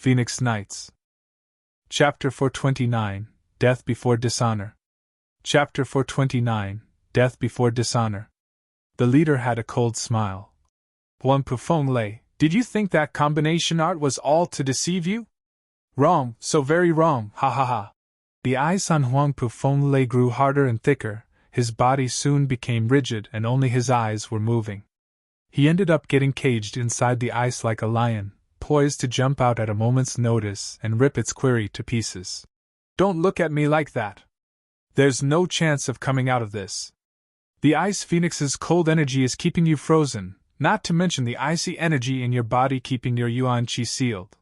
Phoenix Knights. Chapter 429, Death Before Dishonor. Chapter 429, Death Before Dishonor. The leader had a cold smile. Huang Pufeng, did you think that combination art was all to deceive you? Wrong, so very wrong, ha ha ha. The eyes on Huang Pufeng grew harder and thicker, his body soon became rigid and only his eyes were moving. He ended up getting caged inside the ice like a lion, poised to jump out at a moment's notice and rip its quarry to pieces. Don't look at me like that. There's no chance of coming out of this. The Ice Phoenix's cold energy is keeping you frozen, not to mention the icy energy in your body keeping your Yuan Qi sealed.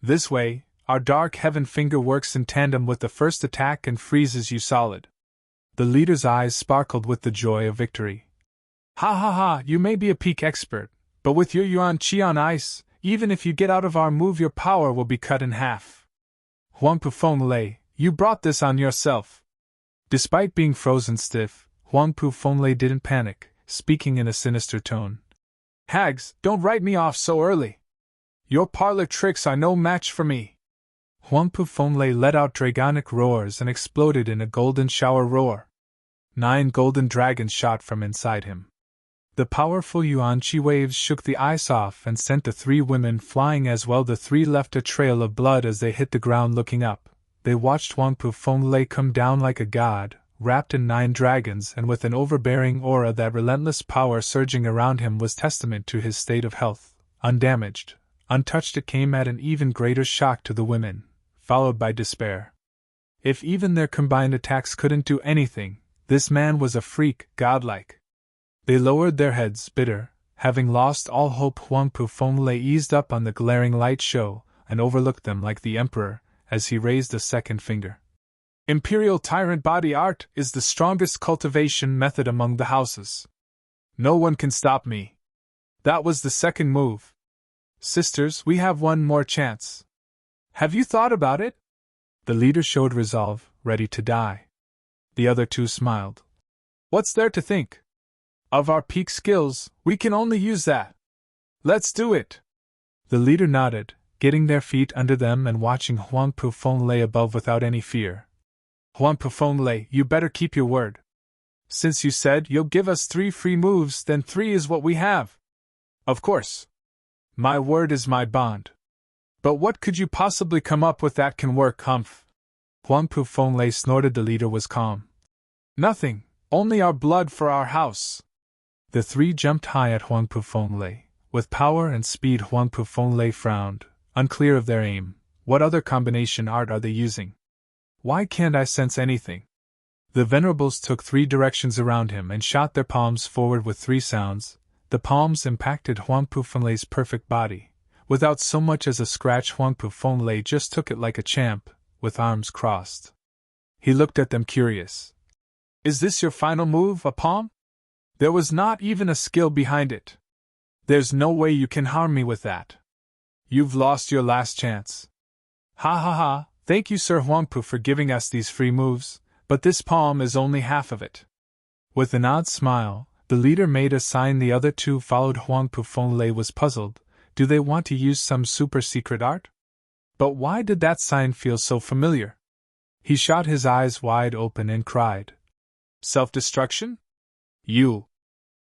This way, our Dark Heaven finger works in tandem with the first attack and freezes you solid. The leader's eyes sparkled with the joy of victory. Ha ha ha, you may be a peak expert, but with your Yuan Qi on ice, even if you get out of our move your power will be cut in half. Huang Pufeng, you brought this on yourself. Despite being frozen stiff, Huang Pufeng didn't panic, speaking in a sinister tone. Hags, don't write me off so early. Your parlor tricks are no match for me. Huang Pufeng let out dragonic roars and exploded in a golden shower roar. 9 golden dragons shot from inside him. The powerful Yuan Qi waves shook the ice off and sent the 3 women flying as well. The 3 left a trail of blood as they hit the ground. Looking up, they watched Huang Pufeng come down like a god, wrapped in 9 dragons and with an overbearing aura. That relentless power surging around him was testament to his state of health. Undamaged, untouched, it came at an even greater shock to the women, followed by despair. If even their combined attacks couldn't do anything, this man was a freak, godlike. They lowered their heads, bitter, having lost all hope. Huang Pufeng eased up on the glaring light show and overlooked them like the emperor as he raised a second finger. Imperial Tyrant Body Art is the strongest cultivation method among the houses. No one can stop me. That was the second move. Sisters, we have one more chance. Have you thought about it? The leader showed resolve, ready to die. The other 2 smiled. What's there to think? Of our peak skills, we can only use that. Let's do it. The leader nodded, getting their feet under them and watching Huang Pufeng above without any fear. Huang Pufeng, you better keep your word. Since you said you'll give us 3 free moves, then 3 is what we have. Of course. My word is my bond. But what could you possibly come up with that can work, humph? Huang Pufeng snorted. The leader was calm. Nothing, only our blood for our house. The 3 jumped high at Huang Pufeng. With power and speed, Huang Pufeng frowned, unclear of their aim. What other combination art are they using? Why can't I sense anything? The venerables took 3 directions around him and shot their palms forward with 3 sounds. The palms impacted Huang Pufeng's perfect body. Without so much as a scratch, Huang Pufeng just took it like a champ, with arms crossed. He looked at them curious. Is this your final move, a palm? There was not even a skill behind it. There's no way you can harm me with that. You've lost your last chance. Ha ha ha, thank you Sir Huang Pu for giving us these free moves, but this palm is only half of it. With an odd smile, the leader made a sign. The other 2 followed. Huang Pufeng was puzzled. Do they want to use some super secret art? But why did that sign feel so familiar? He shot his eyes wide open and cried. Self-destruction? You.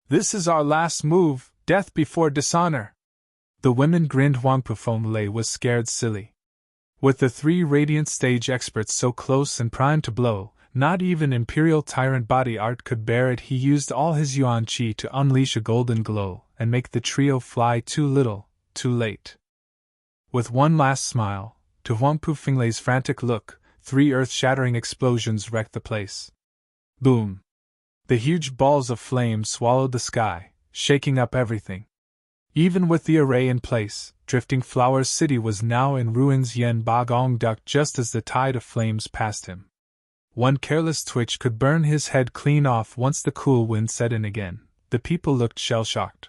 This is our last move, death before dishonor. The women grinned. Huang Pufeng was scared silly. With the 3 radiant stage experts so close and primed to blow, not even Imperial Tyrant Body Art could bear it. He used all his Yuan Qi to unleash a golden glow and make the trio fly. Too little, too late. With one last smile, to Huang Pufeng's frantic look, 3 earth-shattering explosions wrecked the place. Boom! The huge balls of flame swallowed the sky, shaking up everything. Even with the array in place, Drifting Flowers City was now in ruins. Yen Bagong ducked just as the tide of flames passed him. One careless twitch could burn his head clean off. Once the cool wind set in again, the people looked shell-shocked.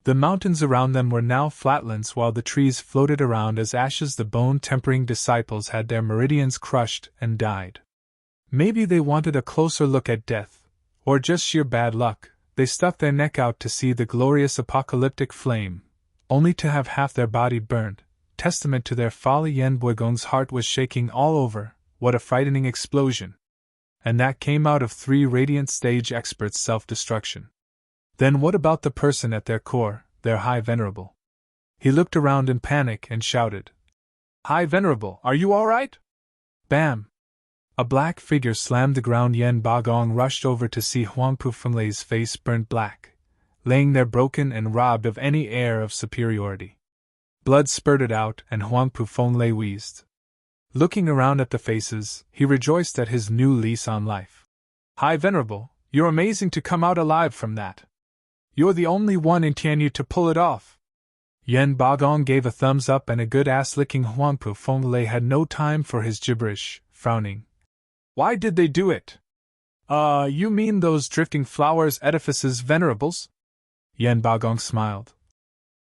The mountains around them were now flatlands while the trees floated around as ashes. The bone-tempering disciples had their meridians crushed and died. Maybe they wanted a closer look at death, or just sheer bad luck. They stuck their neck out to see the glorious apocalyptic flame, only to have half their body burned, testament to their folly. Yen Boigong's heart was shaking all over. What a frightening explosion! And that came out of 3 radiant stage experts' self-destruction. Then what about the person at their core, their High Venerable? He looked around in panic and shouted, "High Venerable, are you all right?" Bam! A black figure slammed the ground. Yen Bagong rushed over to see Huang Pufenglei's face burnt black, laying there broken and robbed of any air of superiority. Blood spurted out and Huang Pufenglai wheezed. Looking around at the faces, he rejoiced at his new lease on life. "High Venerable, you're amazing to come out alive from that. You're the only one in Tianyu to pull it off." Yen Bagong gave a thumbs up and a good ass-licking. Huang Pufenglai had no time for his gibberish, frowning. "Why did they do it?" You mean those drifting flowers edifices, Venerables?" Yen Bagong smiled.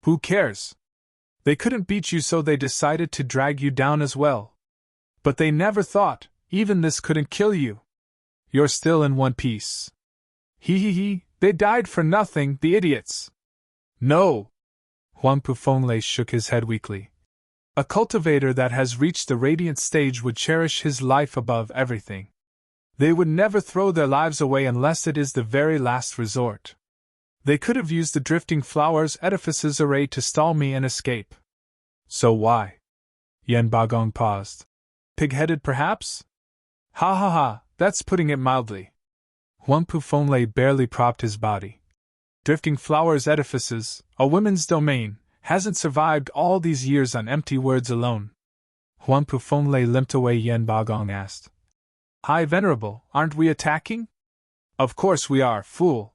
"Who cares? They couldn't beat you, so they decided to drag you down as well. But they never thought, even this couldn't kill you. You're still in one piece. He, they died for nothing, the idiots." "No." Huang Pufenglai shook his head weakly. "A cultivator that has reached the radiant stage would cherish his life above everything. They would never throw their lives away unless it is the very last resort. They could have used the drifting flowers edifices array to stall me and escape." "So why?" Yen Bagong paused. "Pig-headed, perhaps?" "Ha ha ha, that's putting it mildly." Huang Pufenglai barely propped his body. "Drifting flowers edifices, a women's domain, hasn't survived all these years on empty words alone." Huang Pufenglai limped away. Yen Bagong asked, "High Venerable, aren't we attacking?" "Of course we are, fool.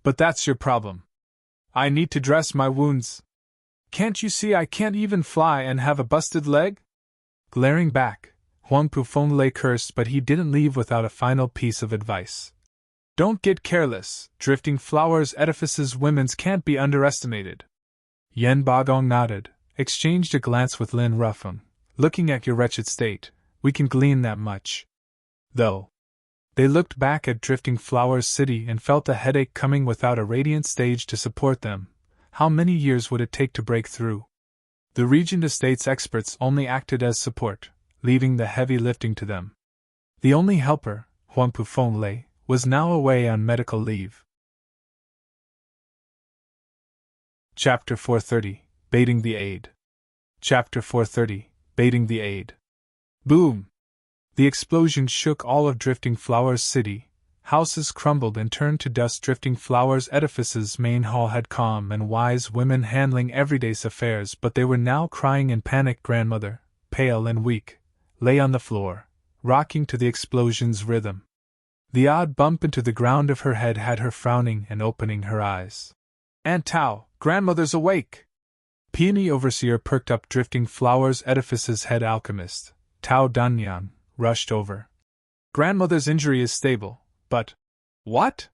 But that's your problem. I need to dress my wounds. Can't you see I can't even fly and have a busted leg?" Glaring back, Huang Pufenglai cursed, but he didn't leave without a final piece of advice. "Don't get careless, drifting flowers edifices women's can't be underestimated." Yen Bagong nodded, exchanged a glance with Lin Ruffung. "Looking at your wretched state, we can glean that much. Though." They looked back at Drifting Flowers City and felt a headache coming. Without a radiant stage to support them, how many years would it take to break through? The Regent Estate's experts only acted as support, leaving the heavy lifting to them. The only helper, Huang Pufenglai, was now away on medical leave. Chapter 430, Baiting the Aid. Chapter 430, Baiting the Aid. Boom! The explosion shook all of Drifting Flowers City. Houses crumbled and turned to dust. Drifting Flowers edifice's main hall had calm and wise women handling everyday affairs, but they were now crying in panic. Grandmother, pale and weak, lay on the floor, rocking to the explosion's rhythm. The odd bump into the ground of her head had her frowning and opening her eyes. "Aunt Tao, grandmother's awake!" Peony Overseer perked up. Drifting Flowers edifice's head alchemist, Tao Danyang, rushed over. "Grandmother's injury is stable. But what?"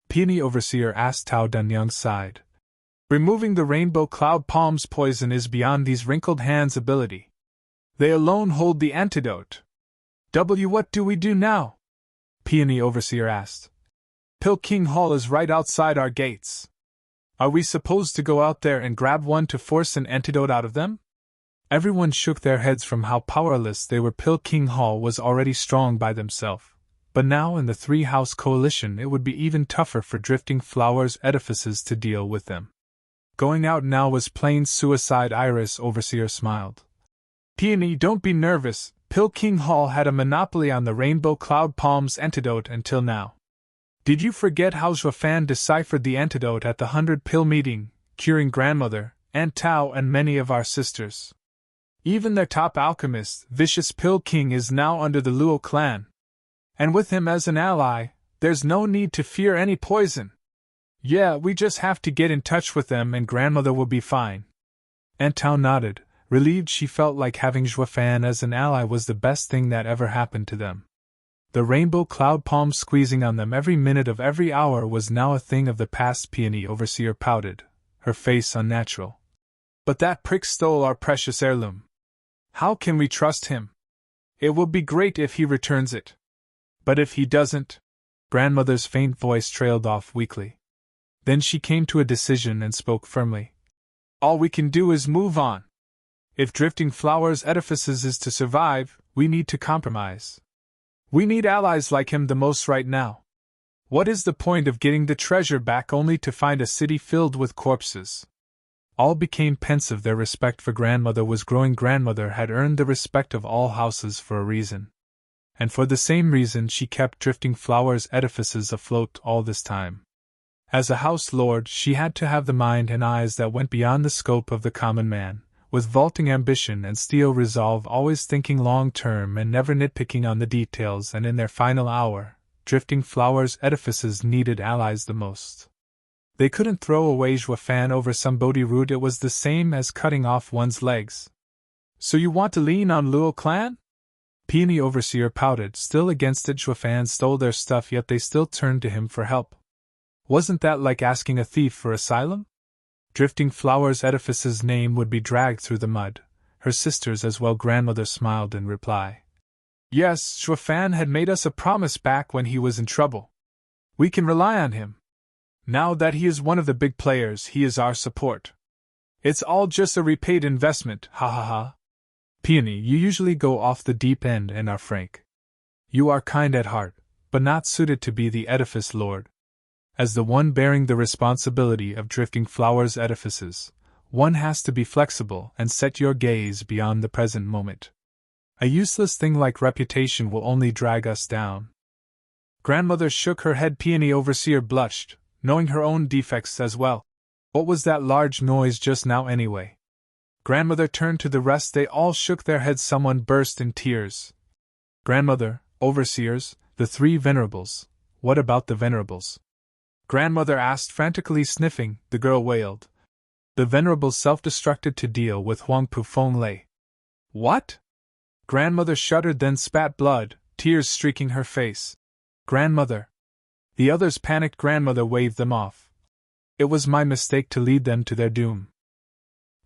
Peony Overseer asked. Tao Danyang sighed. "Removing the rainbow cloud palm's poison is beyond these wrinkled hands' ability. They alone hold the antidote." What do we do now?" Peony Overseer asked. "Qilin Hall is right outside our gates. Are we supposed to go out there and grab one to force an antidote out of them?" Everyone shook their heads from how powerless they were. Qilin Hall was already strong by themselves. But now in the three-house coalition it would be even tougher for Drifting Flowers edifices to deal with them. Going out now was plain suicide. Iris Overseer smiled. "Peony, don't be nervous. Qilin Hall had a monopoly on the Rainbow Cloud Palm's antidote until now. Did you forget how Zhuafan deciphered the antidote at the 100-pill meeting, curing grandmother, Aunt Tao and many of our sisters? Even their top alchemist, Vicious Pill King, is now under the Luo clan. And with him as an ally, there's no need to fear any poison. Yeah, we just have to get in touch with them and grandmother will be fine." Aunt Tao nodded, relieved. She felt like having Zhuafan as an ally was the best thing that ever happened to them. The Rainbow Cloud Palm squeezing on them every minute of every hour was now a thing of the past. Peony Overseer pouted, her face unnatural. "But that prick stole our precious heirloom. How can we trust him? It will be great if he returns it. But if he doesn't?" Grandmother's faint voice trailed off weakly. Then she came to a decision and spoke firmly. "All we can do is move on. If Drifting Flowers Edifices is to survive, we need to compromise. We need allies like him the most right now. What is the point of getting the treasure back only to find a city filled with corpses? All became pensive. Their respect for grandmother was growing. Grandmother had earned the respect of all houses for a reason. And for the same reason she kept Drifting Flowers Edifices afloat all this time. As a house lord, she had to have the mind and eyes that went beyond the scope of the common man, with vaulting ambition and steel resolve, always thinking long-term and never nitpicking on the details. And in their final hour, Drifting Flowers Edifices needed allies the most. They couldn't throw away Juafan over somebody rude. It was the same as cutting off one's legs. So you want to lean on Luo clan? Peony Overseer pouted, still against it. Juafan stole their stuff, yet they still turned to him for help. Wasn't that like asking a thief for asylum? Drifting Flowers Edifice's name would be dragged through the mud. Her sisters as well. Grandmother smiled in reply. Yes, Juafan had made us a promise back when he was in trouble. We can rely on him. Now that he is one of the big players, he is our support. It's all just a repaid investment, ha ha ha. Peony, you usually go off the deep end and are frank. You are kind at heart, but not suited to be the edifice lord. As the one bearing the responsibility of Drifting Flowers Edifices, one has to be flexible and set your gaze beyond the present moment. A useless thing like reputation will only drag us down. Grandmother shook her head. Peony Overseer blushed, knowing her own defects as well. What was that large noise just now anyway? Grandmother turned to the rest. They all shook their heads. Someone burst in tears. Grandmother, overseers, the three venerables. What about the venerables? Grandmother asked, frantically sniffing. The girl wailed. The venerables self-destructed to deal with Huangpu Fenglei. What? Grandmother shuddered, then spat blood, tears streaking her face. Grandmother. The others panicked. Grandmother waved them off. It was my mistake to lead them to their doom.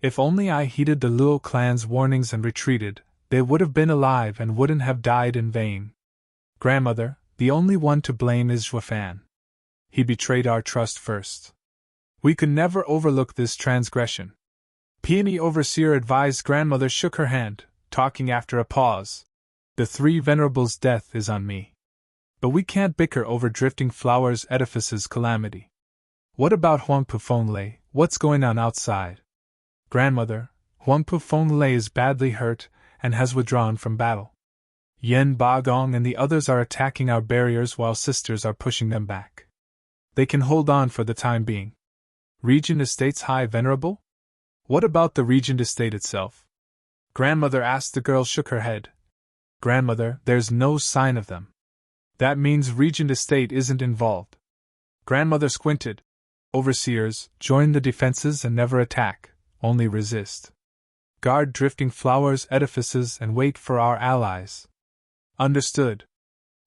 If only I heeded the Luo clan's warnings and retreated, they would have been alive and wouldn't have died in vain. Grandmother, the only one to blame is Juafan. He betrayed our trust first. We could never overlook this transgression. Peony Overseer advised. Grandmother shook her hand, talking after a pause. The three venerables' death is on me. But we can't bicker over Drifting Flowers Edifice's calamity. What about Huangpu Fenglei? What's going on outside? Grandmother, Huangpu Fenglei is badly hurt and has withdrawn from battle. Yen Bagong and the others are attacking our barriers while sisters are pushing them back. They can hold on for the time being. Regent Estate's High Venerable? What about the Regent Estate itself? Grandmother asked. The girl shook her head. Grandmother, there's no sign of them. That means Regent Estate isn't involved. Grandmother squinted. Overseers, join the defenses and never attack, only resist. Guard Drifting Flowers Edifices and wait for our allies. Understood.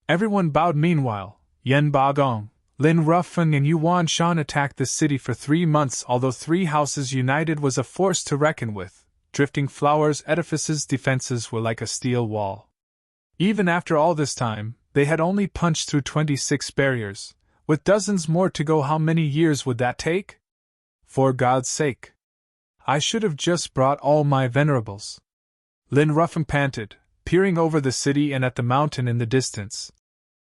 Everyone bowed. Meanwhile, Yen Bagong, Lin Ruffin and Yuan Shan attacked the city for 3 months. Although three houses united was a force to reckon with, Drifting Flowers Edifices' defenses were like a steel wall. Even after all this time, they had only punched through 26 barriers, with dozens more to go. How many years would that take? For God's sake. I should have just brought all my venerables. Lin Ruffin panted, peering over the city and at the mountain in the distance.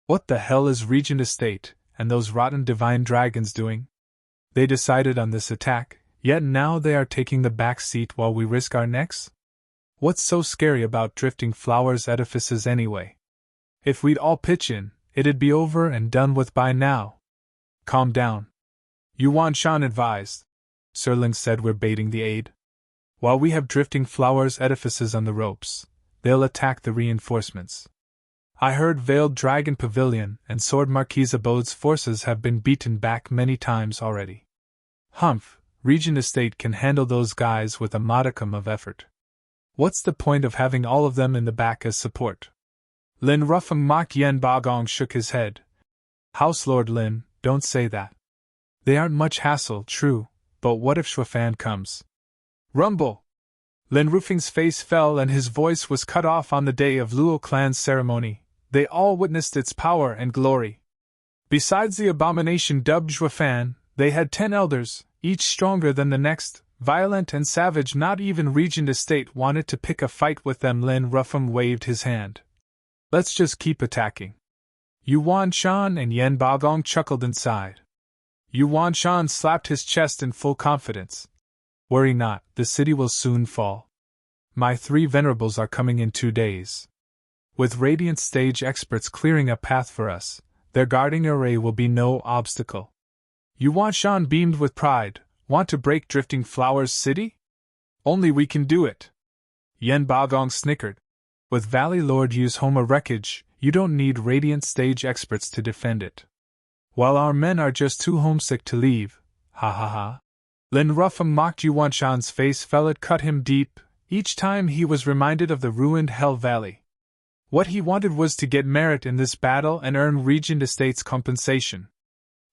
What the hell is Regent Estate and those rotten divine dragons doing? They decided on this attack, yet now they are taking the back seat while we risk our necks? What's so scary about Drifting Flowers Edifices anyway? If we'd all pitch in, it'd be over and done with by now. Calm down. Yuan Shan advised. Sir Ling said, we're baiting the aid. While we have Drifting Flowers Edifices on the ropes, they'll attack the reinforcements. I heard Veiled Dragon Pavilion and Sword Marquise Abode's forces have been beaten back many times already. Humph, Regent Estate can handle those guys with a modicum of effort. What's the point of having all of them in the back as support? Lin Ruffin mocked. Yen Bagong shook his head. House Lord Lin, don't say that. They aren't much hassle, true, but what if Juafan comes? Rumble! Lin Rufing's face fell and his voice was cut off. On the day of Luo clan's ceremony, they all witnessed its power and glory. Besides the abomination dubbed Juafan, they had 10 elders, each stronger than the next, Violent and savage, not even Regent Estate wanted to pick a fight with them. Lin Ruffum waved his hand. Let's just keep attacking. Yuan Shan and Yen Bagong chuckled inside. Yuan Shan slapped his chest in full confidence. Worry not, the city will soon fall. My 3 venerables are coming in 2 days. With Radiant Stage experts clearing a path for us, their guarding array will be no obstacle. Yuan Shan beamed with pride. Want to break Drifting Flowers City? Only we can do it. Yen Bagong snickered. With Valley Lord Yu's Homa wreckage, you don't need Radiant Stage experts to defend it. While our men are just too homesick to leave, ha ha ha. Lin Ruffum mocked. Yuan Shan's face fell. It cut him deep, each time he was reminded of the ruined Hell Valley. What he wanted was to get merit in this battle and earn Regent Estate's compensation.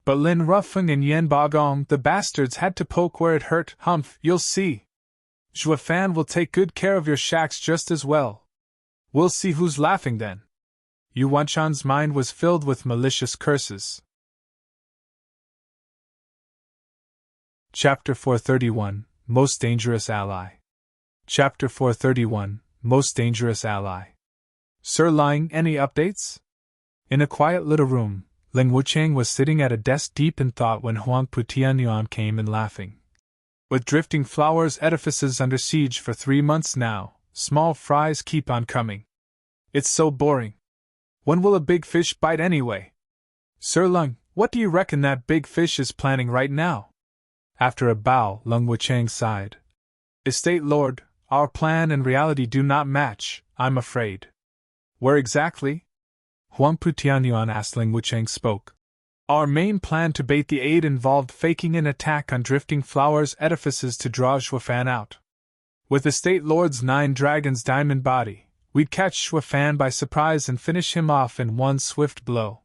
But Lin Ruffum and Yen Bagong, the bastards, had to poke where it hurt. Humph, you'll see. Zhua Fan will take good care of your shacks just as well. We'll see who's laughing then. Yuan Shan's mind was filled with malicious curses. Chapter 431, Most Dangerous Ally. Chapter 431, Most Dangerous Ally. Sir Lying, any updates? In a quiet little room, Ling Wuchang was sitting at a desk deep in thought when Huang Putianyuan came in laughing. With Drifting Flowers edifices under siege for 3 months now, small fries keep on coming. It's so boring. When will a big fish bite anyway? Sir Lung, what do you reckon that big fish is planning right now? After a bow, Lung Wuchang sighed. Estate Lord, our plan and reality do not match, I'm afraid. Where exactly? Huang Putianyuan asked. Ling Wuchang spoke. Our main plan to bait the aid involved faking an attack on Drifting Flowers edifices to draw Shuafan out. With Estate Lord's 9 dragons diamond body, we'd catch Shuafan by surprise and finish him off in one swift blow.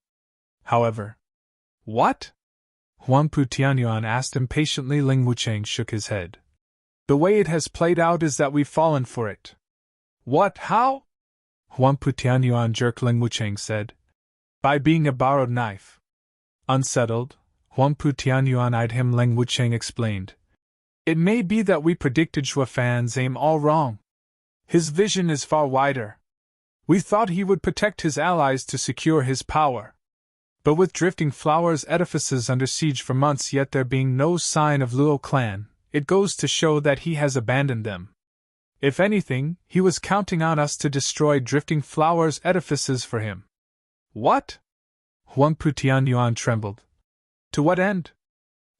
However... What? Huang Putianyuan asked impatiently. Ling Wuchang shook his head. The way it has played out is that we've fallen for it. What? How? Huang Putianyuan jerked. Ling Wuchang said. By being a borrowed knife. Unsettled, Huang Putianyuan eyed him. Ling Wuchang explained. It may be that we predicted Shuafan's aim all wrong. His vision is far wider. We thought he would protect his allies to secure his power. But with Drifting Flowers edifices under siege for months yet there being no sign of Luo clan, it goes to show that he has abandoned them. If anything, he was counting on us to destroy Drifting Flowers edifices for him. What? Huang Putianyuan trembled. To what end?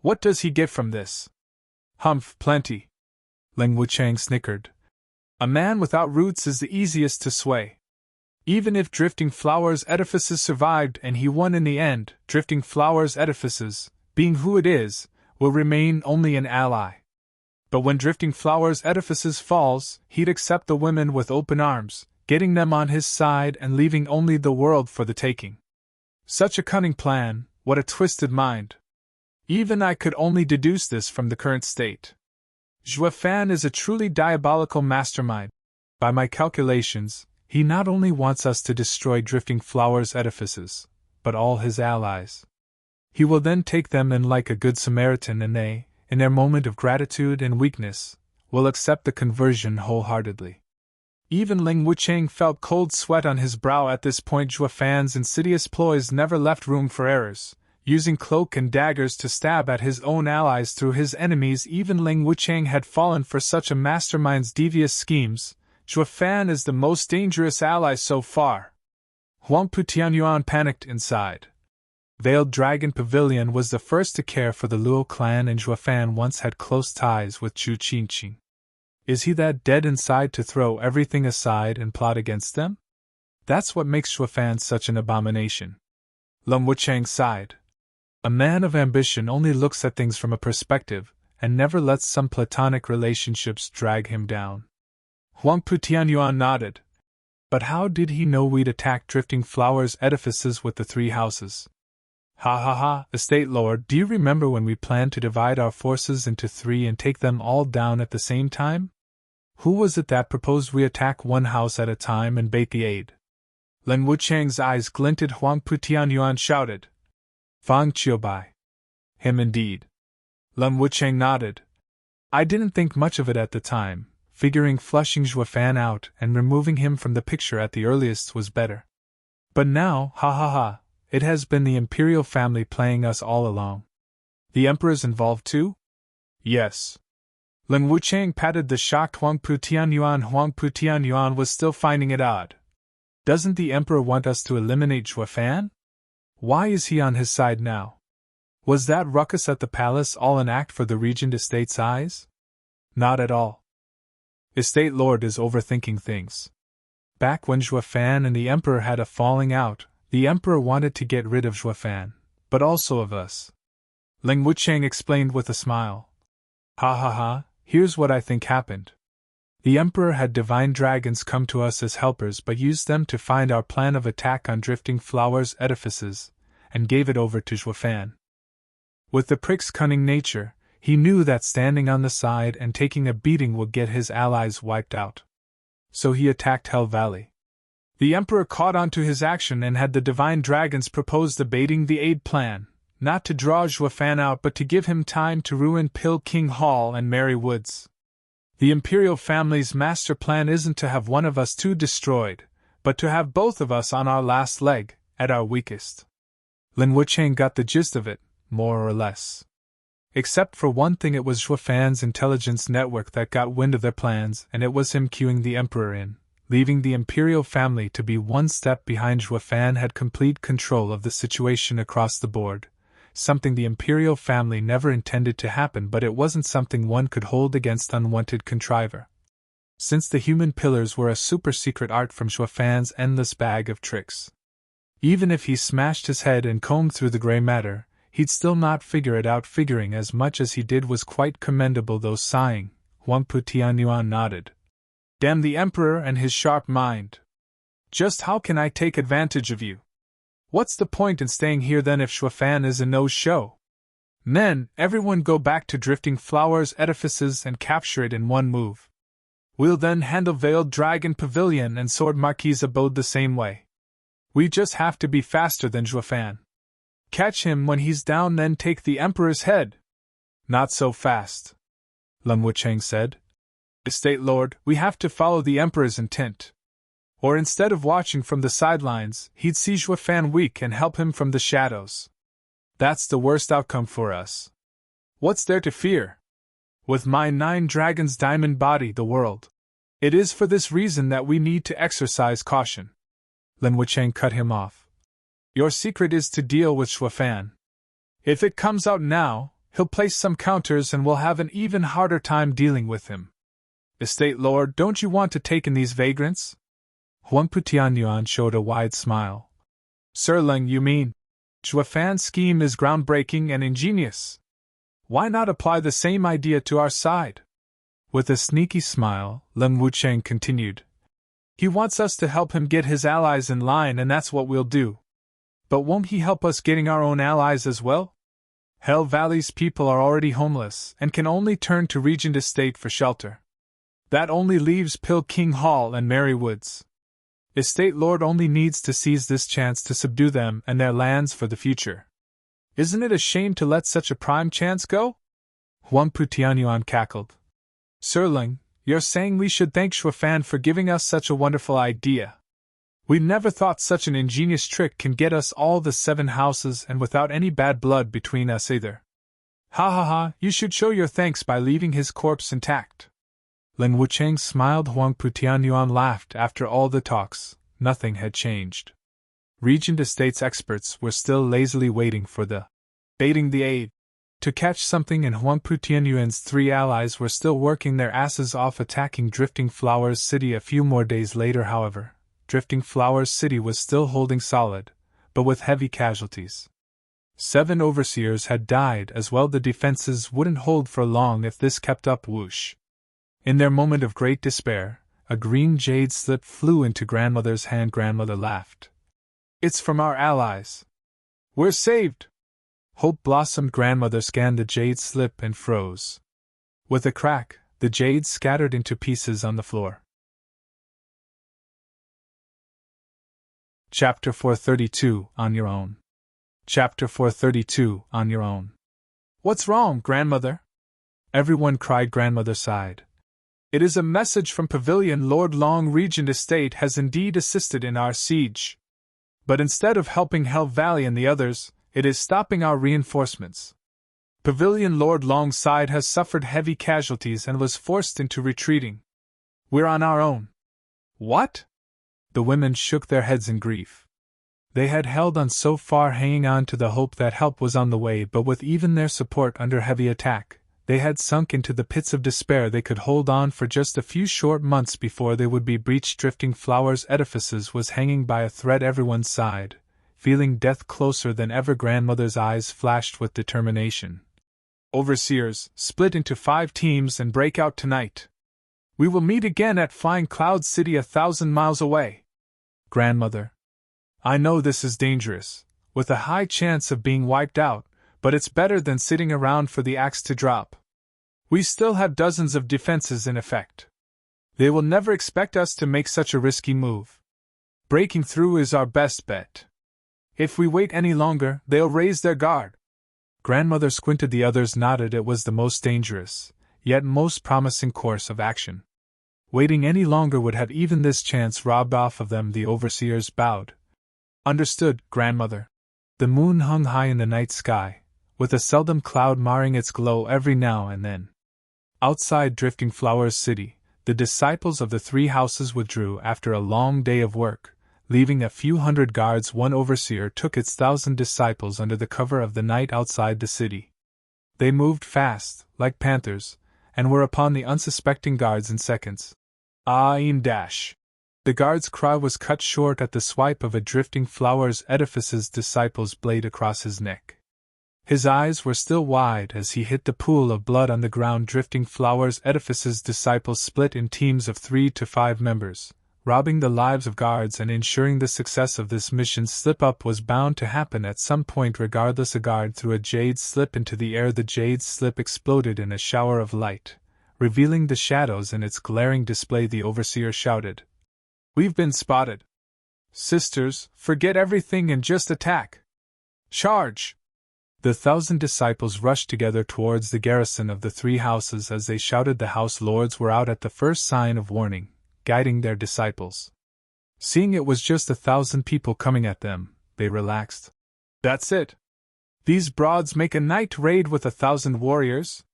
What does he get from this? Humph, plenty. Ling Wuchang snickered. A man without roots is the easiest to sway. Even if Drifting Flowers edifices survived and he won in the end, Drifting Flowers edifices, being who it is, will remain only an ally. But when Drifting Flowers edifices falls, he'd accept the women with open arms, getting them on his side and leaving only the world for the taking. Such a cunning plan, what a twisted mind. Even I could only deduce this from the current state. Shuafan is a truly diabolical mastermind. By my calculations, he not only wants us to destroy Drifting Flowers edifices, but all his allies. He will then take them in like a good Samaritan, and they, in their moment of gratitude and weakness, will accept the conversion wholeheartedly. Even Ling Wuchang felt cold sweat on his brow at this point. Shuafan's insidious ploys never left room for errors, using cloak and daggers to stab at his own allies through his enemies. Even Ling Wuchang had fallen for such a mastermind's devious schemes. Shuafan is the most dangerous ally so far. Huang Putianyuan panicked inside. Veiled Dragon Pavilion was the first to care for the Luo clan, and Shuafan once had close ties with Chu Qingqing. Is he that dead inside to throw everything aside and plot against them? That's what makes Shuafan such an abomination. Lum Wuchang sighed. A man of ambition only looks at things from a perspective, and never lets some platonic relationships drag him down. Huang Putianyuan nodded. But how did he know we'd attack Drifting Flowers edifices with the 3 houses? Ha ha ha, Estate Lord, do you remember when we planned to divide our forces into 3 and take them all down at the same time? Who was it that proposed we attack one house at a time and bait the aid? Ling Wuchang's eyes glinted. Huang Putianyuan shouted. Fang Qiubai. Him indeed. Lum Wuchang nodded. I didn't think much of it at the time, figuring flushing Juefan out and removing him from the picture at the earliest was better. But now, ha ha ha, it has been the imperial family playing us all along. The emperor's involved too? Yes. Lin Wuchang patted the shocked Huangpu Tianyuan. Huangpu Tianyuan was still finding it odd. Doesn't the emperor want us to eliminate Juefan? Why is he on his side now? Was that ruckus at the palace all an act for the regent estate's eyes? Not at all. Estate Lord is overthinking things. Back when Juefan and the emperor had a falling out, the emperor wanted to get rid of Juefan, but also of us. Ling Wuchang explained with a smile. Ha ha ha, here's what I think happened. The emperor had divine dragons come to us as helpers but used them to find our plan of attack on Drifting Flowers' edifices, and gave it over to Juefan. With the prick's cunning nature, he knew that standing on the side and taking a beating would get his allies wiped out. So he attacked Hell Valley. The emperor caught on to his action and had the divine dragons propose debating the aid plan, not to draw Juefan out but to give him time to ruin Pill King Hall and Mary Woods. The imperial family's master plan isn't to have one of us two destroyed, but to have both of us on our last leg, at our weakest. Lin Wuchang got the gist of it, more or less. Except for one thing, it was Juefan's intelligence network that got wind of their plans, and it was him cueing the emperor in, leaving the imperial family to be one step behind. Juefan had complete control of the situation across the board, something the imperial family never intended to happen, but it wasn't something one could hold against unwanted contriver. Since the human pillars were a super-secret art from Juefan's endless bag of tricks. Even if he smashed his head and combed through the gray matter, he'd still not figure it out. Figuring as much as he did was quite commendable, though sighing, Huangpu Tianyuan nodded. Damn the emperor and his sharp mind. Just how can I take advantage of you? What's the point in staying here then if Juefan is a no-show? Men, everyone go back to Drifting Flowers' edifices and capture it in one move. We'll then handle Veiled Dragon Pavilion and Sword Marquis Abode the same way. We just have to be faster than Juefan. Catch him when he's down, then take the emperor's head. Not so fast, Lin Wuchang said. Estate Lord, we have to follow the emperor's intent. Or instead of watching from the sidelines, he'd see Juefan weak and help him from the shadows. That's the worst outcome for us. What's there to fear? With my 9 dragons diamond body the world. It is for this reason that we need to exercise caution. Lin Wuchang cut him off. Your secret is to deal with Juefan. If it comes out now, he'll place some counters and we'll have an even harder time dealing with him. Estate Lord, don't you want to take in these vagrants? Huangpu Tianyuan showed a wide smile. Sir Ling, you mean? Juefan's scheme is groundbreaking and ingenious. Why not apply the same idea to our side? With a sneaky smile, Lin Wuchang continued. He wants us to help him get his allies in line, and that's what we'll do. But won't he help us getting our own allies as well? Hell Valley's people are already homeless and can only turn to Regent Estate for shelter. That only leaves Pill King Hall and Mary Woods. Estate Lord only needs to seize this chance to subdue them and their lands for the future. Isn't it a shame to let such a prime chance go? Huangpu Tianyuan cackled. Sir Ling, you're saying we should thank Juefan for giving us such a wonderful idea. We never thought such an ingenious trick can get us all the 7 houses and without any bad blood between us either. Ha ha ha, you should show your thanks by leaving his corpse intact. Lin Wuchang smiled. Huangpu Tianyuan laughed. After all the talks, nothing had changed. Regent Estate's experts were still lazily waiting for the baiting the aid to catch something, and Huangpu Tianyuan's 3 allies were still working their asses off attacking Drifting Flowers City. A few more days later, however, Drifting Flowers City was still holding solid, but with heavy casualties. 7 overseers had died as well. The defenses wouldn't hold for long if this kept up. Whoosh! In their moment of great despair, a green jade slip flew into Grandmother's hand. Grandmother laughed. It's from our allies. We're saved! Hope blossomed. Grandmother scanned the jade slip and froze. With a crack, the jade scattered into pieces on the floor. Chapter 432, On Your Own. Chapter 432, On Your Own. What's wrong, Grandmother? Everyone cried. Grandmother sighed. It is a message from Pavilion. Lord Long Regent Estate has indeed assisted in our siege. But instead of helping Hell Valley and the others, it is stopping our reinforcements. Pavilion Lord Longside has suffered heavy casualties and was forced into retreating. We're on our own. What? The women shook their heads in grief. They had held on so far, hanging on to the hope that help was on the way, but with even their support under heavy attack, they had sunk into the pits of despair. They could hold on for just a few short months before they would be breached. Drifting Flowers Edifices was hanging by a thread. Everyone sighed, feeling death closer than ever. Grandmother's eyes flashed with determination. Overseers, split into 5 teams and break out tonight. We will meet again at Flying Cloud City 1,000 miles away. Grandmother, I know this is dangerous, with a high chance of being wiped out, but it's better than sitting around for the axe to drop. We still have dozens of defenses in effect. They will never expect us to make such a risky move. Breaking through is our best bet. If we wait any longer, they'll raise their guard. Grandmother squinted. The others nodded. It was the most dangerous, yet most promising course of action. Waiting any longer would have even this chance robbed off of them. The overseers bowed. Understood, Grandmother. The moon hung high in the night sky, with a seldom cloud marring its glow every now and then. Outside Drifting Flowers City, the disciples of the 3 houses withdrew after a long day of work, leaving a few hundred guards. One overseer took its 1,000 disciples under the cover of the night outside the city. They moved fast, like panthers, and were upon the unsuspecting guards in seconds. In dash! The guard's cry was cut short at the swipe of a Drifting Flowers Edifice's disciple's blade across his neck. His eyes were still wide as he hit the pool of blood on the ground. Drifting Flowers Edifice's disciples split in teams of 3 to 5 members, robbing the lives of guards and ensuring the success of this mission. Slip-up was bound to happen at some point regardless. A guard threw a jade slip into the air. The jade slip exploded in a shower of light, revealing the shadows in its glaring display. The overseer shouted, "We've been spotted. Sisters, forget everything and just attack. Charge!" The 1,000 disciples rushed together towards the garrison of the 3 houses. As they shouted, the house lords were out at the first sign of warning, guiding their disciples. Seeing it was just 1,000 people coming at them, they relaxed. That's it. These broads make a night raid with 1,000 warriors?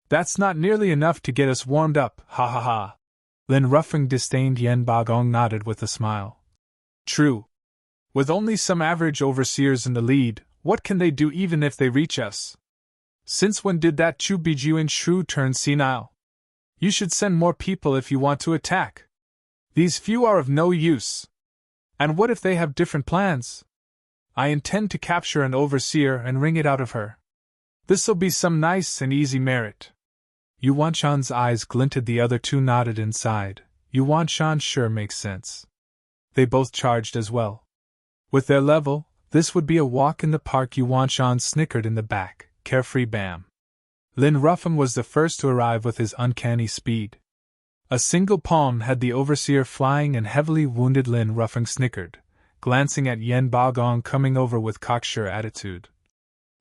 That's not nearly enough to get us warmed up, ha ha ha. Lin Ruffing disdained. Yen Bagong nodded with a smile. True. With only some average overseers in the lead, what can they do even if they reach us? Since when did that Chu Bijuan shrew turn senile? You should send more people if you want to attack. These few are of no use. And what if they have different plans? I intend to capture an overseer and wring it out of her. This'll be some nice and easy merit. Yuan Shan's eyes glinted. The other 2 nodded and sighed. Yuan Shan sure makes sense. They both charged as well. With their level, this would be a walk in the park. Yuan Shan snickered in the back, carefree. Bam. Lin Ruffin was the first to arrive with his uncanny speed. A single palm had the overseer flying and heavily wounded. Lin Ruffin snickered, glancing at Yen Bagong coming over with cocksure attitude.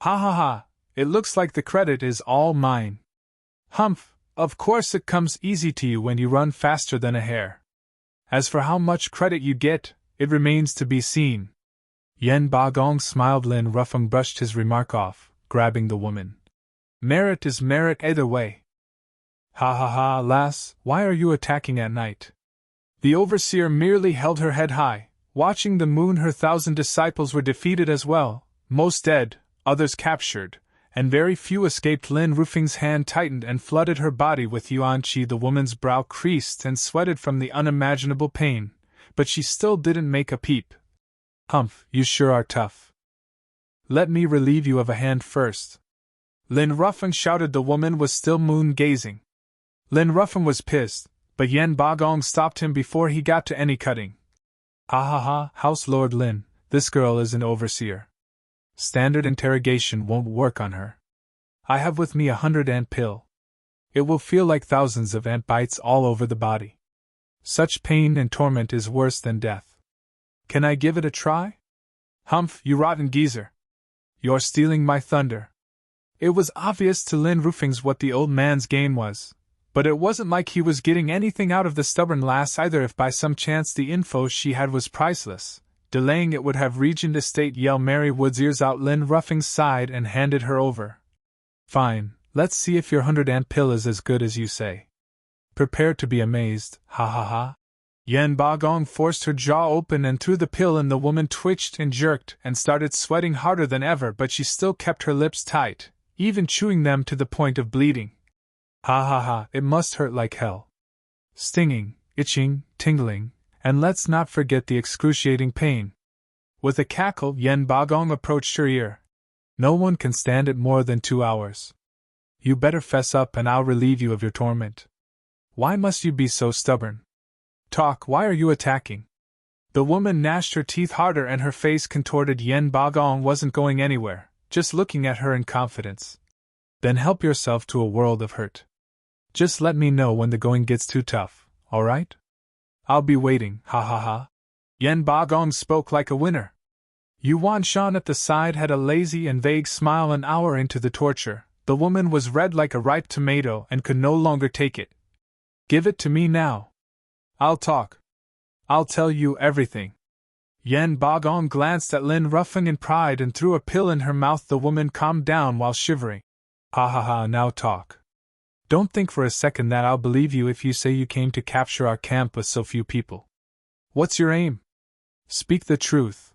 Ha ha ha, it looks like the credit is all mine. Humph, of course it comes easy to you when you run faster than a hare. As for how much credit you get, it remains to be seen. Yen Bagong smiled. Lin Ruffing brushed his remark off, grabbing the woman. Merit is merit either way. Ha ha ha, lass, why are you attacking at night? The overseer merely held her head high, watching the moon. Her 1,000 disciples were defeated as well, most dead, others captured, and very few escaped. Lin Ruffing's hand tightened and flooded her body with yuan qi. The woman's brow creased and sweated from the unimaginable pain, but she still didn't make a peep. Humph, you sure are tough. Let me relieve you of a hand first. Lin Ruffing shouted. The woman was still moon-gazing. Lin Ruffing was pissed, but Yen Bagong stopped him before he got to any cutting. Ha ha ha, House Lord Lin, this girl is an overseer. Standard interrogation won't work on her. I have with me 100 ant pill. It will feel like thousands of ant bites all over the body. Such pain and torment is worse than death. Can I give it a try? Humph, you rotten geezer. You're stealing my thunder. It was obvious to Lin Roofings what the old man's game was, but it wasn't like he was getting anything out of the stubborn lass either. If by some chance the info she had was priceless, delaying it would have Regent Estate yell Mary Wood's ears out. Lin Ruffings sighed and handed her over. Fine, let's see if your 100-ant pill is as good as you say. Prepare to be amazed, ha ha ha. Yen Bagong forced her jaw open and threw the pill in. The woman twitched and jerked and started sweating harder than ever, but she still kept her lips tight, even chewing them to the point of bleeding. Ha ha ha, it must hurt like hell. Stinging, itching, tingling, and let's not forget the excruciating pain. With a cackle, Yen Bagong approached her ear. No one can stand it more than 2 hours. You better fess up and I'll relieve you of your torment. Why must you be so stubborn? Talk, why are you attacking? The woman gnashed her teeth harder and her face contorted. Yen Bagong wasn't going anywhere, just looking at her in confidence. Then help yourself to a world of hurt. Just let me know when the going gets too tough, alright? I'll be waiting, ha ha ha. Yen Bagong spoke like a winner. Yuan Shan at the side had a lazy and vague smile. An hour into the torture, the woman was red like a ripe tomato and could no longer take it. Give it to me now. I'll talk. I'll tell you everything. Yen Bagong glanced at Lin Ruffing in pride and threw a pill in her mouth. The woman calmed down while shivering. Ha ha ha, now talk. Don't think for a second that I'll believe you if you say you came to capture our camp with so few people. What's your aim? Speak the truth.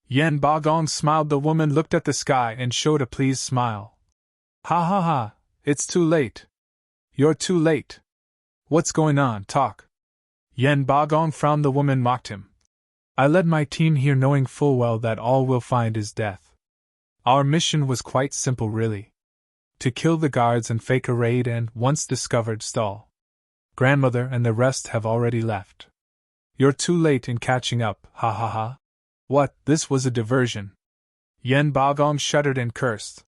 Yen Bagong smiled. The woman looked at the sky and showed a pleased smile. Ha ha ha, it's too late. You're too late. What's going on? Talk. Yen Bagong frowned. The woman mocked him. I led my team here knowing full well that all we'll find is death. Our mission was quite simple, really. To kill the guards and fake a raid and, once discovered, stall. Grandmother and the rest have already left. You're too late in catching up, ha ha ha. What, this was a diversion? Yen Bagong shuddered and cursed.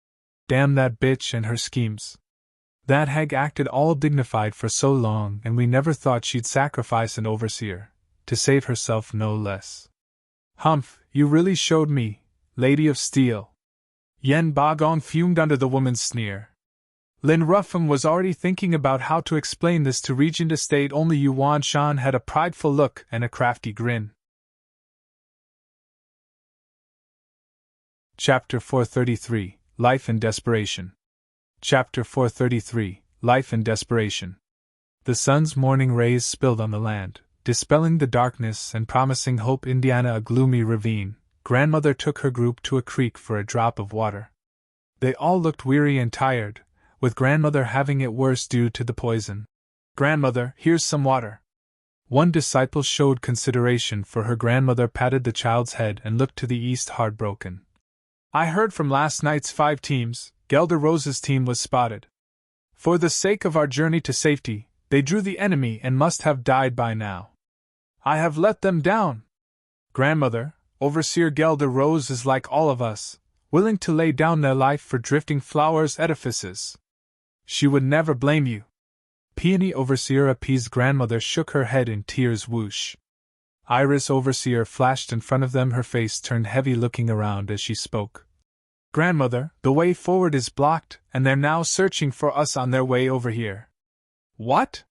Damn that bitch and her schemes. That hag acted all dignified for so long, and we never thought she'd sacrifice an overseer, to save herself no less. Humph, you really showed me, Lady of Steel. Yen Bagong fumed under the woman's sneer. Lin Ruffin was already thinking about how to explain this to Regent Estate. Only Yuan Shan had a prideful look and a crafty grin. Chapter 433, Life in Desperation. Chapter 433, Life in Desperation. The sun's morning rays spilled on the land, dispelling the darkness and promising hope. Indiana, a gloomy ravine. Grandmother took her group to a creek for a drop of water. They all looked weary and tired, with grandmother having it worse due to the poison. Grandmother, here's some water. One disciple showed consideration for her. Grandmother patted the child's head and looked to the east, heartbroken. I heard from last night's 5 teams, Gelder Rose's team was spotted. For the sake of our journey to safety, they drew the enemy and must have died by now. I have let them down. Grandmother, Overseer Gelder Rose is like all of us, willing to lay down their life for Drifting Flowers edifices. She would never blame you. Peony Overseer appeased. Grandmother shook her head in tears. Whoosh. Iris Overseer flashed in front of them. Her face turned heavy, looking around as she spoke. Grandmother, the way forward is blocked, and they're now searching for us on their way over here. What?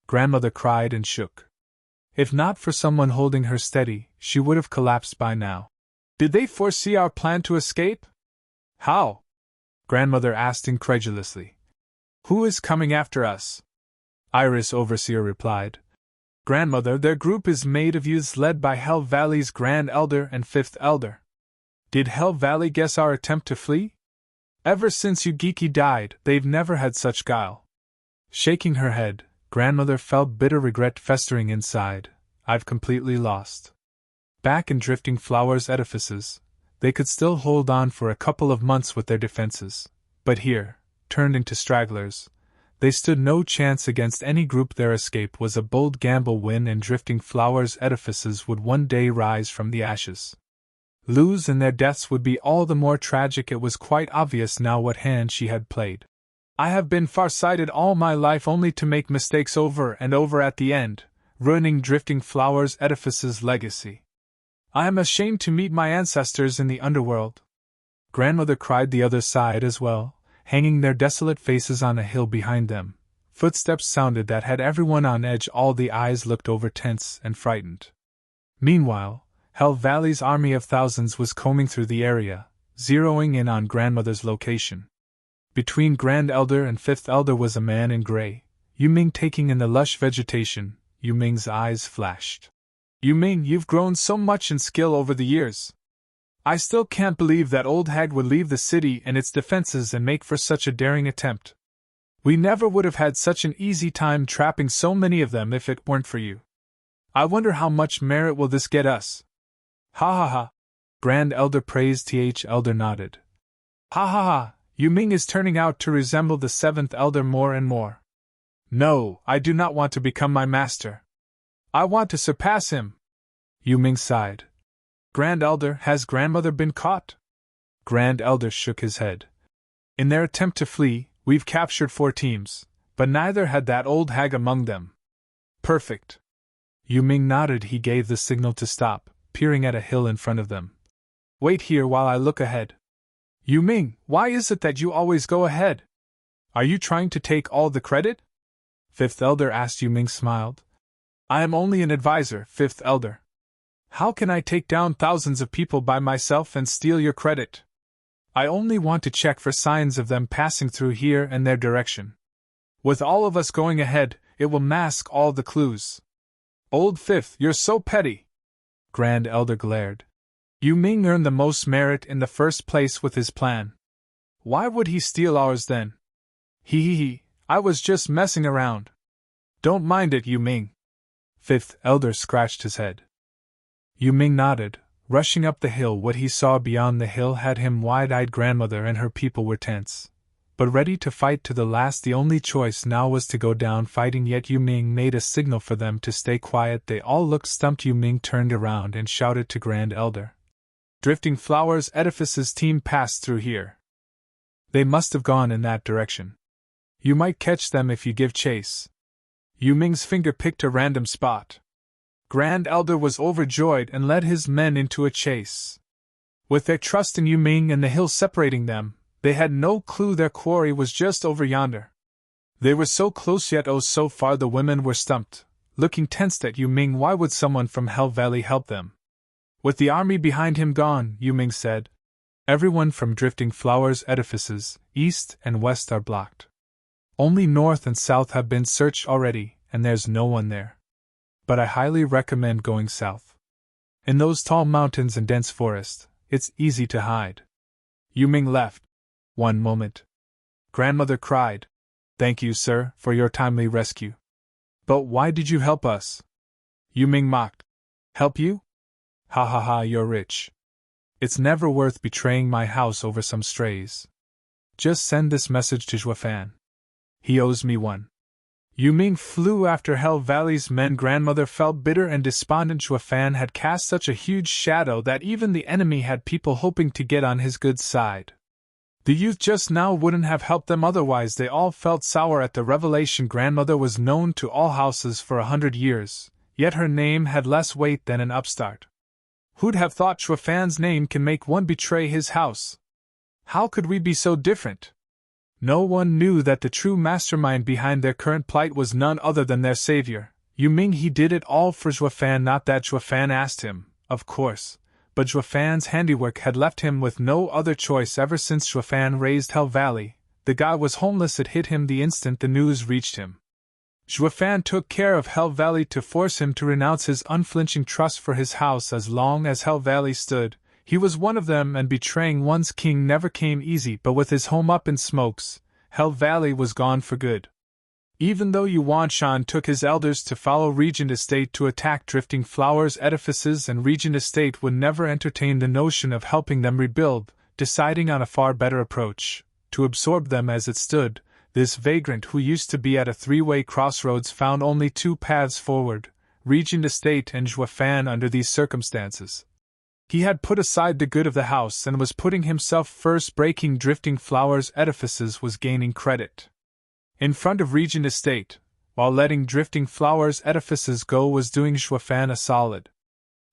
Grandmother cried and shook. If not for someone holding her steady, she would have collapsed by now. Did they foresee our plan to escape? How? Grandmother asked incredulously. Who is coming after us? Iris Overseer replied. Grandmother, their group is made of youths led by Hell Valley's Grand Elder and 5th Elder. Did Hell Valley guess our attempt to flee? Ever since Ugeki died, they've never had such guile. Shaking her head, Grandmother felt bitter regret festering inside. I've completely lost. Back in Drifting Flowers edifices, they could still hold on for a couple of months with their defenses, but here, turned into stragglers, they stood no chance against any group. Their escape was a bold gamble. Win and Drifting Flowers edifices would one day rise from the ashes. Lose and their deaths would be all the more tragic. It was quite obvious now what hand she had played. I have been far-sighted all my life only to make mistakes over and over at the end, ruining Drifting Flowers edifice's legacy. I am ashamed to meet my ancestors in the underworld. Grandmother cried. The other sighed as well, hanging their desolate faces on a hill behind them. Footsteps sounded that had everyone on edge. All the eyes looked over tense and frightened. Meanwhile, Hell Valley's army of thousands was combing through the area, zeroing in on Grandmother's location. Between Grand Elder and Fifth Elder was a man in gray, Yu Ming taking in the lush vegetation. Yu Ming's eyes flashed. Yu Ming, you've grown so much in skill over the years. I still can't believe that old hag would leave the city and its defenses and make for such a daring attempt. We never would have had such an easy time trapping so many of them if it weren't for you. I wonder how much merit will this get us? Ha ha ha. Grand Elder praised. Th Elder nodded. Ha ha ha, Yu Ming is turning out to resemble the seventh Elder more and more. No, I do not want to become my master. I want to surpass him. Yu Ming sighed. Grand Elder, has Grandmother been caught? Grand Elder shook his head. In their attempt to flee, we've captured 4 teams, but neither had that old hag among them. Perfect. Yu Ming nodded. He gave the signal to stop, peering at a hill in front of them. Wait here while I look ahead. Yu Ming, why is it that you always go ahead? Are you trying to take all the credit? Fifth Elder asked. Yu Ming smiled. I am only an advisor, Fifth Elder. How can I take down thousands of people by myself and steal your credit? I only want to check for signs of them passing through here and their direction. With all of us going ahead, it will mask all the clues. Old Fifth, you're so petty. Grand Elder glared. Yu Ming earned the most merit in the first place with his plan. Why would he steal ours then? He, I was just messing around. Don't mind it, Yu Ming. Fifth Elder scratched his head. Yu Ming nodded, rushing up the hill. What he saw beyond the hill had him wide-eyed. Grandmother and her people were tense, but ready to fight to the last. The only choice now was to go down fighting, yet Yu Ming made a signal for them to stay quiet. They all looked stumped. Yu Ming turned around and shouted to Grand Elder. Drifting Flowers Edifice's team passed through here. They must have gone in that direction. You might catch them if you give chase. Yu Ming's finger picked a random spot. Grand Elder was overjoyed and led his men into a chase. With their trust in Yu Ming and the hill separating them, they had no clue their quarry was just over yonder. They were so close yet oh so far. The women were stumped, looking tensed at Yu Ming. Why would someone from Hell Valley help them? With the army behind him gone, Yu Ming said, everyone from Drifting Flowers Edifices, east and west, are blocked. Only north and south have been searched already, and there's no one there. But I highly recommend going south. In those tall mountains and dense forest, it's easy to hide. Yu Ming left. One moment. Grandmother cried. Thank you, sir, for your timely rescue. But why did you help us? Yu Ming mocked. Help you? Ha ha ha, you're rich. It's never worth betraying my house over some strays. Just send this message to Zhuofan. He owes me one. Yu Ming flew after Hell Valley's men. Grandmother felt bitter and despondent. Zhuofan had cast such a huge shadow that even the enemy had people hoping to get on his good side. The youth just now wouldn't have helped them otherwise. They all felt sour at the revelation. Grandmother was known to all houses for 100 years, yet her name had less weight than an upstart. Who'd have thought Zhuofan's name can make one betray his house? How could we be so different? No one knew that the true mastermind behind their current plight was none other than their savior, Yu Ming. He did it all for Zhuofan, not that Zhuofan asked him, of course, but Zhuofan's handiwork had left him with no other choice. Ever since Zhuofan raised Hell Valley, the guy was homeless. It hit him the instant the news reached him. Zhuofan took care of Hell Valley to force him to renounce his unflinching trust for his house. As long as Hell Valley stood, he was one of them, and betraying one's king never came easy. But with his home up in smokes, Hell Valley was gone for good. Even though Yuan Shan took his elders to follow Regent Estate to attack Drifting Flowers Edifices, and Regent Estate would never entertain the notion of helping them rebuild, deciding on a far better approach, to absorb them as it stood. This vagrant, who used to be at a three-way crossroads, found only 2 paths forward, Regent Estate and Zhuofan. Under these circumstances, he had put aside the good of the house and was putting himself first. Breaking Drifting Flowers Edifices was gaining credit in front of Regent Estate, while letting Drifting Flowers Edifices go was doing Zhuofan a solid.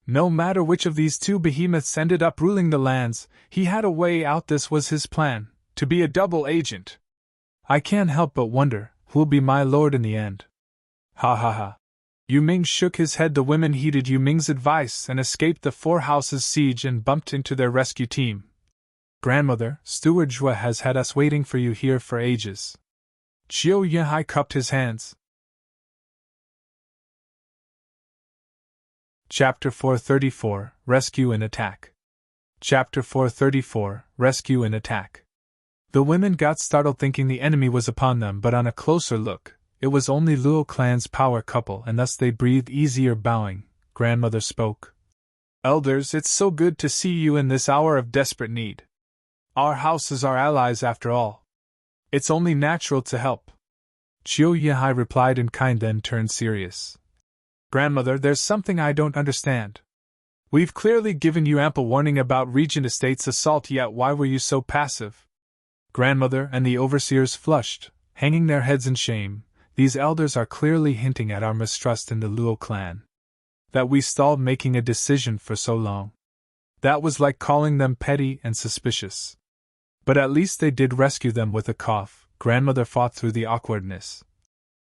No matter which of these 2 behemoths ended up ruling the lands, he had a way out. This was his plan, To be a double agent. I can't help but wonder who'll be my lord in the end. Ha ha ha. Yu Ming shook his head. The women heeded Yu Ming's advice and escaped the four houses' siege and bumped into their rescue team. Grandmother, Steward Zhua has had us waiting for you here for ages. Qiu Yinhai cupped his hands. Chapter 434, Rescue and Attack. Chapter 434, Rescue and Attack. The women got startled thinking the enemy was upon them, but on a closer look, it was only Luo clan's power couple, and thus they breathed easier. Bowing, Grandmother spoke. Elders, it's so good to see you in this hour of desperate need. Our house is our allies after all. It's only natural to help. Qiu Yihai replied in kind, then turned serious. Grandmother, there's something I don't understand. We've clearly given you ample warning about Regent Estate's assault, yet why were you so passive? Grandmother and the overseers flushed, hanging their heads in shame. These elders are clearly hinting at our mistrust in the Luo clan. That we stalled making a decision for so long. That was like calling them petty and suspicious. But at least they did rescue them. With a cough, Grandmother fought through the awkwardness.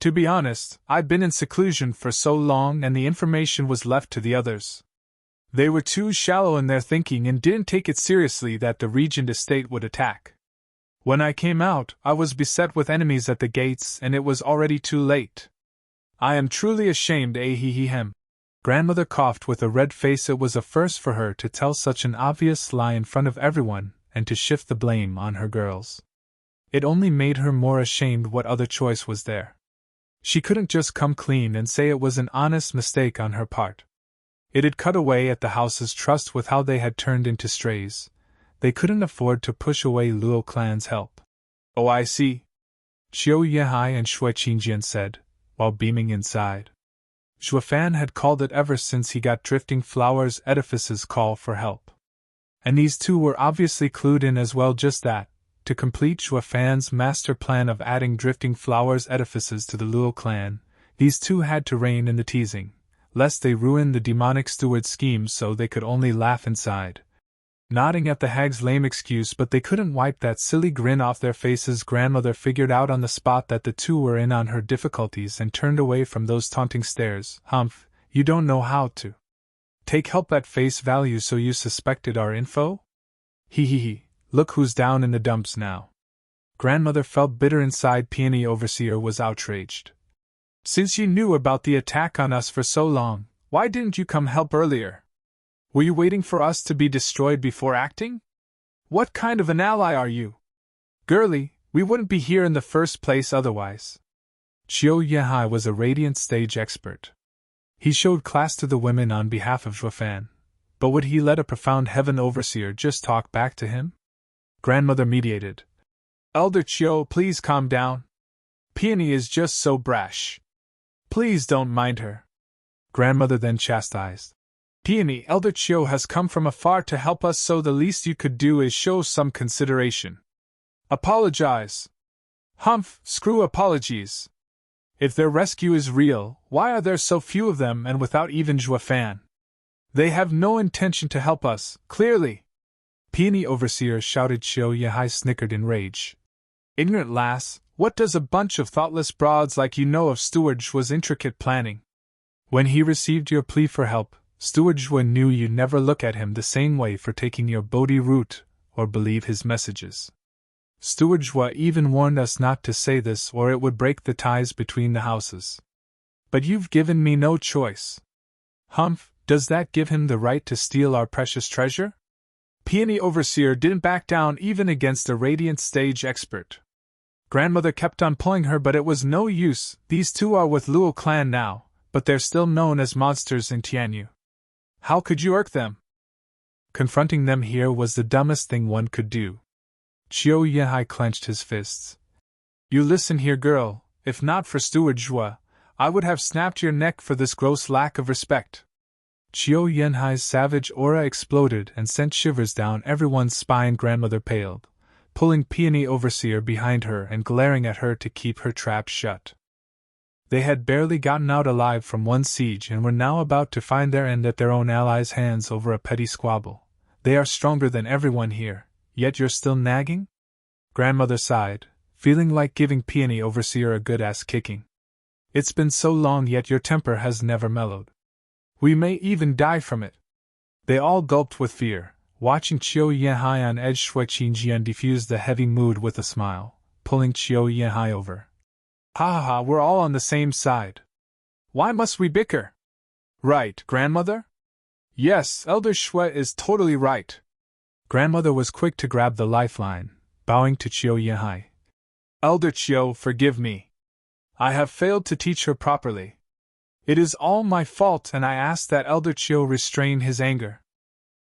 To be honest, I've been in seclusion for so long and the information was left to the others. They were too shallow in their thinking and didn't take it seriously that the Regent Estate would attack. When I came out, I was beset with enemies at the gates and it was already too late. I am truly ashamed. Ahihihem. Grandmother coughed with a red face. It was a first for her to tell such an obvious lie in front of everyone and to shift the blame on her girls. It only made her more ashamed. What other choice was there? She couldn't just come clean and say it was an honest mistake on her part. It had cut away at the house's trust with how they had turned into strays. They couldn't afford to push away Luo clan's help. Oh, I see. Qiu Yehai and Shui Qingjian said, while beaming inside. Zhuafan had called it ever since he got Drifting Flowers Edifice's call for help. And these two were obviously clued in as well. Just that, to complete Zhuafan's master plan of adding Drifting Flowers Edifices to the Luo clan, these two had to rein in the teasing, lest they ruin the demonic steward scheme. So they could only laugh inside, nodding at the hag's lame excuse, but they couldn't wipe that silly grin off their faces. Grandmother figured out on the spot that the two were in on her difficulties and turned away from those taunting stares. Humph, you don't know how to take help at face value, so you suspected our info? Hee hee hee, look who's down in the dumps now. Grandmother felt bitter inside. Peony Overseer was outraged. Since you knew about the attack on us for so long, why didn't you come help earlier? Were you waiting for us to be destroyed before acting? What kind of an ally are you? Girlie, we wouldn't be here in the first place otherwise. Qiu Yehai was a radiant stage expert. He showed class to the women on behalf of Zhuafan, but would he let a profound heaven overseer just talk back to him? Grandmother mediated. Elder Qiu, please calm down. Peony is just so brash. Please don't mind her. Grandmother then chastised. Peony, Elder Qiu has come from afar to help us, so the least you could do is show some consideration. Apologize. Humph, screw apologies. If their rescue is real, why are there so few of them and without even Zhuafan? They have no intention to help us, clearly. Peony Overseer shouted. Qiu Yehai snickered in rage. Ignorant lass, what does a bunch of thoughtless broads like you know of Steward Zhua's intricate planning? When he received your plea for help, Steward Zhua knew you'd never look at him the same way for taking your Bodhi route or believe his messages. Steward Zhua even warned us not to say this or it would break the ties between the houses. But you've given me no choice. Humph, does that give him the right to steal our precious treasure? Peony Overseer didn't back down even against a radiant stage expert. Grandmother kept on pulling her, but it was no use. These two are with Luo clan now, but they're still known as monsters in Tianyu. How could you irk them? Confronting them here was the dumbest thing one could do. Qiu Yehai clenched his fists. You listen here, girl, if not for Steward Zhua, I would have snapped your neck for this gross lack of respect. Qiu Yehai's savage aura exploded and sent shivers down everyone's spine. Grandmother paled, pulling Peony Overseer behind her and glaring at her to keep her trap shut. They had barely gotten out alive from one siege and were now about to find their end at their own allies' hands over a petty squabble. They are stronger than everyone here, yet you're still nagging? Grandmother sighed, feeling like giving Peony Overseer a good ass kicking. It's been so long, yet your temper has never mellowed. We may even die from it. They all gulped with fear, watching Qiu Yanhai on edge. Shui Qingjian diffused the heavy mood with a smile, pulling Qiu Yanhai over. Ha ha ha, we're all on the same side. Why must we bicker? Right, Grandmother? Yes, Elder Shui is totally right. Grandmother was quick to grab the lifeline, bowing to Qiu Yanhai. Elder Qiu, forgive me. I have failed to teach her properly. It is all my fault, and I ask that Elder Qiu restrain his anger.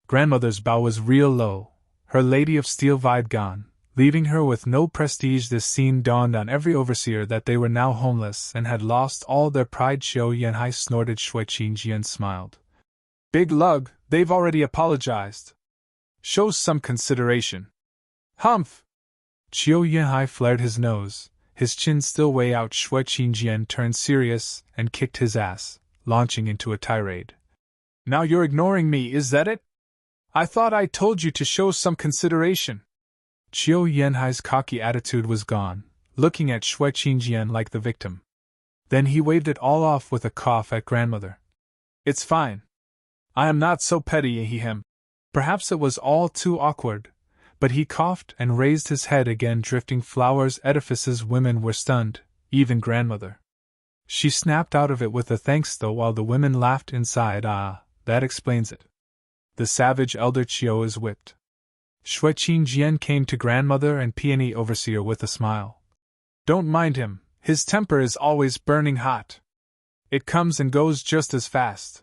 Grandmother's bow was real low, her Lady of Steel vibe gone, leaving her with no prestige. This scene dawned on every overseer that they were now homeless and had lost all their pride. Qiu Yanhai snorted. Shui Qingjian smiled. Big lug, they've already apologized. Shows some consideration. Humph! Qiu Yanhai flared his nose, his chin still way out. Shui Qingjian turned serious and kicked his ass, launching into a tirade. Now you're ignoring me, is that it? I thought I told you to show some consideration. Qiu Yanhai's cocky attitude was gone, looking at Shui Qingjian like the victim. Then he waved it all off with a cough at Grandmother. It's fine. I am not so petty, ahem. Perhaps it was all too awkward, but he coughed and raised his head again. Drifting flowers edifices. Women were stunned, even Grandmother. She snapped out of it with a thanks though, while the women laughed inside. Ah, that explains it. The savage Elder Qiu is whipped. Shui Qingjian came to Grandmother and Peony Overseer with a smile. Don't mind him, his temper is always burning hot. It comes and goes just as fast.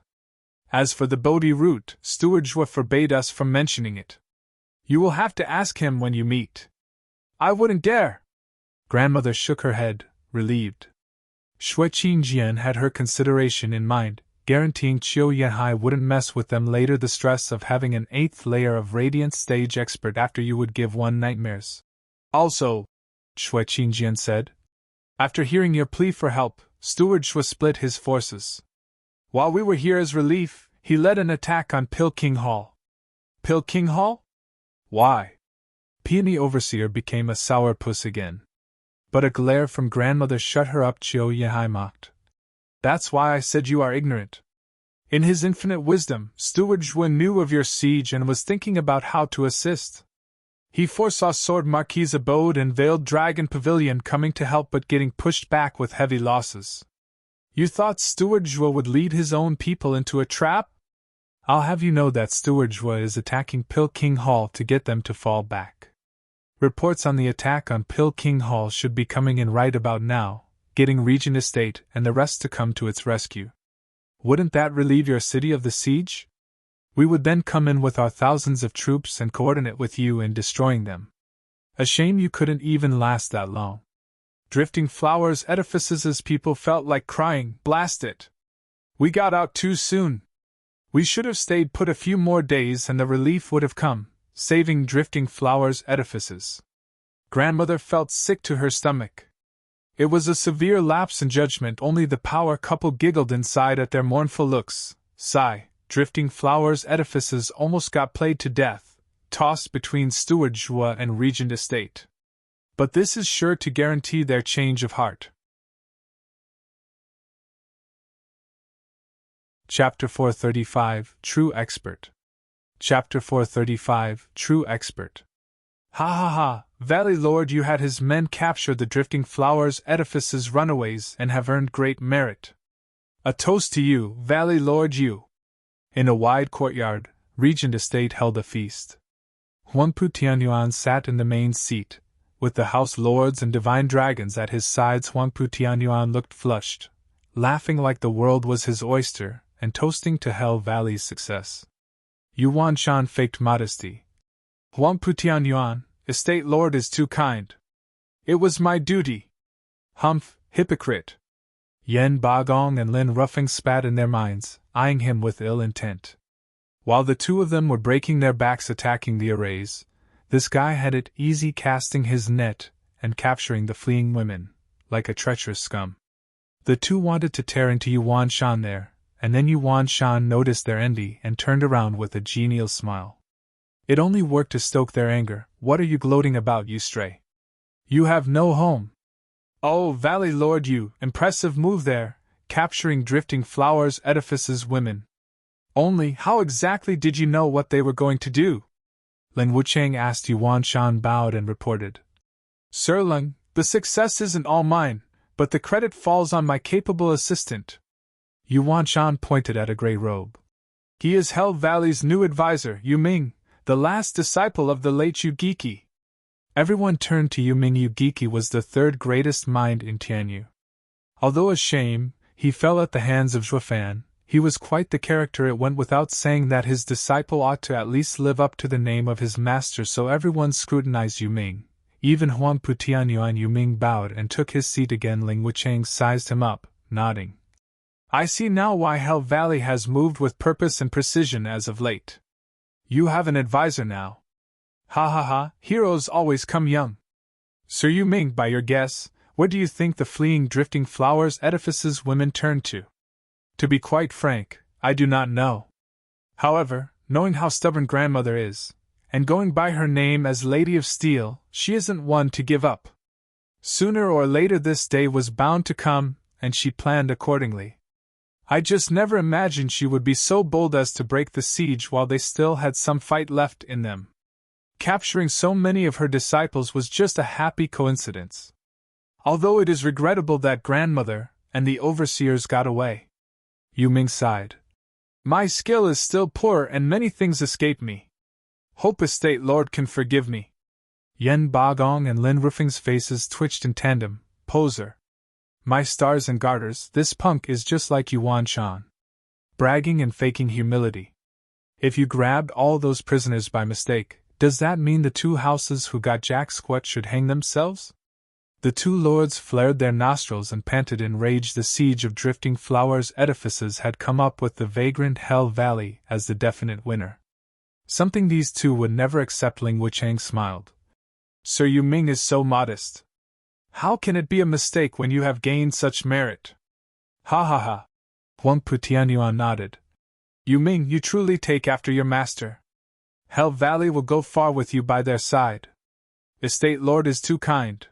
As for the Bodhi root, Steward Zhua forbade us from mentioning it. You will have to ask him when you meet. I wouldn't dare. Grandmother shook her head, relieved. Shui Qingjian had her consideration in mind, guaranteeing Qiu Yanhai wouldn't mess with them later. The stress of having an 8th layer of radiant stage expert after you would give one nightmares. Also, Shui Qingjian said, after hearing your plea for help, Steward Zhua split his forces. While we were here as relief, he led an attack on Pilking Hall. Pilking Hall? Why? Peony Overseer became a sourpuss again. But a glare from Grandmother shut her up. Qiu Yanhai mocked. That's why I said you are ignorant. In his infinite wisdom, Steward Zhua knew of your siege and was thinking about how to assist. He foresaw Sword Marquis Abode and Veiled Dragon Pavilion coming to help but getting pushed back with heavy losses. You thought Steward Zhua would lead his own people into a trap? I'll have you know that Steward Zhua is attacking Pilking Hall to get them to fall back. Reports on the attack on Pilking Hall should be coming in right about now, getting Regent Estate and the rest to come to its rescue. Wouldn't that relieve your city of the siege? We would then come in with our thousands of troops and coordinate with you in destroying them. A shame you couldn't even last that long. Drifting flowers edifices. People felt like crying. Blast it! We got out too soon. We should have stayed put a few more days and the relief would have come, saving Drifting flowers edifices. Grandmother felt sick to her stomach. It was a severe lapse in judgment. Only the power couple giggled inside at their mournful looks. Sigh. Drifting flowers edifices almost got played to death, tossed between Steward Zhua and Regent Estate. But this is sure to guarantee their change of heart. Chapter 435, True Expert. Chapter 435, True Expert. Ha ha ha, Valley Lord, you had his men capture the Drifting Flowers edifices runaways and have earned great merit. A toast to you, Valley Lord, you. In a wide courtyard, Regent Estate held a feast. Huangpu Tianyuan sat in the main seat, with the house lords and divine dragons at his sides. Huangpu Tianyuan looked flushed, laughing like the world was his oyster, and toasting to Hell Valley's success. Yuan Shan faked modesty. Huangpu Tianyuan, estate lord is too kind. It was my duty. Humph, hypocrite. Yen Bagong and Lin Ruffing spat in their minds, eyeing him with ill intent. While the two of them were breaking their backs attacking the arrays, this guy had it easy casting his net and capturing the fleeing women, like a treacherous scum. The two wanted to tear into Yuan Shan there, and then Yuan Shan noticed their envy and turned around with a genial smile. It only worked to stoke their anger. What are you gloating about, you stray? You have no home. Oh, Valley Lord, you impressive move there, capturing drifting flowers, edifices, women. Only, how exactly did you know what they were going to do? Ling Wuchang asked. Yuan Shan bowed and reported. Sir Ling, the success isn't all mine, but the credit falls on my capable assistant. Yuan Shan pointed at a gray robe. He is Hell Valley's new advisor, Yu Ming, the last disciple of the late Yu Giki. Everyone turned to Yu Ming. Yu Giki was the third greatest mind in Tianyu. Although a shame, he fell at the hands of Zhuofan, he was quite the character. It went without saying that his disciple ought to at least live up to the name of his master, so everyone scrutinized Yu Ming. Even Huangpu Tianyuan. Yu Ming bowed and took his seat again. Ling Wuchang sized him up, nodding. I see now why Hell Valley has moved with purpose and precision as of late. You have an advisor now. Ha ha ha, heroes always come young. Sir Yu Ming, by your guess, what do you think the fleeing drifting flowers, edifices, women turn to? To be quite frank, I do not know. However, knowing how stubborn grandmother is, and going by her name as Lady of Steel, she isn't one to give up. Sooner or later this day was bound to come, and she planned accordingly. I just never imagined she would be so bold as to break the siege while they still had some fight left in them. Capturing so many of her disciples was just a happy coincidence. Although it is regrettable that grandmother and the overseers got away. Yu Ming sighed. My skill is still poor and many things escape me. Hope Estate Lord can forgive me. Yen Bagong and Lin Rufing's faces twitched in tandem. Poser. My stars and garters, this punk is just like Yuan Shan. Bragging and faking humility. If you grabbed all those prisoners by mistake, does that mean the two houses who got Jack Squat should hang themselves? The two lords flared their nostrils and panted in rage. The siege of drifting flowers edifices had come up with the vagrant Hell Valley as the definite winner. Something these two would never accept. Ling Wuchang smiled. Sir Yu Ming is so modest. How can it be a mistake when you have gained such merit? Ha ha ha. Huangpu Tianyuan nodded. Yu Ming, you truly take after your master. Hell Valley will go far with you by their side. Estate Lord is too kind.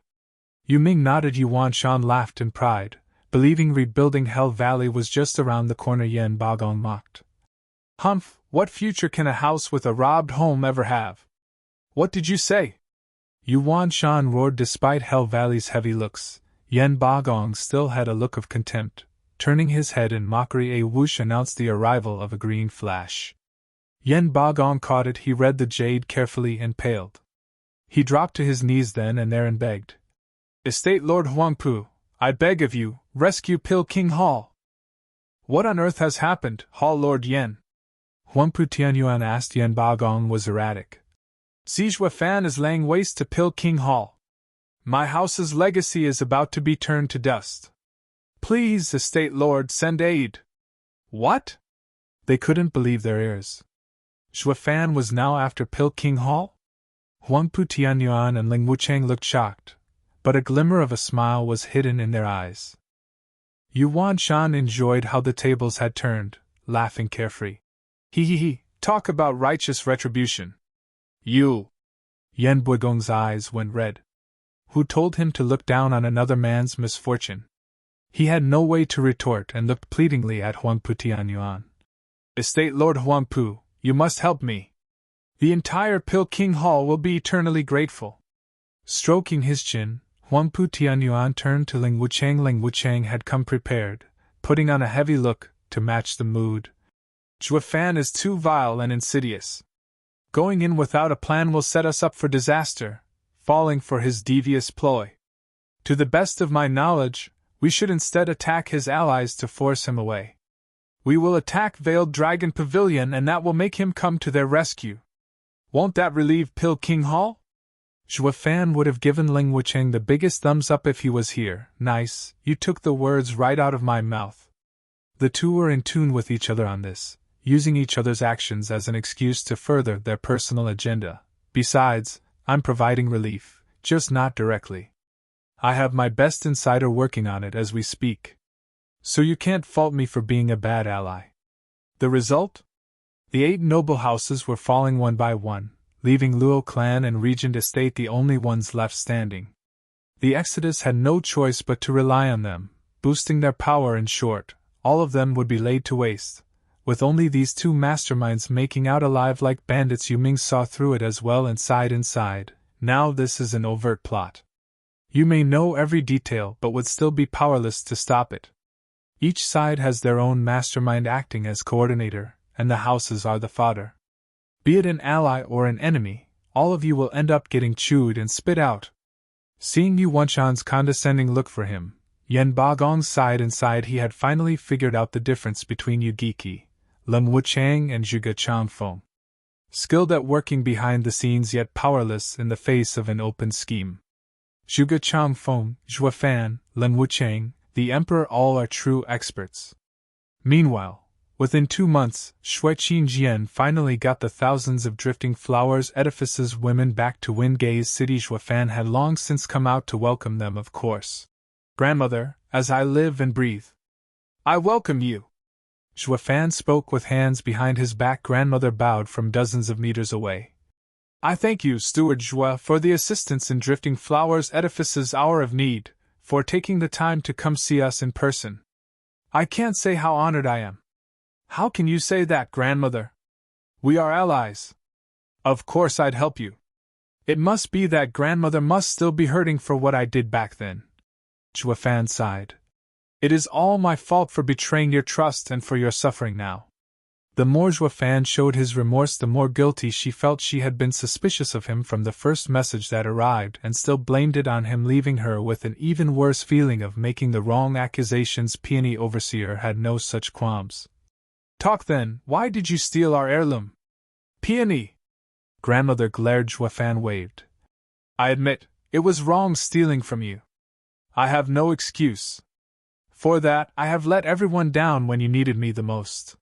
Yu Ming nodded. Yuan Shan laughed in pride, believing rebuilding Hell Valley was just around the corner. Yen Bagong mocked. Humph, what future can a house with a robbed home ever have? What did you say? Yuan Shan roared. Despite Hell Valley's heavy looks, Yen Bagong still had a look of contempt. Turning his head in mockery, a whoosh announced the arrival of a green flash. Yen Bagong caught it. He read the jade carefully and paled. He dropped to his knees then and there and begged. Estate Lord Huangpu, I beg of you, rescue Qilin Hall. What on earth has happened, Hall Lord Yen? Huangpu Tianyuan asked. Yen Bagong was erratic. Zhuofan is laying waste to Qilin Hall. My house's legacy is about to be turned to dust. Please, Estate Lord, send aid. What? They couldn't believe their ears. Zhuofan was now after Qilin Hall? Huangpu Tianyuan and Ling Wuchang looked shocked, but a glimmer of a smile was hidden in their eyes. Yuan Shan enjoyed how the tables had turned, laughing carefree. He, talk about righteous retribution. You. Yen Bagong's eyes went red. Who told him to look down on another man's misfortune? He had no way to retort and looked pleadingly at Huangpu Tianyuan. Estate Lord Huangpu, you must help me. The entire Qilin Hall will be eternally grateful. Stroking his chin, Huangpu Tianyuan turned to Ling Wuchang. Ling Wuchang had come prepared, putting on a heavy look to match the mood. Zhuofan is too vile and insidious. Going in without a plan will set us up for disaster, falling for his devious ploy. To the best of my knowledge, we should instead attack his allies to force him away. We will attack Veiled Dragon Pavilion and that will make him come to their rescue. Won't that relieve Qilin Hall? Zhuofan would have given Ling Wuchang the biggest thumbs up if he was here. Nice, you took the words right out of my mouth. The two were in tune with each other on this, using each other's actions as an excuse to further their personal agenda. Besides, I'm providing relief, just not directly. I have my best insider working on it as we speak. So you can't fault me for being a bad ally. The result? The 8 noble houses were falling one by one, leaving Luo clan and Regent Estate the only ones left standing. The Exodus had no choice but to rely on them, boosting their power. In short, all of them would be laid to waste. With only these two masterminds making out alive like bandits, Yu Ming saw through it as well and sighed inside. Now this is an overt plot. You may know every detail but would still be powerless to stop it. Each side has their own mastermind acting as coordinator, and the houses are the fodder. Be it an ally or an enemy, all of you will end up getting chewed and spit out. Seeing Yu Wanchan's condescending look for him, Yen Bagong sighed inside. He had finally figured out the difference between Yu Giki, Lem Wuchang and Zhuge Changfeng. Skilled at working behind the scenes yet powerless in the face of an open scheme. Zhuge Changfeng, Zhua Fan, Lem Wuchang, the Emperor, all are true experts. Meanwhile, within 2 months, Shui Qinjian finally got the thousands of Drifting Flowers Edifice's women back to Wingay's city. Zhua Fan had long since come out to welcome them, of course. Grandmother, as I live and breathe, I welcome you. Zhua Fan spoke with hands behind his back. Grandmother bowed from dozens of meters away. I thank you, Steward Zhua, for the assistance in Drifting Flowers Edifice's hour of need, for taking the time to come see us in person. I can't say how honored I am. How can you say that, Grandmother? We are allies. Of course I'd help you. It must be that Grandmother must still be hurting for what I did back then. Zhua Fan sighed. It is all my fault for betraying your trust and for your suffering now. The more Zhua Fan showed his remorse, the more guilty she felt. She had been suspicious of him from the first message that arrived and still blamed it on him, leaving her with an even worse feeling of making the wrong accusations. Peony Overseer had no such qualms. Talk then, why did you steal our heirloom? Peony! Grandmother glared. Zhua Fan waved. I admit, it was wrong stealing from you. I have no excuse. For that, I have let everyone down when you needed me the most.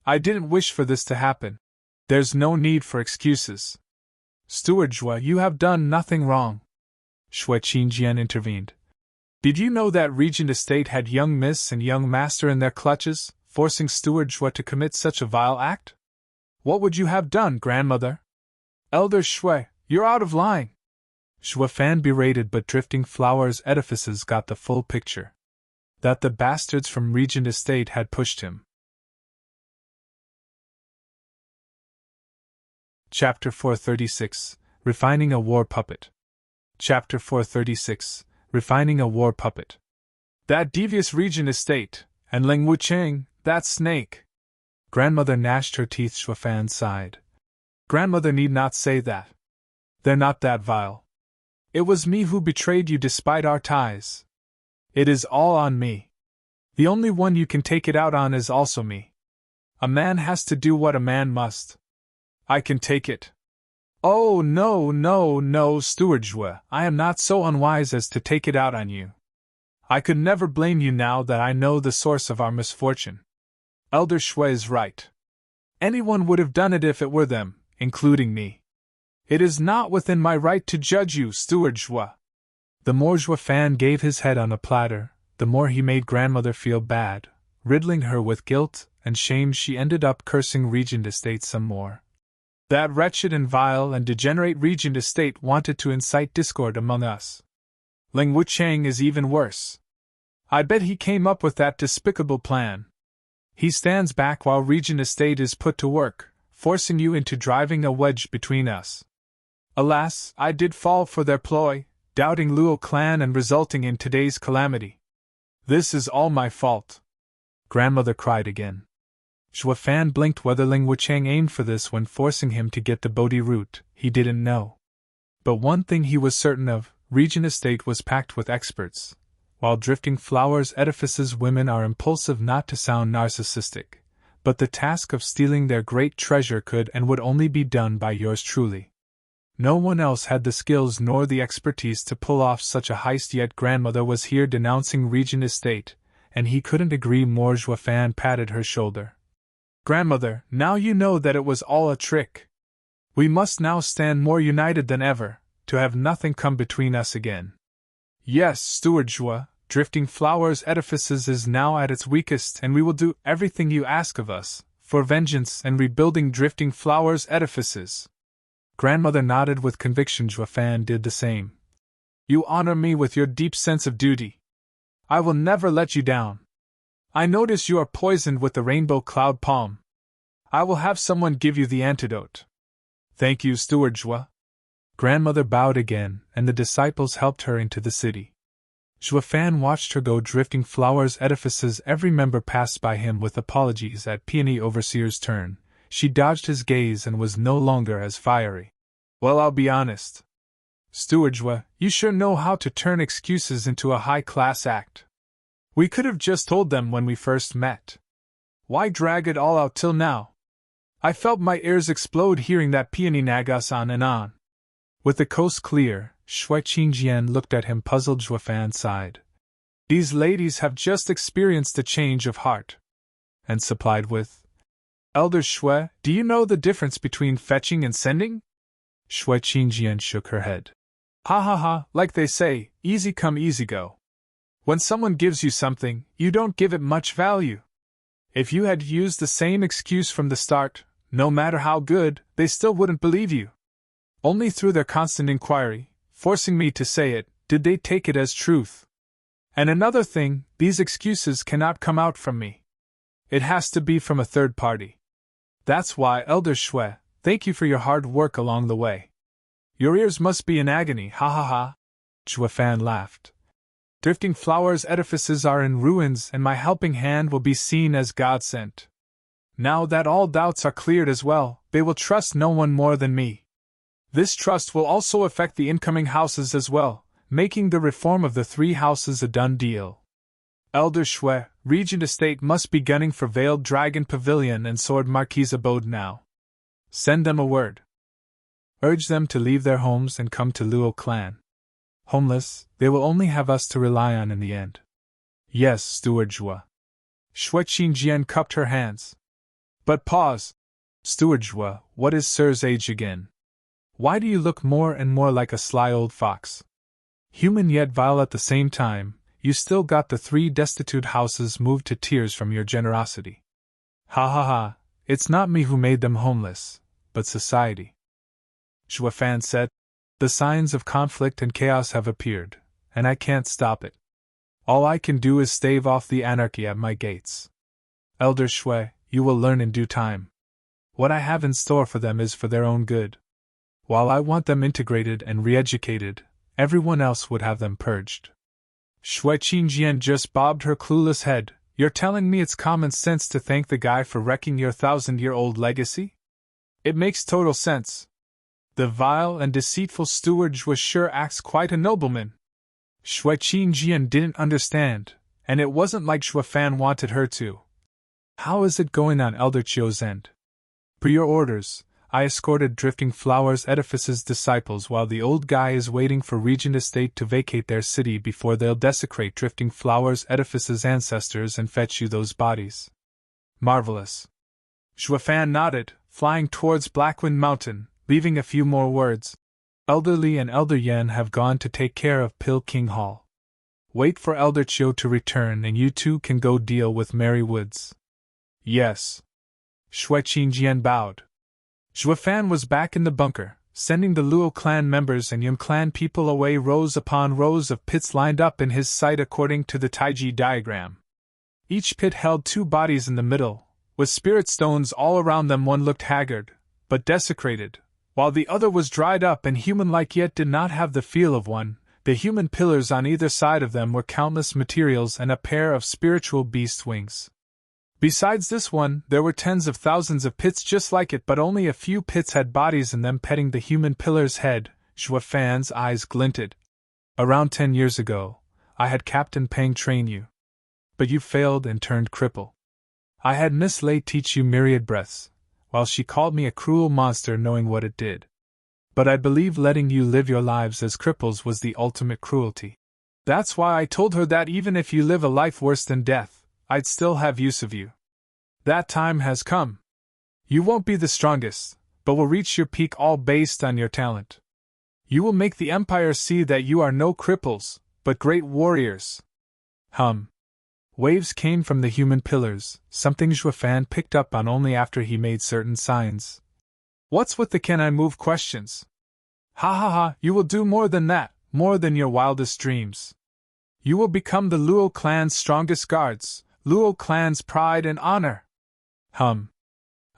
I didn't wish for this to happen. There's no need for excuses. Steward Zhua, you have done nothing wrong. Shui Qinjian intervened. Did you know that Regent Estate had young Miss and young Master in their clutches, forcing Steward Zhua to commit such a vile act? What would you have done, Grandmother? Elder Shui, you're out of line. Zhua Fan berated, but Drifting Flowers Edifices got the full picture. That the bastards from Regent Estate had pushed him. Chapter 436, Refining a War Puppet. Chapter 436, Refining a War Puppet. That devious Regent Estate, and Ling Wuchang, that snake. Grandmother gnashed her teeth. Zhua Fan sighed. Grandmother need not say that. They're not that vile. It was me who betrayed you despite our ties. It is all on me. The only one you can take it out on is also me. A man has to do what a man must. I can take it. Oh, no, Steward Zhua, I am not so unwise as to take it out on you. I could never blame you now that I know the source of our misfortune. Elder Shui is right. Anyone would have done it if it were them, including me. It is not within my right to judge you, Steward Zhua. The more Zhua Fan gave his head on a platter, the more he made Grandmother feel bad. Riddling her with guilt and shame, she ended up cursing Regent Estate some more. That wretched and vile and degenerate Regent Estate wanted to incite discord among us. Ling Wuchang is even worse. I bet he came up with that despicable plan. He stands back while Regent Estate is put to work, forcing you into driving a wedge between us. Alas, I did fall for their ploy, doubting Luo clan and resulting in today's calamity. This is all my fault. Grandmother cried again. Zhua Fan blinked whether Ling Wuchang aimed for this when forcing him to get the Bodhi root. He didn't know. But one thing he was certain of, Regent Estate was packed with experts. While Drifting Flowers Edifice's women are impulsive, not to sound narcissistic, but the task of stealing their great treasure could and would only be done by yours truly. No one else had the skills nor the expertise to pull off such a heist, yet Grandmother was here denouncing Regent Estate, and he couldn't agree more. Zhua Fan patted her shoulder. Grandmother, now you know that it was all a trick. We must now stand more united than ever, to have nothing come between us again. Yes, Steward Zhua, Drifting Flowers Edifices is now at its weakest, and we will do everything you ask of us, for vengeance and rebuilding Drifting Flowers Edifices. Grandmother nodded with conviction. Zhua Fan did the same. You honor me with your deep sense of duty. I will never let you down. I notice you are poisoned with the rainbow cloud palm. I will have someone give you the antidote. Thank you, Steward Jua. Grandmother bowed again, and the disciples helped her into the city. Juefan watched her go drifting flowers edifices. Every member passed by him with apologies at Peony Overseer's turn. She dodged his gaze and was no longer as fiery. Well, I'll be honest. Steward Jua, you sure know how to turn excuses into a high-class act. We could have just told them when we first met. Why drag it all out till now? I felt my ears explode hearing that Peony nagas on and on. With the coast clear, Shui Qingjian looked at him puzzled. Juefan sighed. These ladies have just experienced a change of heart. And supplied with, Elder Shui, do you know the difference between fetching and sending? Shui Qingjian shook her head. Ha ha ha, like they say, easy come easy go. When someone gives you something, you don't give it much value. If you had used the same excuse from the start, no matter how good, they still wouldn't believe you. Only through their constant inquiry, forcing me to say it, did they take it as truth. And another thing, these excuses cannot come out from me. It has to be from a third party. That's why, Elder Shui, thank you for your hard work along the way. Your ears must be in agony, ha ha ha. Juefan laughed. Drifting flowers edifices are in ruins, and my helping hand will be seen as God sent. Now that all doubts are cleared as well, they will trust no one more than me. This trust will also affect the incoming houses as well, making the reform of the 3 houses a done deal. Elder Shui, Regent Estate must be gunning for Veiled Dragon Pavilion and Sword Marquise Abode now. Send them a word. Urge them to leave their homes and come to Luo Clan. Homeless, they will only have us to rely on in the end. Yes, Steward Jua. Shui Qingjian cupped her hands. But pause. Steward Jua, what is Sir's age again? Why do you look more and more like a sly old fox? Human yet vile at the same time, you still got the 3 destitute houses moved to tears from your generosity. Ha ha ha, it's not me who made them homeless, but society. Juefan said, the signs of conflict and chaos have appeared, and I can't stop it. All I can do is stave off the anarchy at my gates. Elder Shui, you will learn in due time. What I have in store for them is for their own good. While I want them integrated and re-educated, everyone else would have them purged. Shui Qingjian just bobbed her clueless head. You're telling me it's common sense to thank the guy for wrecking your 1,000-year-old legacy? It makes total sense. The vile and deceitful steward was sure acts quite a nobleman. Shui Qingjian didn't understand, and it wasn't like Juefan wanted her to. How is it going on Elder Chio's end? Per your orders, I escorted Drifting Flowers Edifice's disciples while the old guy is waiting for Regent Estate to vacate their city before they'll desecrate Drifting Flowers Edifice's ancestors and fetch you those bodies. Marvelous. Juefan nodded, flying towards Blackwind Mountain, leaving a few more words. Elder Li and Elder Yan have gone to take care of Pill King Hall. Wait for Elder Chio to return and you 2 can go deal with Mary Woods. Yes. Shui Qingjian bowed. Juefan was back in the bunker, sending the Luo clan members and Yum clan people away. Rows upon rows of pits lined up in his sight according to the Taiji diagram. Each pit held 2 bodies in the middle, with spirit stones all around them. One looked haggard, but desecrated, while the other was dried up and human-like yet did not have the feel of one. The human pillars on either side of them were countless materials and a pair of spiritual beast wings. Besides this one, there were tens of thousands of pits just like it, but only a few pits had bodies in them petting the human pillar's head. Juefan's eyes glinted. Around 10 years ago, I had Captain Peng train you. But you failed and turned cripple. I had Miss Lei teach you myriad breaths, while she called me a cruel monster knowing what it did. But I believe letting you live your lives as cripples was the ultimate cruelty. That's why I told her that even if you live a life worse than death, I'd still have use of you. That time has come. You won't be the strongest, but will reach your peak all based on your talent. You will make the Empire see that you are no cripples, but great warriors. Waves came from the human pillars, something Juefan picked up on only after he made certain signs. What's with the can I move questions? Ha ha ha, you will do more than that, more than your wildest dreams. You will become the Luo clan's strongest guards, Luo clan's pride and honor. Hum.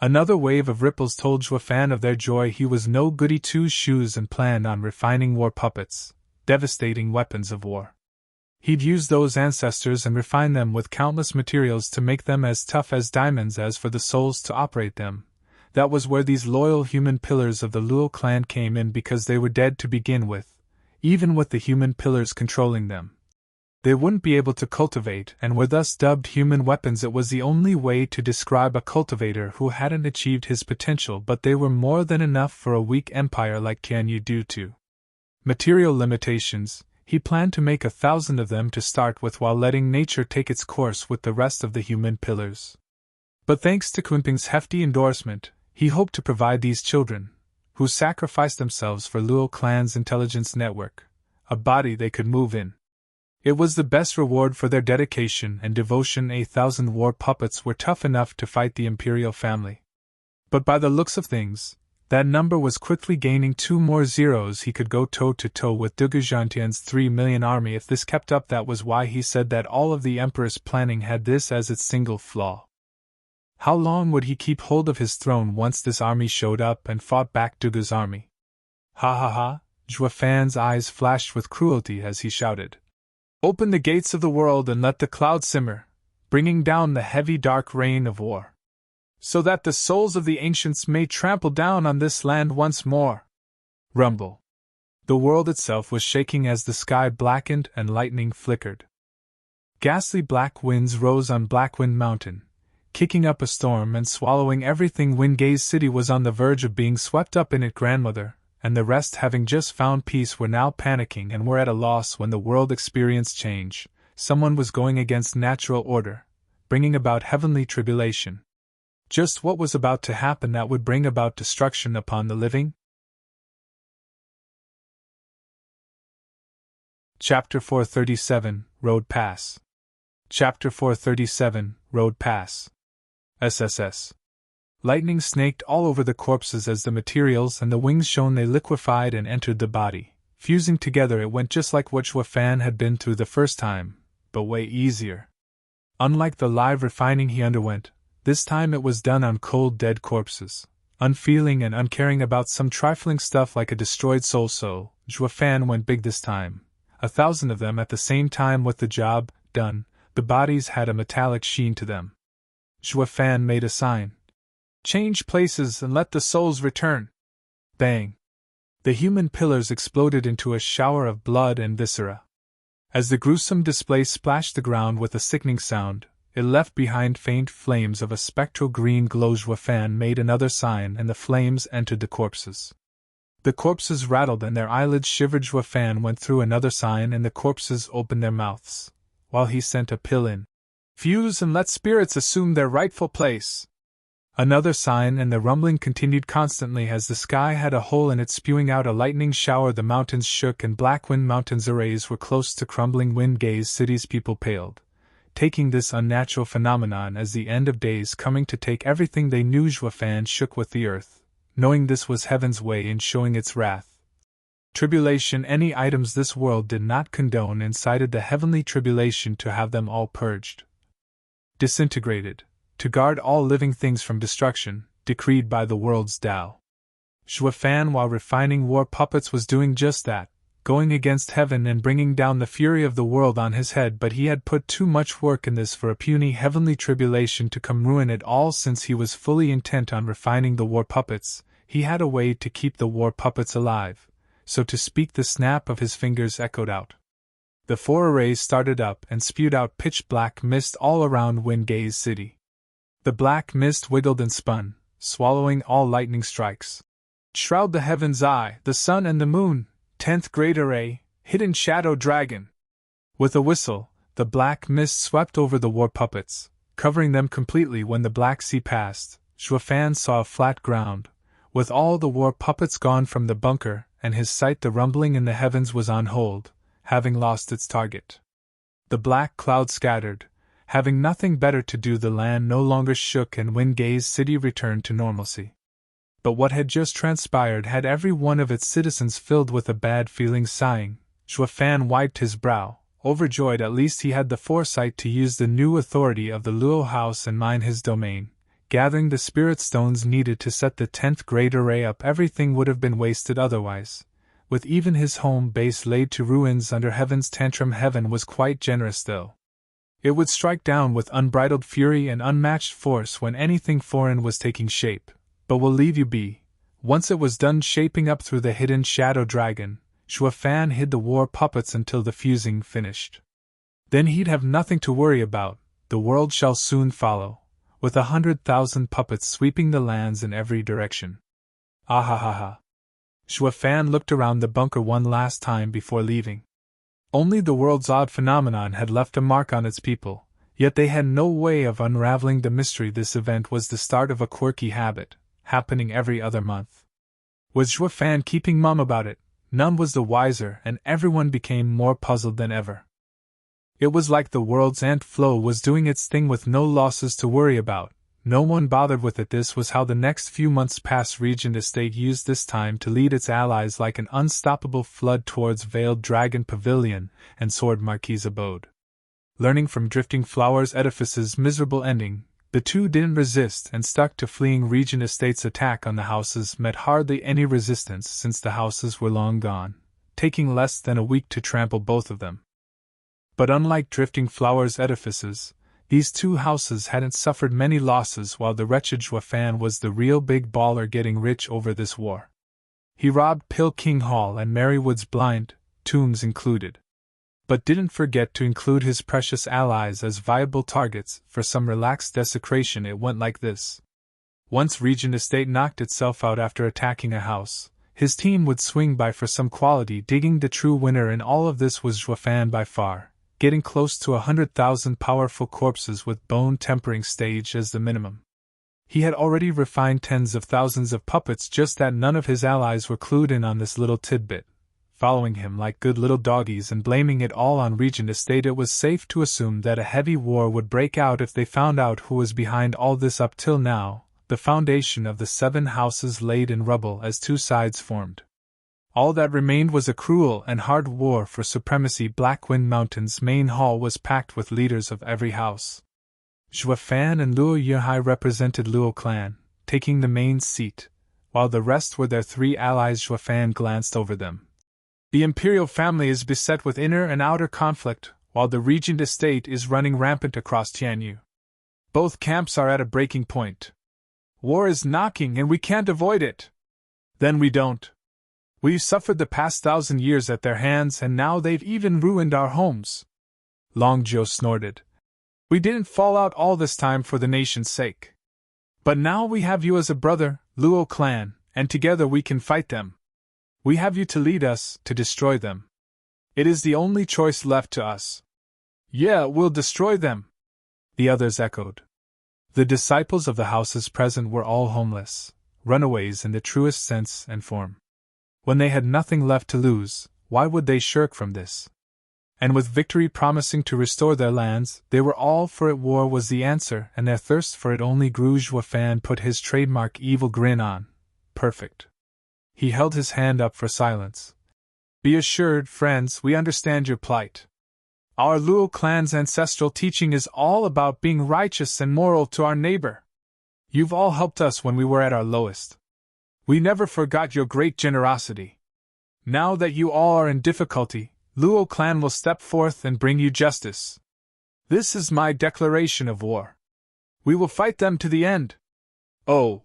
Another wave of ripples told Zhuofan of their joy. He was no goody two-shoes and planned on refining war puppets, devastating weapons of war. He'd use those ancestors and refine them with countless materials to make them as tough as diamonds. As for the souls to operate them, that was where these loyal human pillars of the Luo clan came in, because they were dead to begin with, even with the human pillars controlling them. They wouldn't be able to cultivate and were thus dubbed human weapons. It was the only way to describe a cultivator who hadn't achieved his potential, but they were more than enough for a weak empire like Qianyu due to material limitations. He planned to make 1,000 of them to start with, while letting nature take its course with the rest of the human pillars. But thanks to Kunping's hefty endorsement, he hoped to provide these children, who sacrificed themselves for Luo clan's intelligence network, a body they could move in. It was the best reward for their dedication and devotion. 1,000 war puppets were tough enough to fight the imperial family. But by the looks of things, that number was quickly gaining 2 more zeros. He could go toe-to-toe with Dugu Zhantian's 3 million army if this kept up. That was why he said that all of the emperor's planning had this as its single flaw. How long would he keep hold of his throne once this army showed up and fought back Dugu's army? Ha ha ha! Zhuofan's eyes flashed with cruelty as he shouted. Open the gates of the world and let the clouds simmer, bringing down the heavy dark rain of war, so that the souls of the ancients may trample down on this land once more. Rumble. The world itself was shaking as the sky blackened and lightning flickered. Ghastly black winds rose on Blackwind Mountain, kicking up a storm and swallowing everything. Windgaze City was on the verge of being swept up in it. Grandmother and the rest, having just found peace, were now panicking and were at a loss. When the world experienced change, someone was going against natural order, bringing about heavenly tribulation. Just what was about to happen that would bring about destruction upon the living? Chapter 437, Road Pass. Chapter 437, Road Pass. SSS. Lightning snaked all over the corpses as the materials and the wings shone. They liquefied and entered the body. Fusing together, it went just like what Zhuofan had been through the first time, but way easier. Unlike the live refining he underwent, this time it was done on cold dead corpses, unfeeling and uncaring about some trifling stuff like a destroyed soul. So Zhuofan went big this time. 1,000 of them at the same time. With the job done, the bodies had a metallic sheen to them. Zhuofan made a sign. Change places and let the souls return. Bang! The human pillars exploded into a shower of blood and viscera. As the gruesome display splashed the ground with a sickening sound, it left behind faint flames of a spectral green glow. Zhuofan made another sign and the flames entered the corpses. The corpses rattled and their eyelids shivered. Zhuofan went through another sign and the corpses opened their mouths, while he sent a pill in. Fuse and let spirits assume their rightful place. Another sign and the rumbling continued constantly as the sky had a hole in it, spewing out a lightning shower. The mountains shook and Blackwind Mountain's arrays were close to crumbling. Windgaze City's people paled, taking this unnatural phenomenon as the end of days coming to take everything they knew. Zhuofan shook with the earth, knowing this was heaven's way in showing its wrath. Tribulation, any items this world did not condone, incited the heavenly tribulation to have them all purged, disintegrated, to guard all living things from destruction, decreed by the world's Tao. Zhuofan, while refining war puppets, was doing just that, going against heaven and bringing down the fury of the world on his head. But he had put too much work in this for a puny heavenly tribulation to come ruin it all. Since he was fully intent on refining the war puppets, he had a way to keep the war puppets alive, so to speak. The snap of his fingers echoed out. The 4 arrays started up and spewed out pitch black mist all around Windgaze City. The black mist wiggled and spun, swallowing all lightning strikes. Shroud the heaven's eye, the sun and the moon, 10th Great Array, Hidden Shadow Dragon. With a whistle, the black mist swept over the war puppets, covering them completely. When the Black Sea passed, Zhuofan saw flat ground, with all the war puppets gone from the bunker, and his sight, the rumbling in the heavens, was on hold, having lost its target. The black cloud scattered. Having nothing better to do, the land no longer shook and Windgaze City returned to normalcy. But what had just transpired had every one of its citizens filled with a bad feeling, sighing, Fan wiped his brow, overjoyed at least he had the foresight to use the new authority of the Luo house and mine his domain. Gathering the spirit stones needed to set the 10th grade array up, everything would have been wasted otherwise. With even his home base laid to ruins under heaven's tantrum, heaven was quite generous though. It would strike down with unbridled fury and unmatched force when anything foreign was taking shape, but we'll leave you be. Once it was done shaping up through the hidden shadow dragon, Fan hid the war puppets until the fusing finished. Then he'd have nothing to worry about, the world shall soon follow, with 100,000 puppets sweeping the lands in every direction. Ah ha ha ha. Fan looked around the bunker one last time before leaving. Only the world's odd phenomenon had left a mark on its people, yet they had no way of unraveling the mystery. This event was the start of a quirky habit, happening every other month. Was Fan keeping mum about it? None was the wiser, and everyone became more puzzled than ever. It was like the world's ant flow was doing its thing with no losses to worry about. No one bothered with it. This was how the next few months passed. Regent Estate used this time to lead its allies like an unstoppable flood towards Veiled Dragon Pavilion and Sword Marquis abode. Learning from Drifting Flowers' edifice's miserable ending, the two didn't resist and stuck to fleeing. Regent Estate's attack on the houses met hardly any resistance since the houses were long gone, taking less than a week to trample both of them. But unlike Drifting Flowers' edifices, these two houses hadn't suffered many losses, while the wretched Fan was the real big baller, getting rich over this war. He robbed Pill King Hall and Marywood's blind, tombs included. But didn't forget to include his precious allies as viable targets for some relaxed desecration. It went like this. Once Regent Estate knocked itself out after attacking a house, his team would swing by for some quality digging. The true winner in all of this was Fan by far, getting close to 100,000 powerful corpses with bone tempering stage as the minimum. He had already refined tens of thousands of puppets, just that none of his allies were clued in on this little tidbit, following him like good little doggies and blaming it all on Regent Estate. It was safe to assume that a heavy war would break out if they found out who was behind all this. Up till now, the foundation of the 7 houses laid in rubble as 2 sides formed. All that remained was a cruel and hard war for supremacy. Blackwind Mountain's main hall was packed with leaders of every house. Fan and Luo Yunhai represented Luo clan, taking the main seat, while the rest were their 3 allies. Fan glanced over them. The imperial family is beset with inner and outer conflict, while the Regent Estate is running rampant across Tianyu. Both camps are at a breaking point. War is knocking and we can't avoid it. Then we don't. We've suffered the past 1,000 years at their hands, and now they've even ruined our homes. Long Joe snorted. We didn't fall out all this time for the nation's sake. But now we have you as a brother, Luo clan, and together we can fight them. We have you to lead us, to destroy them. It is the only choice left to us. Yeah, we'll destroy them, the others echoed. The disciples of the houses present were all homeless, runaways in the truest sense and form. When they had nothing left to lose, why would they shirk from this? And with victory promising to restore their lands, they were all for it. War was the answer, and their thirst for it only grew. Fan put his trademark evil grin on. Perfect. He held his hand up for silence. Be assured, friends, we understand your plight. Our Luo clan's ancestral teaching is all about being righteous and moral to our neighbor. You've all helped us when we were at our lowest. We never forgot your great generosity. Now that you all are in difficulty, Luo clan will step forth and bring you justice. This is my declaration of war. We will fight them to the end. Oh!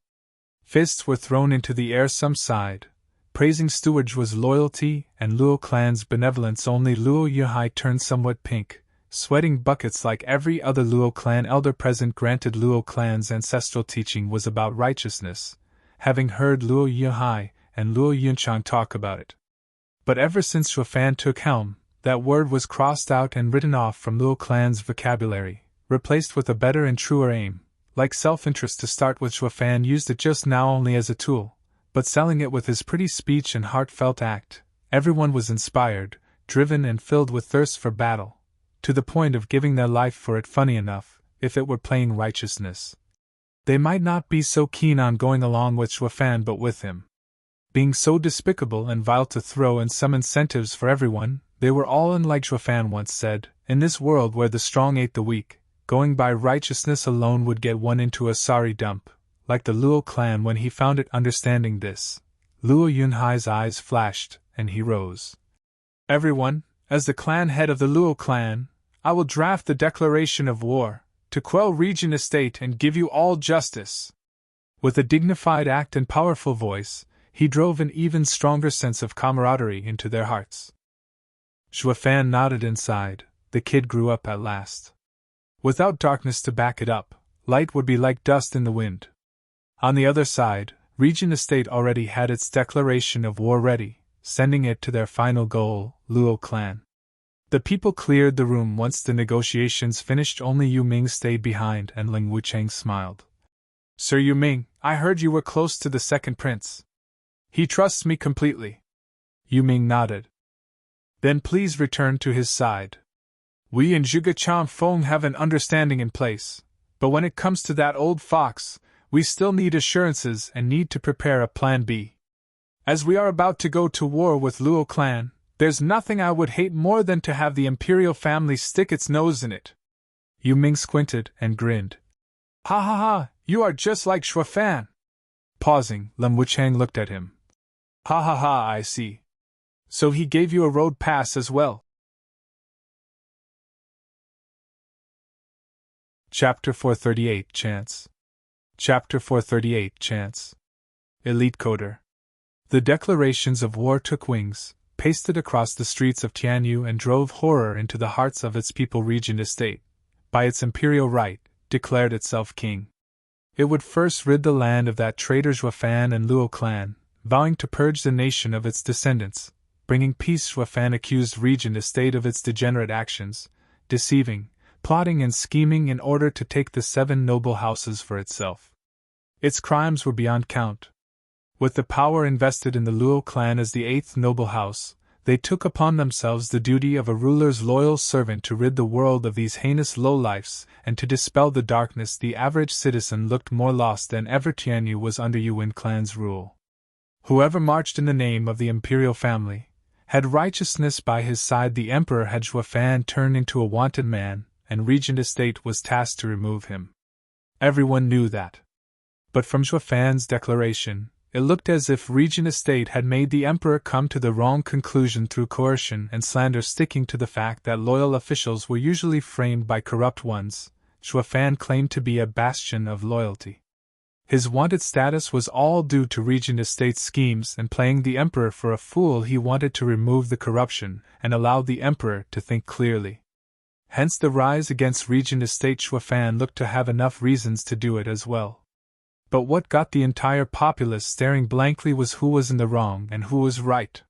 Fists were thrown into the air. Some sighed, praising Steward's loyalty and Luo clan's benevolence. Only Luo Yunhai turned somewhat pink, sweating buckets like every other Luo clan elder present. Granted, Luo clan's ancestral teaching was about righteousness, having heard Luo Yunhai and Luo Yunchang talk about it. But ever since Fan took helm, that word was crossed out and written off from Luo clan's vocabulary, replaced with a better and truer aim. Like self-interest to start with, Fan used it just now only as a tool, but selling it with his pretty speech and heartfelt act, everyone was inspired, driven and filled with thirst for battle, to the point of giving their life for it. Funny enough, if it were playing righteousness, they might not be so keen on going along with Fan, but with him being so despicable and vile to throw in some incentives for everyone, They were all in, like Zhuafan once said, in this world where the strong ate the weak, going by righteousness alone would get one into a sorry dump, like the Luo clan when he found it. Understanding this, Luo Yunhai's eyes flashed, and he rose. Everyone, as the clan head of the Luo clan, I will draft the declaration of war, to quell Regent Estate and give you all justice. With a dignified act and powerful voice, he drove an even stronger sense of camaraderie into their hearts. Zhuafan nodded inside. The kid grew up at last. Without darkness to back it up, light would be like dust in the wind. On the other side, Regent Estate already had its declaration of war ready, sending it to their final goal, Luo clan. The people cleared the room once the negotiations finished. Only Yu Ming stayed behind, and Ling Wucheng smiled. Sir Yu Ming, I heard you were close to the second prince. He trusts me completely. Yu Ming nodded. Then please return to his side. We and Zhuge Changfeng have an understanding in place, but when it comes to that old fox, we still need assurances and need to prepare a plan B. As we are about to go to war with Luo clan, there's nothing I would hate more than to have the imperial family stick its nose in it. Yu Ming squinted and grinned. Ha ha ha, you are just like Zhuafan. Pausing, Lim Wucheng looked at him. Ha ha ha, I see. So he gave you a road pass as well. Chapter 438 Chance. Chapter 438 Chance. Elite Coder. The declarations of war took wings, pasted across the streets of Tianyu, and drove horror into the hearts of its people. Regent Estate, by its imperial right, declared itself king. It would first rid the land of that traitor Zhuafan and Luo clan, vowing to purge the nation of its descendants. Bringing peace, Zhuafan accused Regent Estate of its degenerate actions, deceiving, plotting and scheming in order to take the 7 noble houses for itself. Its crimes were beyond count. With the power invested in the Luo clan as the 8th noble house, they took upon themselves the duty of a ruler's loyal servant to rid the world of these heinous lowlifes and to dispel the darkness. The average citizen looked more lost than ever. Tianyu was under Yuan clan's rule. Whoever marched in the name of the imperial family had righteousness by his side. The emperor had Zhuafan turned into a wanted man, and Regent Estate was tasked to remove him. Everyone knew that. But from Zhuafan's declaration, it looked as if Regent Estate had made the emperor come to the wrong conclusion through coercion and slander. Sticking to the fact that loyal officials were usually framed by corrupt ones, Zhuafan claimed to be a bastion of loyalty. His wanted status was all due to Regent Estate's schemes, and playing the emperor for a fool, he wanted to remove the corruption and allow the emperor to think clearly. Hence the rise against Regent Estate. Zhuafan looked to have enough reasons to do it as well. But what got the entire populace staring blankly was who was in the wrong and who was right.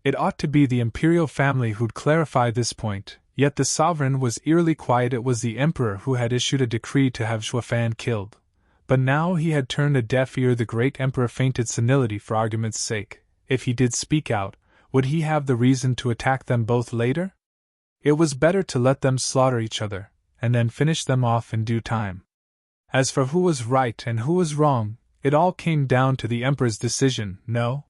It ought to be the imperial family who'd clarify this point, yet the sovereign was eerily quiet. It was the emperor who had issued a decree to have Zhuafan killed. But now he had turned a deaf ear. The great emperor feinted senility for argument's sake. If he did speak out, would he have the reason to attack them both later? It was better to let them slaughter each other, and then finish them off in due time. As for who was right and who was wrong, it all came down to the emperor's decision. No?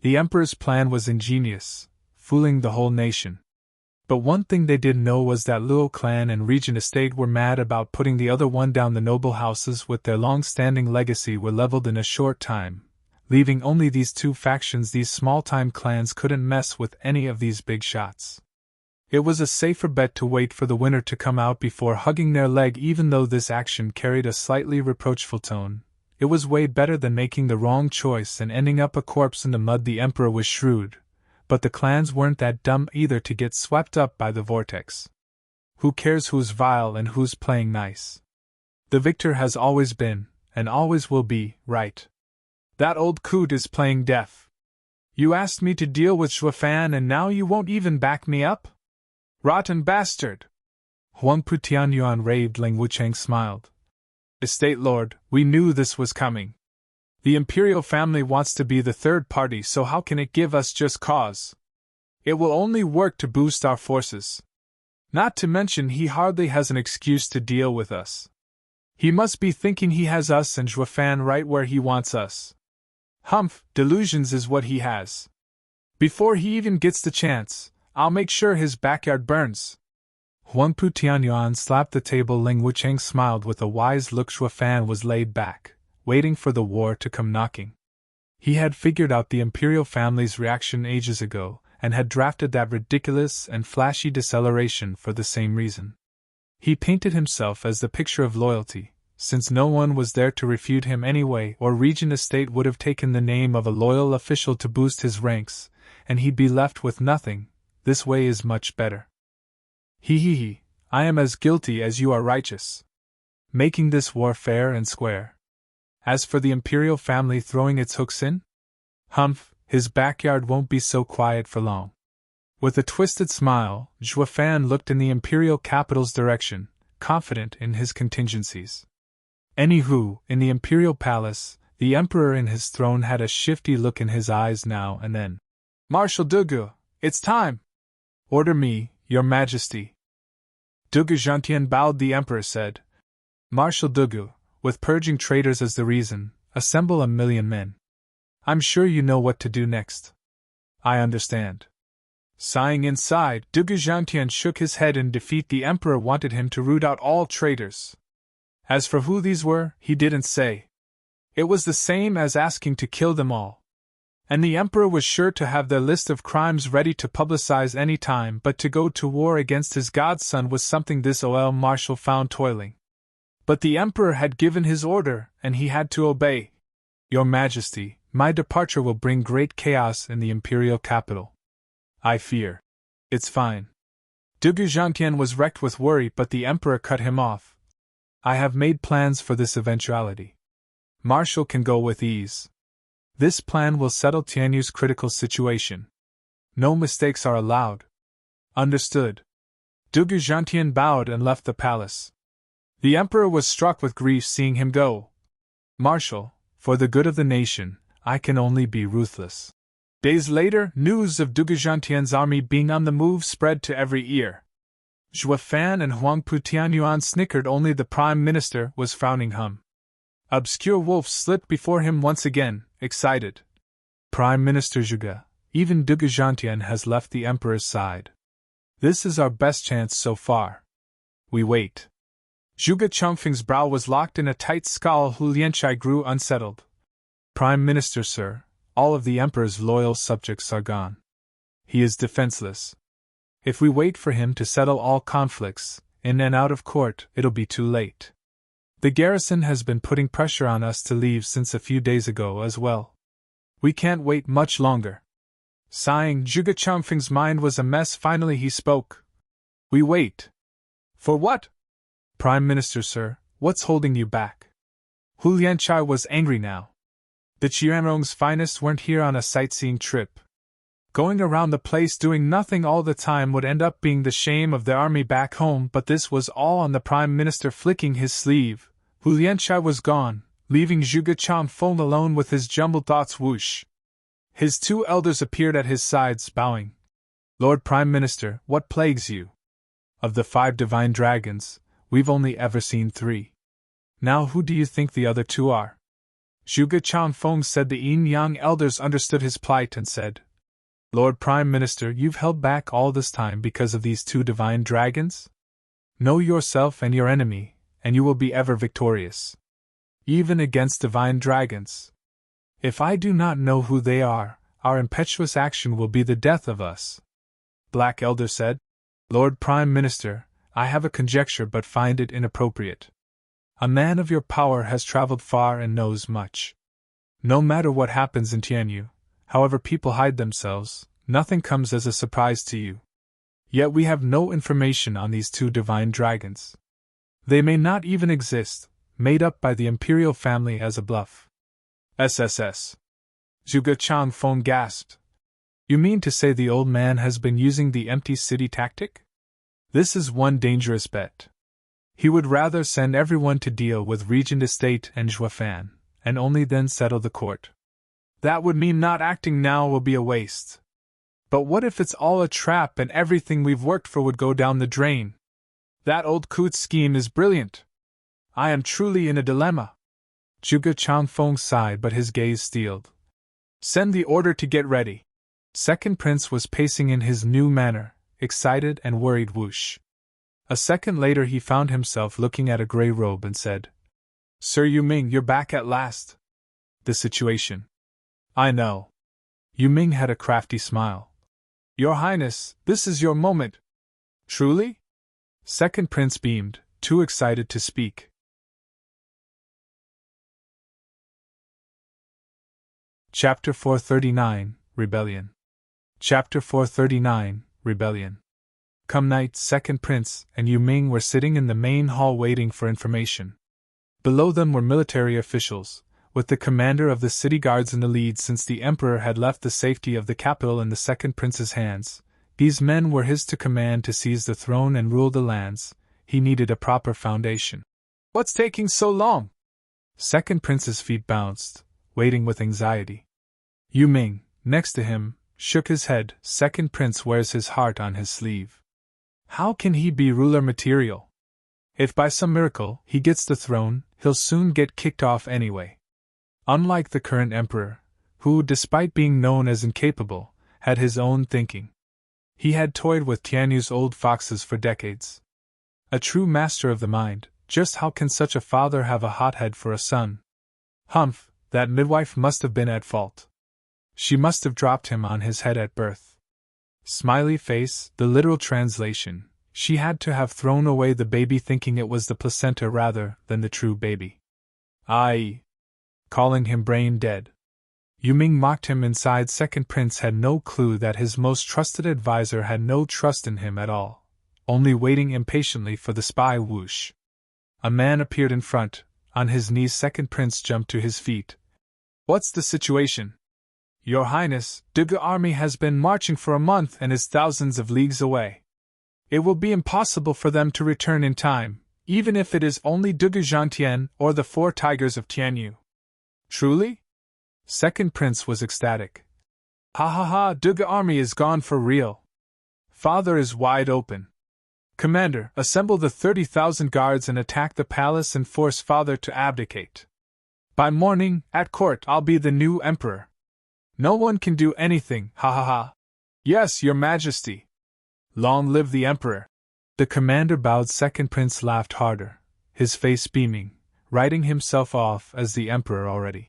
The emperor's plan was ingenious, fooling the whole nation. But one thing they did know was that Luo clan and Regent Estate were mad about putting the other one down. The noble houses with their long-standing legacy were leveled in a short time, leaving only these 2 factions. These small-time clans couldn't mess with any of these big shots. It was a safer bet to wait for the winner to come out before hugging their leg. Even though this action carried a slightly reproachful tone, it was way better than making the wrong choice and ending up a corpse in the mud. The emperor was shrewd, but the clans weren't that dumb either to get swept up by the vortex. Who cares who's vile and who's playing nice? The victor has always been, and always will be, right. That old coot is playing deaf. You asked me to deal with Zhuafan and now you won't even back me up? Rotten bastard! Huangpu Tianyuan raved. Ling Wucheng smiled. Estate Lord, we knew this was coming. The imperial family wants to be the third party, so how can it give us just cause? It will only work to boost our forces. Not to mention he hardly has an excuse to deal with us. He must be thinking he has us and Zhuafan right where he wants us. Humph, delusions is what he has. Before he even gets the chance, I'll make sure his backyard burns. Huangpu Tianyuan slapped the table. Ling Wucheng smiled with a wise look. Zhuo Fan was laid back, waiting for the war to come knocking. He had figured out the imperial family's reaction ages ago, and had drafted that ridiculous and flashy deceleration for the same reason. He painted himself as the picture of loyalty, since no one was there to refute him anyway, or Regent Estate would have taken the name of a loyal official to boost his ranks, and he'd be left with nothing. This way is much better. He, I am as guilty as you are righteous. Making this war fair and square. As for the imperial family throwing its hooks in? Humph, his backyard won't be so quiet for long. With a twisted smile, Zhuo Fan looked in the imperial capital's direction, confident in his contingencies. Anywho, in the imperial palace, the emperor in his throne had a shifty look in his eyes now and then. Marshal Dugu, it's time! Order me, your majesty. Dugu Zhantian bowed. The emperor said, Marshal Dugu, with purging traitors as the reason, assemble 1,000,000 men. I'm sure you know what to do next. I understand. Sighing inside, Dugu Zhantian shook his head in defeat. The emperor wanted him to root out all traitors. As for who these were, he didn't say. It was the same as asking to kill them all. And the emperor was sure to have their list of crimes ready to publicize any time, but to go to war against his godson was something this OL marshal found toiling. But the emperor had given his order, and he had to obey. Your Majesty, my departure will bring great chaos in the imperial capital. I fear. It's fine. Dugu Zhantian was wrecked with worry, but the emperor cut him off. I have made plans for this eventuality. Marshal can go with ease. This plan will settle Tianyu's critical situation. No mistakes are allowed. Understood. Dugu Zhantian bowed and left the palace. The emperor was struck with grief seeing him go. Marshal, for the good of the nation, I can only be ruthless. Days later, news of Dugu Zhantian's army being on the move spread to every ear. Zhuo Fan and Huangpu Tianyuan snickered. Only the prime minister was frowning. Obscure wolf slipped before him once again, excited. Prime Minister Zhuge, even Dugu Zhantian has left the emperor's side. This is our best chance so far. We wait. Zhuge Chongfeng's brow was locked in a tight scowl. Hu Lianchai grew unsettled. Prime Minister, sir, all of the emperor's loyal subjects are gone. He is defenseless. If we wait for him to settle all conflicts, in and out of court, it'll be too late. The garrison has been putting pressure on us to leave since a few days ago as well. We can't wait much longer. Sighing, Zhuge Chongfeng's mind was a mess. Finally he spoke. We wait. For what? Prime Minister, sir, what's holding you back? Hu Lianchai was angry now. The Qianrong's finest weren't here on a sightseeing trip. Going around the place doing nothing all the time would end up being the shame of the army back home, but this was all on the Prime Minister. Flicking his sleeve, Hu Lianchai was gone, leaving Zhuge Chongfeng alone with his jumbled thoughts. Whoosh! His two elders appeared at his sides, bowing. Lord Prime Minister, what plagues you? Of the 5 divine dragons, we've only ever seen 3. Now who do you think the other 2 are? Zhuge Chongfeng said. The yin-yang elders understood his plight and said, Lord Prime Minister, you've held back all this time because of these 2 divine dragons? Know yourself and your enemy, and you will be ever victorious. Even against divine dragons. If I do not know who they are, our impetuous action will be the death of us. Black Elder said, Lord Prime Minister, I have a conjecture but find it inappropriate. A man of your power has traveled far and knows much. No matter what happens in Tianyu, however people hide themselves, nothing comes as a surprise to you. Yet we have no information on these 2 divine dragons. They may not even exist, made up by the imperial family as a bluff. SSS. Zhuge Chongfeng gasped. You mean to say the old man has been using the empty city tactic? This is one dangerous bet. He would rather send everyone to deal with Regent Estate and Zhuo Fan, and only then settle the court. That would mean not acting now will be a waste. But what if it's all a trap and everything we've worked for would go down the drain? That old coot's scheme is brilliant. I am truly in a dilemma. Zhuge Chongfeng sighed, but his gaze steeled. Send the order to get ready. Second Prince was pacing in his new manner, excited and worried. Whoosh. A second later he found himself looking at a gray robe and said, Sir Yu Ming, you're back at last. The situation. I know. Yu Ming had a crafty smile. Your Highness, this is your moment. Truly? Second Prince beamed, too excited to speak. Chapter 439, Rebellion. Chapter 439, Rebellion. Come night, Second Prince and Yu Ming were sitting in the main hall waiting for information. Below them were military officials, with the commander of the city guards in the lead since the Emperor had left the safety of the capital in the Second Prince's hands. These men were his to command to seize the throne and rule the lands. He needed a proper foundation. What's taking so long? Second Prince's feet bounced, waiting with anxiety. Yu Ming, next to him, shook his head. Second Prince wears his heart on his sleeve. How can he be ruler material? If by some miracle he gets the throne, he'll soon get kicked off anyway. Unlike the current emperor, who, despite being known as incapable, had his own thinking. He had toyed with Tianyu's old foxes for decades. A true master of the mind, just how can such a father have a hothead for a son? Humph, that midwife must have been at fault. She must have dropped him on his head at birth. Smiley face, the literal translation, she had to have thrown away the baby thinking it was the placenta rather than the true baby. I. Calling him brain dead. Yu Ming mocked him inside. Second Prince had no clue that his most trusted advisor had no trust in him at all, only waiting impatiently for the spy. Whoosh. A man appeared in front, on his knees. Second Prince jumped to his feet. What's the situation? Your Highness, Duga army has been marching for a month and is thousands of leagues away. It will be impossible for them to return in time, even if it is only Duga Zhangtian or the 4 tigers of Tianyu. Truly? Second Prince was ecstatic. Ha ha ha, Duga army is gone for real. Father is wide open. Commander, assemble the 30,000 guards and attack the palace and force Father to abdicate. By morning, at court, I'll be the new emperor. No one can do anything, ha ha ha. Yes, your majesty. Long live the emperor. The commander bowed. Second Prince laughed harder, his face beaming, writing himself off as the emperor already.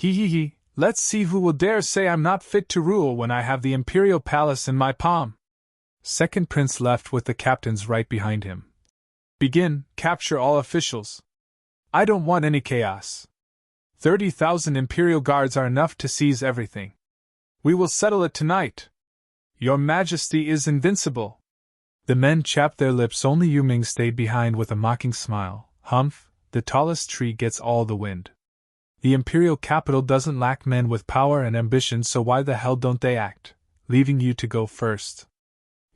Hee hee hee, let's see who will dare say I'm not fit to rule when I have the imperial palace in my palm. Second Prince left with the captains right behind him. Begin, capture all officials. I don't want any chaos. 30,000 imperial guards are enough to seize everything. We will settle it tonight. Your Majesty is invincible. The men chapped their lips. Only Yu Ming stayed behind with a mocking smile. Humph, the tallest tree gets all the wind. The imperial capital doesn't lack men with power and ambition, so why the hell don't they act, leaving you to go first?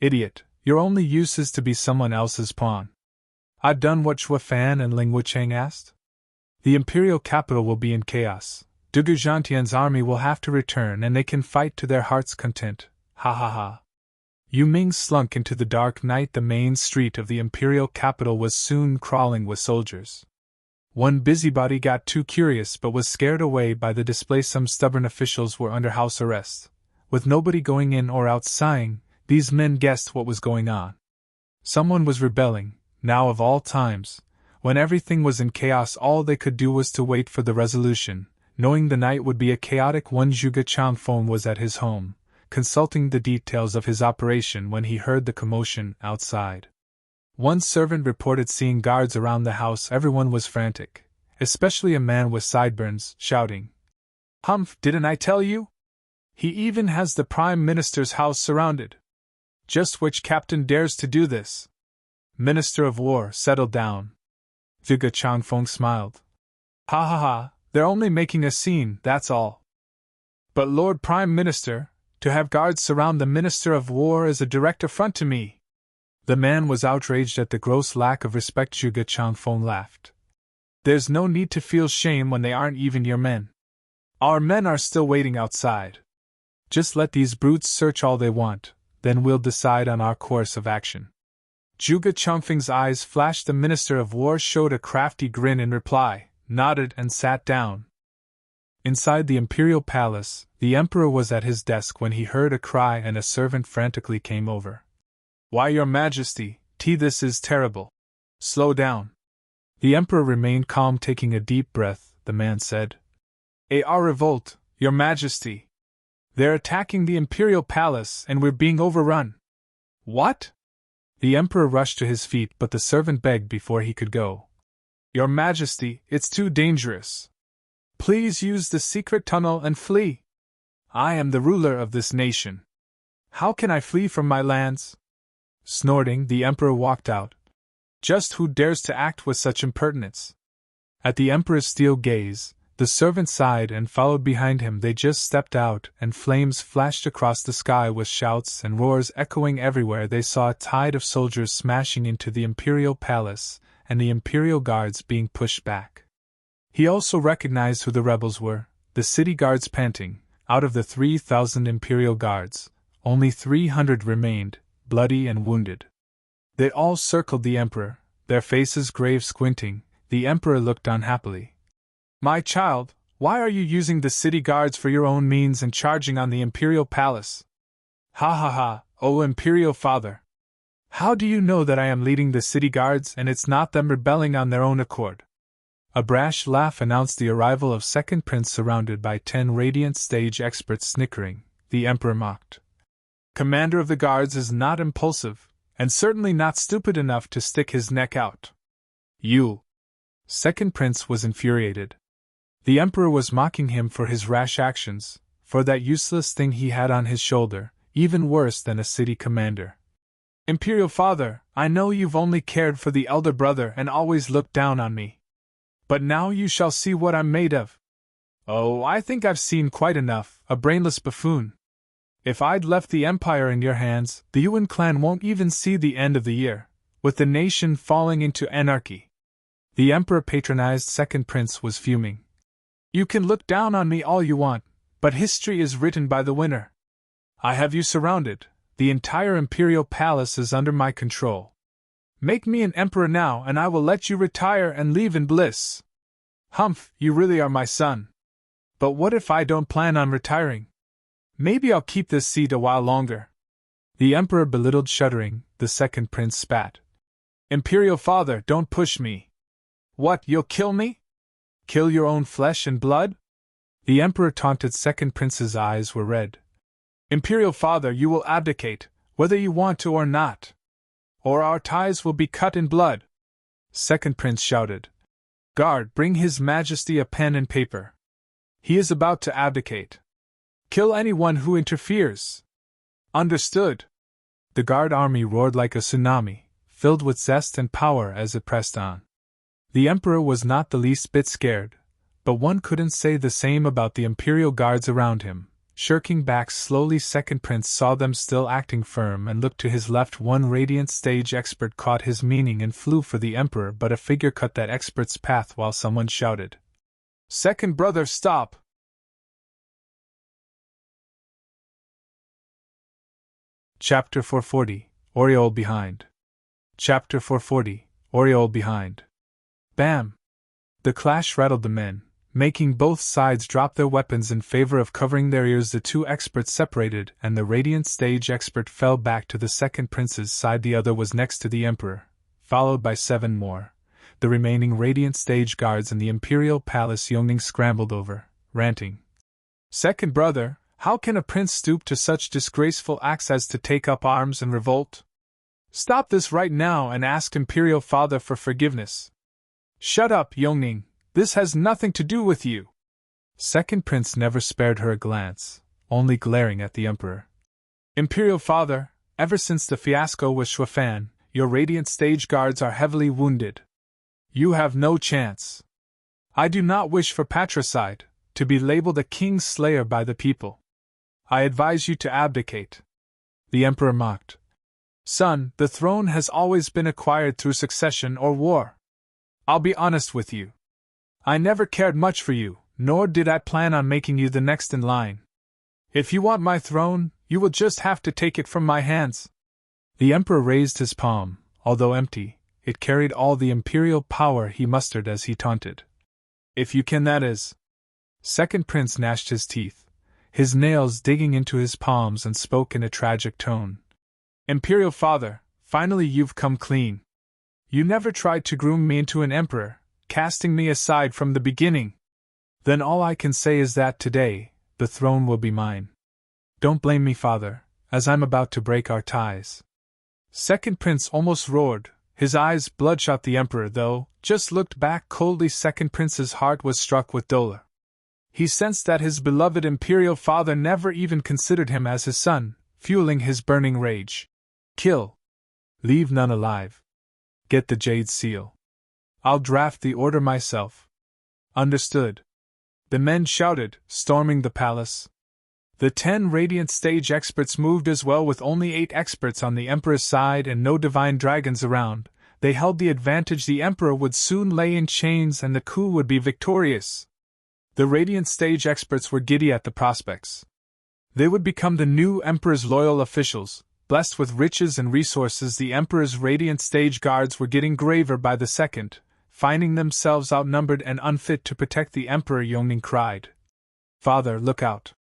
Idiot, your only use is to be someone else's pawn. I've done what Xue Fan and Ling Wucheng asked. The imperial capital will be in chaos. Dugu Zhangtian's army will have to return and they can fight to their heart's content. Ha ha ha. Yu Ming slunk into the dark night. The main street of the imperial capital was soon crawling with soldiers. One busybody got too curious but was scared away by the display. Some stubborn officials were under house arrest. With nobody going in or out sighing, these men guessed what was going on. Someone was rebelling, now of all times. When everything was in chaos, all they could do was to wait for the resolution, knowing the night would be a chaotic one. Zhuge Changfeng was at his home, consulting the details of his operation when he heard the commotion outside. One servant reported seeing guards around the house. Everyone was frantic, especially a man with sideburns, shouting, "Humph, didn't I tell you? He even has the Prime Minister's house surrounded. Just which captain dares to do this?" Minister of War, settle down. Zhuge Changfeng smiled. Ha ha ha, they're only making a scene, that's all. But Lord Prime Minister, to have guards surround the Minister of War is a direct affront to me. The man was outraged at the gross lack of respect. Zhuge Changfeng laughed. There's no need to feel shame when they aren't even your men. Our men are still waiting outside. Just let these brutes search all they want, then we'll decide on our course of action. Zhuge Changfeng's eyes flashed. The Minister of War showed a crafty grin in reply, nodded and sat down. Inside the imperial palace, the emperor was at his desk when he heard a cry and a servant frantically came over. "Why, your majesty, this is terrible. Slow down." The emperor remained calm, taking a deep breath. The man said, "Our revolt, your majesty. They're attacking the imperial palace and we're being overrun." "What?" The emperor rushed to his feet, but the servant begged before he could go. "Your majesty, it's too dangerous. Please use the secret tunnel and flee. I am the ruler of this nation. How can I flee from my lands?" Snorting, the emperor walked out. Just who dares to act with such impertinence? At the emperor's steel gaze, the servant sighed and followed behind him. They just stepped out, and flames flashed across the sky with shouts and roars echoing everywhere. They saw a tide of soldiers smashing into the imperial palace, and the imperial guards being pushed back. He also recognized who the rebels were, the city guards panting. Out of the 3,000 imperial guards, only 300 remained, bloody and wounded. They all circled the emperor, their faces grave, squinting. The emperor looked unhappily. "My child, why are you using the city guards for your own means and charging on the imperial palace?" "Ha ha ha, O imperial father! How do you know that I am leading the city guards and it's not them rebelling on their own accord?" A brash laugh announced the arrival of second prince, surrounded by 10 radiant stage experts. Snickering, the emperor mocked. "Commander of the guards is not impulsive, and certainly not stupid enough to stick his neck out. You!" Second prince was infuriated. The emperor was mocking him for his rash actions, for that useless thing he had on his shoulder, even worse than a city commander. "Imperial father, I know you've only cared for the elder brother and always looked down on me. But now you shall see what I'm made of." "Oh, I think I've seen quite enough, a brainless buffoon. If I'd left the empire in your hands, the Yuan clan won't even see the end of the year, with the nation falling into anarchy." The emperor patronized second prince was fuming. "You can look down on me all you want, but history is written by the winner. I have you surrounded, the entire imperial palace is under my control. Make me an emperor now and I will let you retire and leave in bliss." "Humph, you really are my son. But what if I don't plan on retiring? Maybe I'll keep this seat a while longer." The emperor belittled, shuddering. The second prince spat. "Imperial father, don't push me. What, you'll kill me? Kill your own flesh and blood?" The emperor taunted. Second prince's eyes were red. "Imperial father, you will abdicate, whether you want to or not. Or our ties will be cut in blood." Second prince shouted. "Guard, bring his majesty a pen and paper. He is about to abdicate. Kill anyone who interferes." "Understood." The guard army roared like a tsunami, filled with zest and power as it pressed on. The emperor was not the least bit scared, but one couldn't say the same about the imperial guards around him. Shirking back slowly, second prince saw them still acting firm and looked to his left. One radiant stage expert caught his meaning and flew for the emperor, but a figure cut that expert's path while someone shouted, "Second brother, stop!" Chapter 440, Oriole behind. Chapter 440, Oriole behind. Bam! The clash rattled the men, making both sides drop their weapons in favor of covering their ears. The two experts separated, and the radiant stage expert fell back to the second prince's side. The other was next to the emperor, followed by 7 more. The remaining radiant stage guards in the imperial palace Yongning scrambled over, ranting. "Second brother, how can a prince stoop to such disgraceful acts as to take up arms and revolt? Stop this right now and ask imperial father for forgiveness." "Shut up, Yongning. This has nothing to do with you." Second prince never spared her a glance, only glaring at the emperor. "Imperial father, ever since the fiasco with Shuafan, your radiant stage guards are heavily wounded. You have no chance. I do not wish for patricide, to be labeled a king's slayer by the people. I advise you to abdicate." The emperor mocked. "Son, the throne has always been acquired through succession or war. I'll be honest with you. I never cared much for you, nor did I plan on making you the next in line. If you want my throne, you will just have to take it from my hands." The emperor raised his palm. Although empty, it carried all the imperial power he mustered as he taunted. "If you can, that is." Second Prince gnashed his teeth, his nails digging into his palms, and spoke in a tragic tone. Imperial Father, finally you've come clean. You never tried to groom me into an emperor, casting me aside from the beginning. Then all I can say is that today, the throne will be mine. Don't blame me, Father, as I'm about to break our ties. Second Prince almost roared, his eyes bloodshot. The Emperor, though, just looked back coldly. Second Prince's heart was struck with dolor. He sensed that his beloved Imperial Father never even considered him as his son, fueling his burning rage. Kill. Leave none alive. Get the Jade Seal. I'll draft the order myself. Understood. The men shouted, storming the palace. The 10 Radiant Stage experts moved as well. With only 8 experts on the Emperor's side and no divine dragons around, they held the advantage. The Emperor would soon lay in chains and the coup would be victorious. The Radiant Stage experts were giddy at the prospects. They would become the new Emperor's loyal officials, blessed with riches and resources. The Emperor's Radiant Stage guards were getting graver by the second, finding themselves outnumbered and unfit to protect the Emperor. Yongning cried, "Father, look out."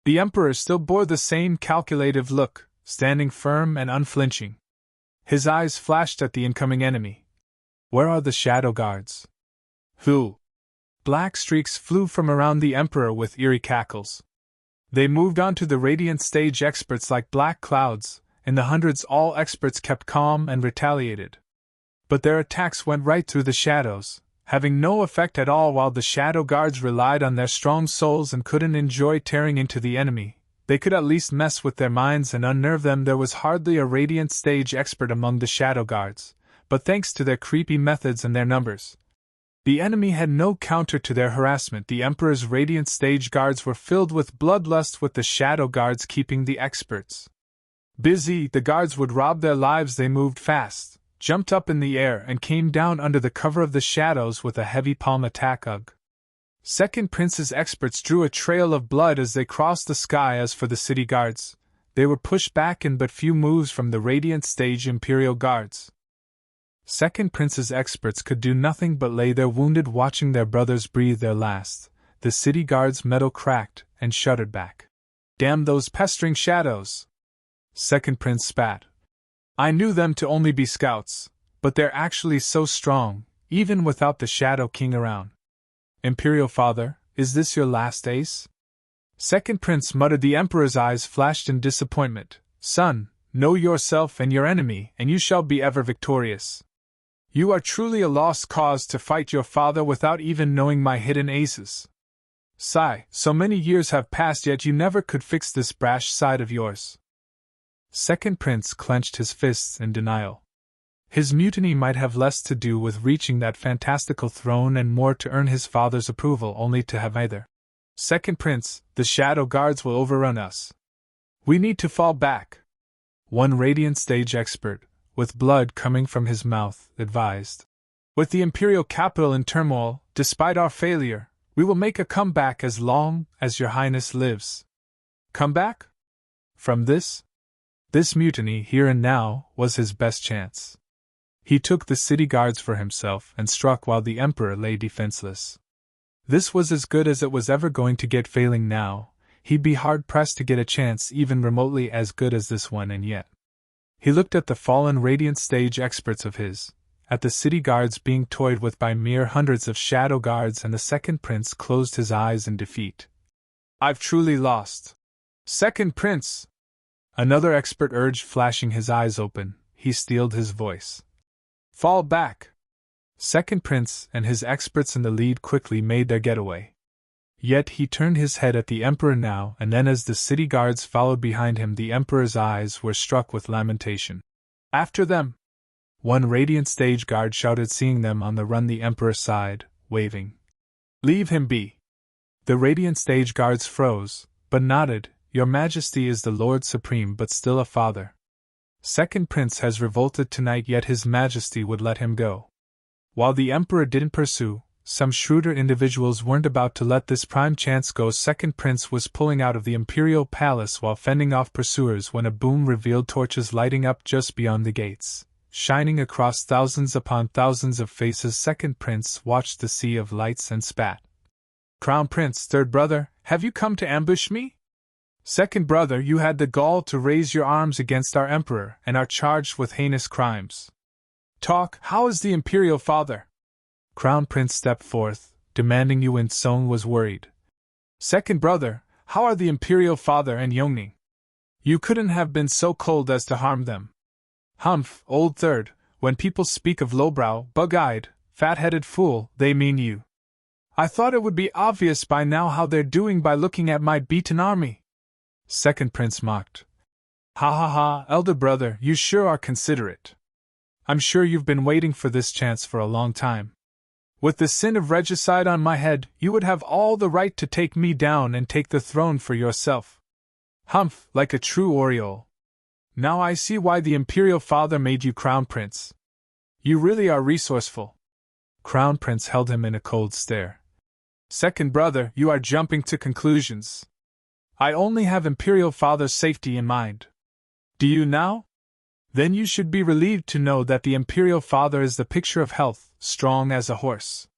The Emperor still bore the same calculative look, standing firm and unflinching. His eyes flashed at the incoming enemy. Where are the Shadow Guards? Who? Black streaks flew from around the Emperor with eerie cackles. They moved on to the Radiant Stage experts like black clouds. In the hundreds, all experts kept calm and retaliated. But their attacks went right through the shadows, having no effect at all. While the Shadow Guards relied on their strong souls and couldn't enjoy tearing into the enemy, they could at least mess with their minds and unnerve them. There was hardly a Radiant Stage expert among the Shadow Guards, but thanks to their creepy methods and their numbers, the enemy had no counter to their harassment. The Emperor's Radiant Stage guards were filled with bloodlust, with the Shadow Guards keeping the experts busy. The guards would rob their lives. They moved fast, jumped up in the air, and came down under the cover of the shadows with a heavy palm attack. Ugh. Second Prince's experts drew a trail of blood as they crossed the sky. As for the city guards, they were pushed back in but few moves from the Radiant Stage Imperial Guards. Second Prince's experts could do nothing but lay there wounded, watching their brothers breathe their last. The city guards' metal cracked and shuddered back. Damn those pestering shadows! Second Prince spat. I knew them to only be scouts, but they're actually so strong, even without the Shadow King around. Imperial Father, is this your last ace? Second Prince muttered. The Emperor's eyes flashed in disappointment. Son, know yourself and your enemy, and you shall be ever victorious. You are truly a lost cause to fight your father without even knowing my hidden aces. Sigh, so many years have passed, yet you never could fix this brash side of yours. Second Prince clenched his fists in denial. His mutiny might have less to do with reaching that fantastical throne and more to earn his father's approval, only to have either. Second Prince, the Shadow Guards will overrun us. We need to fall back. One Radiant Stage expert, with blood coming from his mouth, advised. With the Imperial capital in turmoil, despite our failure, we will make a comeback as long as your Highness lives. Comeback? From this? This mutiny, here and now, was his best chance. He took the city guards for himself and struck while the Emperor lay defenseless. This was as good as it was ever going to get. Failing now, he'd be hard-pressed to get a chance even remotely as good as this one. And yet, he looked at the fallen Radiant Stage experts of his, at the city guards being toyed with by mere hundreds of Shadow Guards, and the Second Prince closed his eyes in defeat. I've truly lost. Second Prince! Another expert urged, flashing his eyes open. He steeled his voice. Fall back! Second Prince and his experts in the lead quickly made their getaway. Yet he turned his head at the Emperor now and then as the city guards followed behind him. The Emperor's eyes were struck with lamentation. After them! One Radiant Stage guard shouted, seeing them on the run. The Emperor sighed, waving. Leave him be. The Radiant Stage guards froze, but nodded. Your Majesty is the Lord Supreme, but still a father. Second Prince has revolted tonight, yet His Majesty would let him go. While the Emperor didn't pursue, some shrewder individuals weren't about to let this prime chance go. Second Prince was pulling out of the Imperial Palace while fending off pursuers when a boom revealed torches lighting up just beyond the gates, shining across thousands upon thousands of faces. Second Prince watched the sea of lights and spat. Crown Prince, third brother, have you come to ambush me? Second brother, you had the gall to raise your arms against our emperor and are charged with heinous crimes. Talk, how is the imperial father? Crown Prince stepped forth, demanding you, and Song was worried. Second brother, how are the imperial father and Yongning? You couldn't have been so cold as to harm them. Humph, old third, when people speak of lowbrow, bug-eyed, fat-headed fool, they mean you. I thought it would be obvious by now how they're doing by looking at my beaten army. Second Prince mocked. Ha ha ha, elder brother, you sure are considerate. I'm sure you've been waiting for this chance for a long time. With the sin of regicide on my head, you would have all the right to take me down and take the throne for yourself. Humph, like a true Oriole. Now I see why the imperial father made you crown prince. You really are resourceful. Crown Prince held him in a cold stare. Second brother, you are jumping to conclusions. I only have imperial father's safety in mind. Do you now? Then you should be relieved to know that the imperial father is the picture of health, strong as a horse.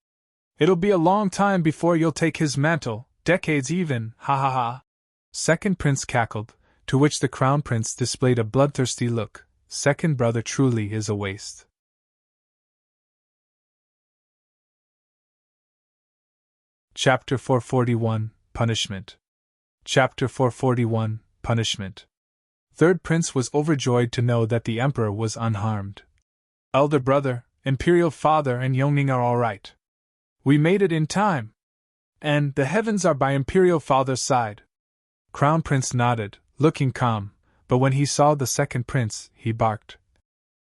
It'll be a long time before you'll take his mantle, decades even, ha ha ha. Second Prince cackled, to which the Crown Prince displayed a bloodthirsty look. Second brother truly is a waste. Chapter 441, Punishment. Chapter 441, Punishment. Third Prince was overjoyed to know that the Emperor was unharmed. Elder brother, imperial father, and Yongning are all right. We made it in time. And the heavens are by imperial father's side. Crown Prince nodded, looking calm, but when he saw the second prince, he barked.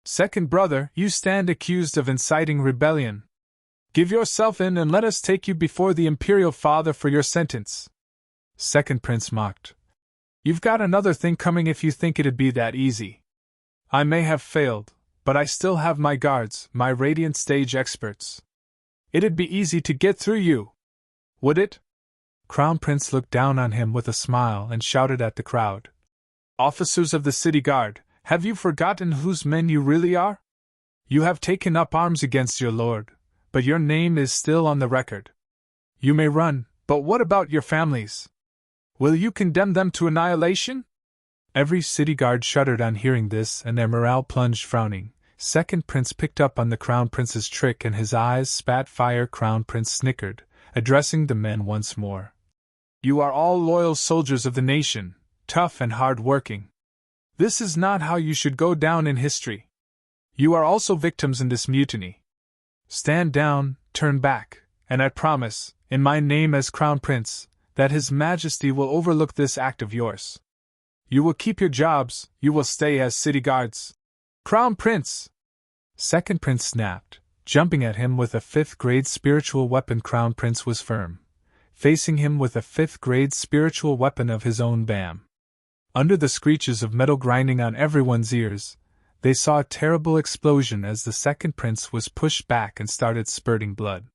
Second brother, you stand accused of inciting rebellion. Give yourself in and let us take you before the imperial father for your sentence. Second Prince mocked. You've got another thing coming if you think it'd be that easy. I may have failed, but I still have my guards, my radiant stage experts. It'd be easy to get through you. Would it? Crown Prince looked down on him with a smile and shouted at the crowd. Officers of the city guard, have you forgotten whose men you really are? You have taken up arms against your lord, but your name is still on the record. You may run, but what about your families? Will you condemn them to annihilation? Every city guard shuddered on hearing this, and their morale plunged frowning. Second Prince picked up on the Crown Prince's trick, and his eyes spat fire. Crown Prince snickered, addressing the men once more. You are all loyal soldiers of the nation, tough and hard-working. This is not how you should go down in history. You are also victims in this mutiny. Stand down, turn back, and I promise, in my name as Crown Prince, that His Majesty will overlook this act of yours. You will keep your jobs, you will stay as city guards. Crown Prince! Second Prince snapped, jumping at him with a 5th-grade spiritual weapon. Crown Prince was firm, facing him with a 5th-grade spiritual weapon of his own. Bam! Under the screeches of metal grinding on everyone's ears, they saw a terrible explosion as the Second Prince was pushed back and started spurting blood.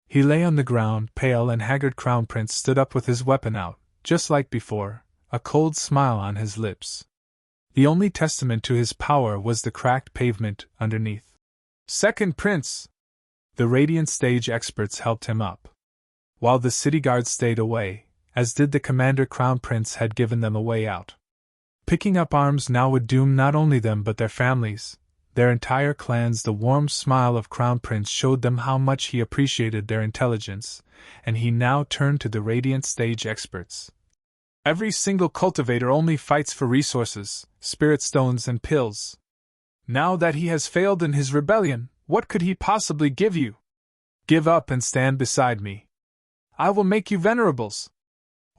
He lay on the ground, pale and haggard. Crown Prince stood up with his weapon out, just like before, a cold smile on his lips. The only testament to his power was the cracked pavement underneath. Second Prince! The radiant stage experts helped him up, while the city guards stayed away, as did the commander. Crown Prince had given them a way out. Picking up arms now would doom not only them but their families, their entire clans. The warm smile of Crown Prince showed them how much he appreciated their intelligence, and he now turned to the radiant stage experts. Every single cultivator only fights for resources, spirit stones and pills. Now that he has failed in his rebellion, what could he possibly give you? Give up and stand beside me. I will make you venerables.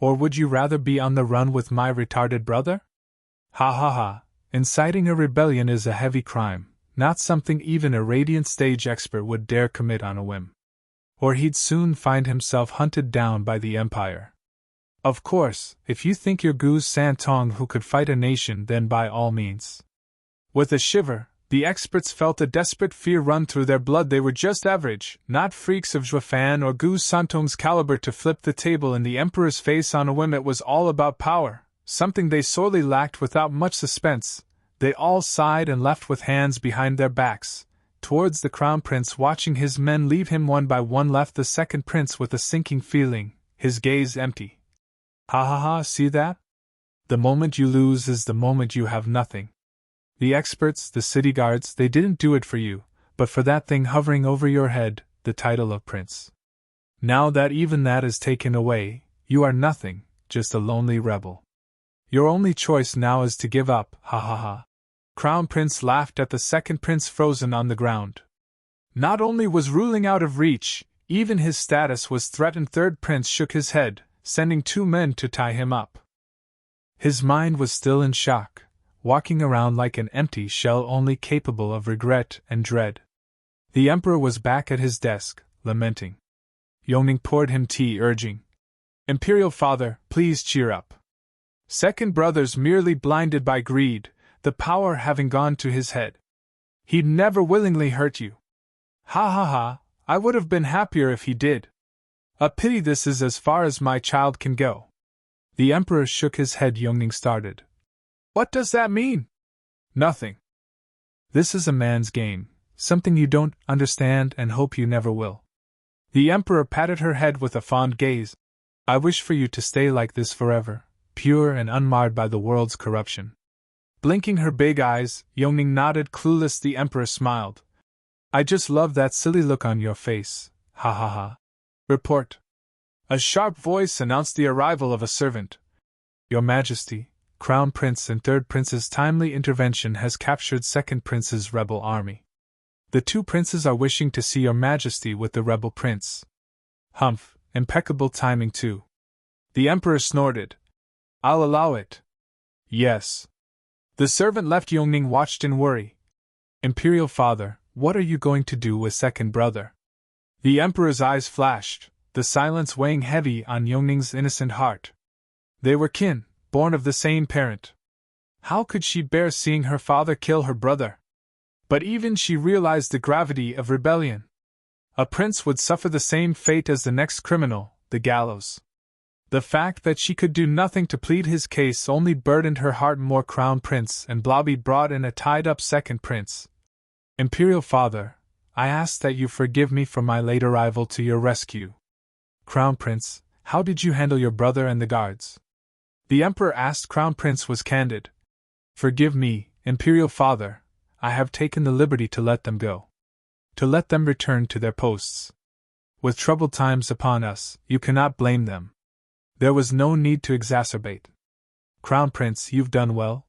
Or would you rather be on the run with my retarded brother? Ha ha ha, inciting a rebellion is a heavy crime, not something even a radiant stage expert would dare commit on a whim. Or he'd soon find himself hunted down by the Empire. Of course, if you think you're Gu Santong who could fight a nation, then by all means. With a shiver, the experts felt a desperate fear run through their blood. They were just average, not freaks of Zhuafan or Gu Santong's caliber to flip the table in the Emperor's face on a whim. It was all about power, something they sorely lacked. Without much suspense, they all sighed and left with hands behind their backs, towards the Crown Prince. Watching his men leave him one by one, left the Second Prince with a sinking feeling, his gaze empty. Ha ha ha, see that? The moment you lose is the moment you have nothing. The experts, the city guards, they didn't do it for you, but for that thing hovering over your head, the title of prince. Now that even that is taken away, you are nothing, just a lonely rebel. Your only choice now is to give up, ha ha ha. Crown Prince laughed at the second prince frozen on the ground. Not only was ruling out of reach, even his status was threatened. Third prince shook his head, sending 2 men to tie him up. His mind was still in shock, walking around like an empty shell only capable of regret and dread. The emperor was back at his desk, lamenting. Yongning poured him tea, urging, "Imperial father, please cheer up." Second brother's merely blinded by greed, the power having gone to his head. He'd never willingly hurt you. Ha ha ha, I would have been happier if he did. A pity this is as far as my child can go. The emperor shook his head. Yongning started. What does that mean? Nothing. This is a man's game, something you don't understand and hope you never will. The emperor patted her head with a fond gaze. I wish for you to stay like this forever, pure and unmarred by the world's corruption. Blinking her big eyes, Yongning nodded clueless. The emperor smiled. I just love that silly look on your face, ha ha ha. Report. A sharp voice announced the arrival of a servant. Your Majesty, Crown Prince and Third Prince's timely intervention has captured Second Prince's rebel army. The 2 princes are wishing to see Your Majesty with the rebel prince. Humph, impeccable timing too. The emperor snorted. I'll allow it. Yes. The servant left. Yongning watched in worry. Imperial father, what are you going to do with second brother? The emperor's eyes flashed, the silence weighing heavy on Yongning's innocent heart. They were kin, born of the same parent. How could she bear seeing her father kill her brother? But even she realized the gravity of rebellion. A prince would suffer the same fate as the next criminal, the gallows. The fact that she could do nothing to plead his case only burdened her heart more. Crown Prince and Blobby brought in a tied-up second prince. Imperial father, I ask that you forgive me for my late arrival to your rescue. Crown Prince, how did you handle your brother and the guards? The emperor asked. Crown Prince was candid. Forgive me, Imperial father, I have taken the liberty to let them go. To let them return to their posts. With troubled times upon us, you cannot blame them. There was no need to exacerbate. Crown Prince, you've done well.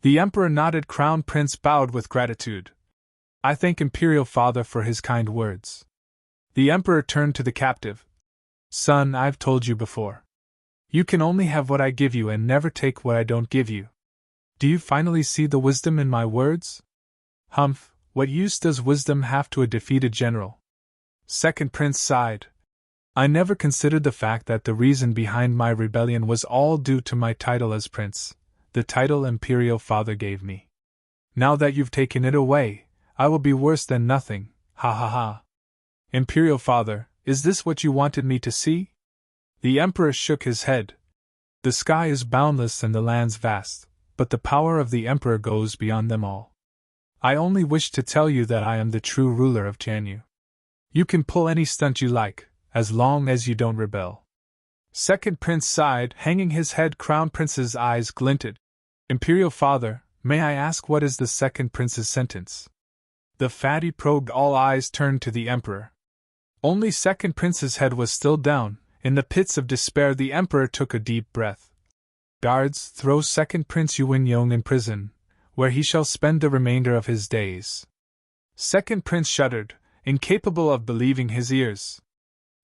The emperor nodded. Crown Prince bowed with gratitude. I thank Imperial Father for his kind words. The emperor turned to the captive. Son, I've told you before. You can only have what I give you and never take what I don't give you. Do you finally see the wisdom in my words? Humph, what use does wisdom have to a defeated general? Second Prince sighed. I never considered the fact that the reason behind my rebellion was all due to my title as prince, the title Imperial Father gave me. Now that you've taken it away, I will be worse than nothing, ha ha ha. Imperial Father, is this what you wanted me to see? The Emperor shook his head. The sky is boundless and the lands vast, but the power of the Emperor goes beyond them all. I only wish to tell you that I am the true ruler of Jianyu. You can pull any stunt you like, as long as you don't rebel. Second Prince sighed, hanging his head. Crown Prince's eyes glinted. Imperial Father, may I ask what is the Second Prince's sentence? The fatty probed. All eyes turned to the Emperor. Only Second Prince's head was still down. In the pits of despair, the Emperor took a deep breath. Guards, throw Second Prince Yuanyong in prison, where he shall spend the remainder of his days. Second Prince shuddered, incapable of believing his ears.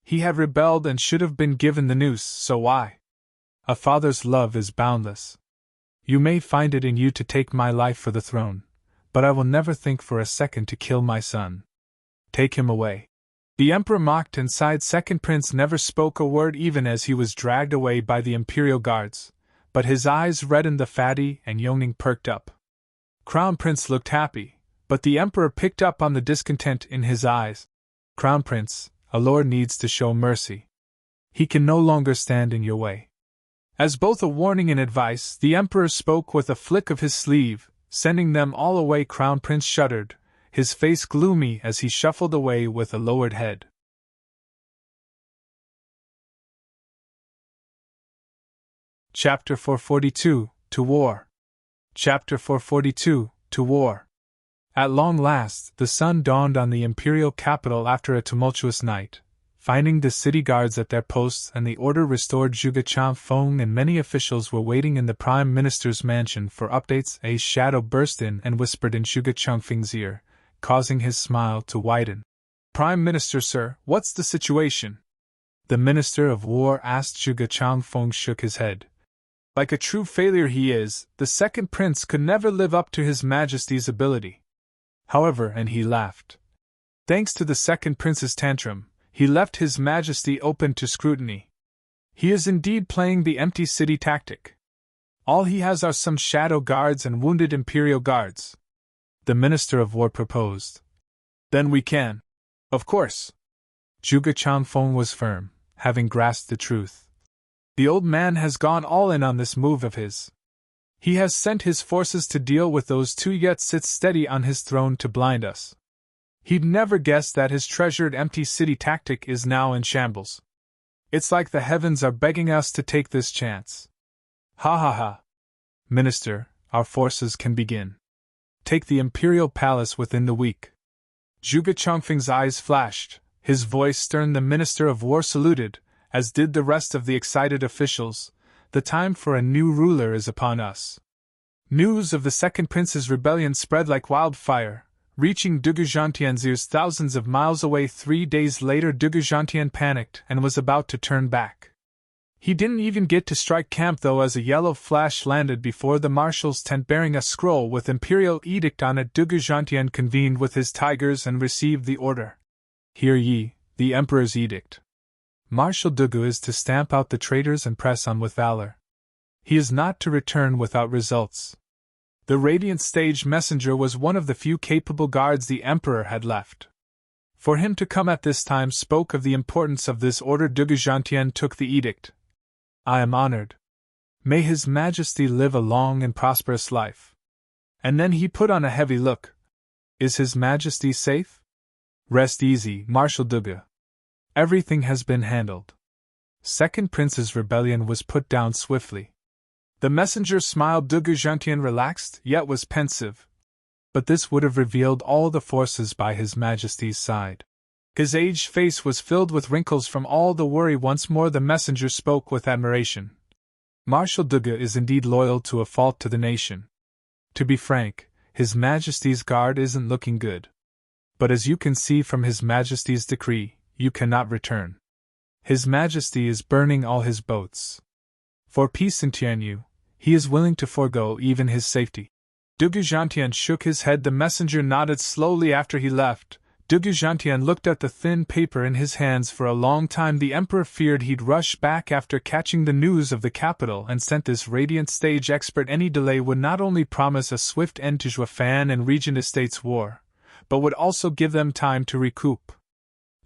He had rebelled and should have been given the noose, so why? A father's love is boundless. You may find it in you to take my life for the throne, but I will never think for a second to kill my son. Take him away. The Emperor mocked and sighed. Second Prince never spoke a word even as he was dragged away by the Imperial Guards, but his eyes reddened. The fatty and Yongning perked up. Crown Prince looked happy, but the Emperor picked up on the discontent in his eyes. Crown Prince, a lord needs to show mercy. He can no longer stand in your way. As both a warning and advice, the Emperor spoke with a flick of his sleeve, sending them all away. Crown Prince shuddered, his face gloomy as he shuffled away with a lowered head. Chapter 442, To War. Chapter 442, To War. At long last, the sun dawned on the imperial capital after a tumultuous night. Finding the city guards at their posts and the order restored, Zhuge Changfeng and many officials were waiting in the Prime Minister's mansion for updates. A shadow burst in and whispered in Zhuge Changfeng's ear, causing his smile to widen. "Prime Minister, sir, what's the situation?" The Minister of War asked. Zhuge Changfeng shook his head. "Like a true failure he is, the second prince could never live up to His Majesty's ability. However," and he laughed, "thanks to the second prince's tantrum, he left His Majesty open to scrutiny. He is indeed playing the empty city tactic. All he has are some shadow guards and wounded imperial guards," the Minister of War proposed. "Then we can. Of course." Zhuge Changfeng was firm, having grasped the truth. "The old man has gone all in on this move of his. He has sent his forces to deal with those two, yet sits steady on his throne to blind us. He'd never guessed that his treasured empty city tactic is now in shambles. It's like the heavens are begging us to take this chance. Ha ha ha. Minister, our forces can begin. Take the imperial palace within the week." Zhuge Changfeng's eyes flashed, his voice stern. The Minister of War saluted, as did the rest of the excited officials. "The time for a new ruler is upon us." News of the second prince's rebellion spread like wildfire, reaching Duguzhantian's ears thousands of miles away. 3 days later, Duguzhantian panicked and was about to turn back. He didn't even get to strike camp though, as a yellow flash landed before the marshal's tent bearing a scroll with imperial edict on it. Duguzhantian convened with his tigers and received the order. "Hear ye, the emperor's edict. Marshal Dugu is to stamp out the traitors and press on with valor. He is not to return without results." The radiant stage messenger was one of the few capable guards the emperor had left. For him to come at this time spoke of the importance of this order. Duguzhantian took the edict. "I am honored. May His Majesty live a long and prosperous life." And then he put on a heavy look. "Is His Majesty safe?" "Rest easy, Marshal Dugu. Everything has been handled." Second Prince's rebellion was put down swiftly. The messenger smiled. Duguzhantian relaxed, yet was pensive. But this would have revealed all the forces by His Majesty's side. His aged face was filled with wrinkles from all the worry. Once more the messenger spoke with admiration. "Marshal Dugu is indeed loyal to a fault to the nation. To be frank, His Majesty's guard isn't looking good. But as you can see from His Majesty's decree, you cannot return. His Majesty is burning all his boats. For peace in Tianyu, he is willing to forego even his safety." Duguzhantian shook his head. The messenger nodded slowly after he left. Duguzhantian looked at the thin paper in his hands for a long time. The emperor feared he'd rush back after catching the news of the capital and sent this radiant stage expert. Any delay would not only promise a swift end to Zhuafan and Regent Estates' war, but would also give them time to recoup.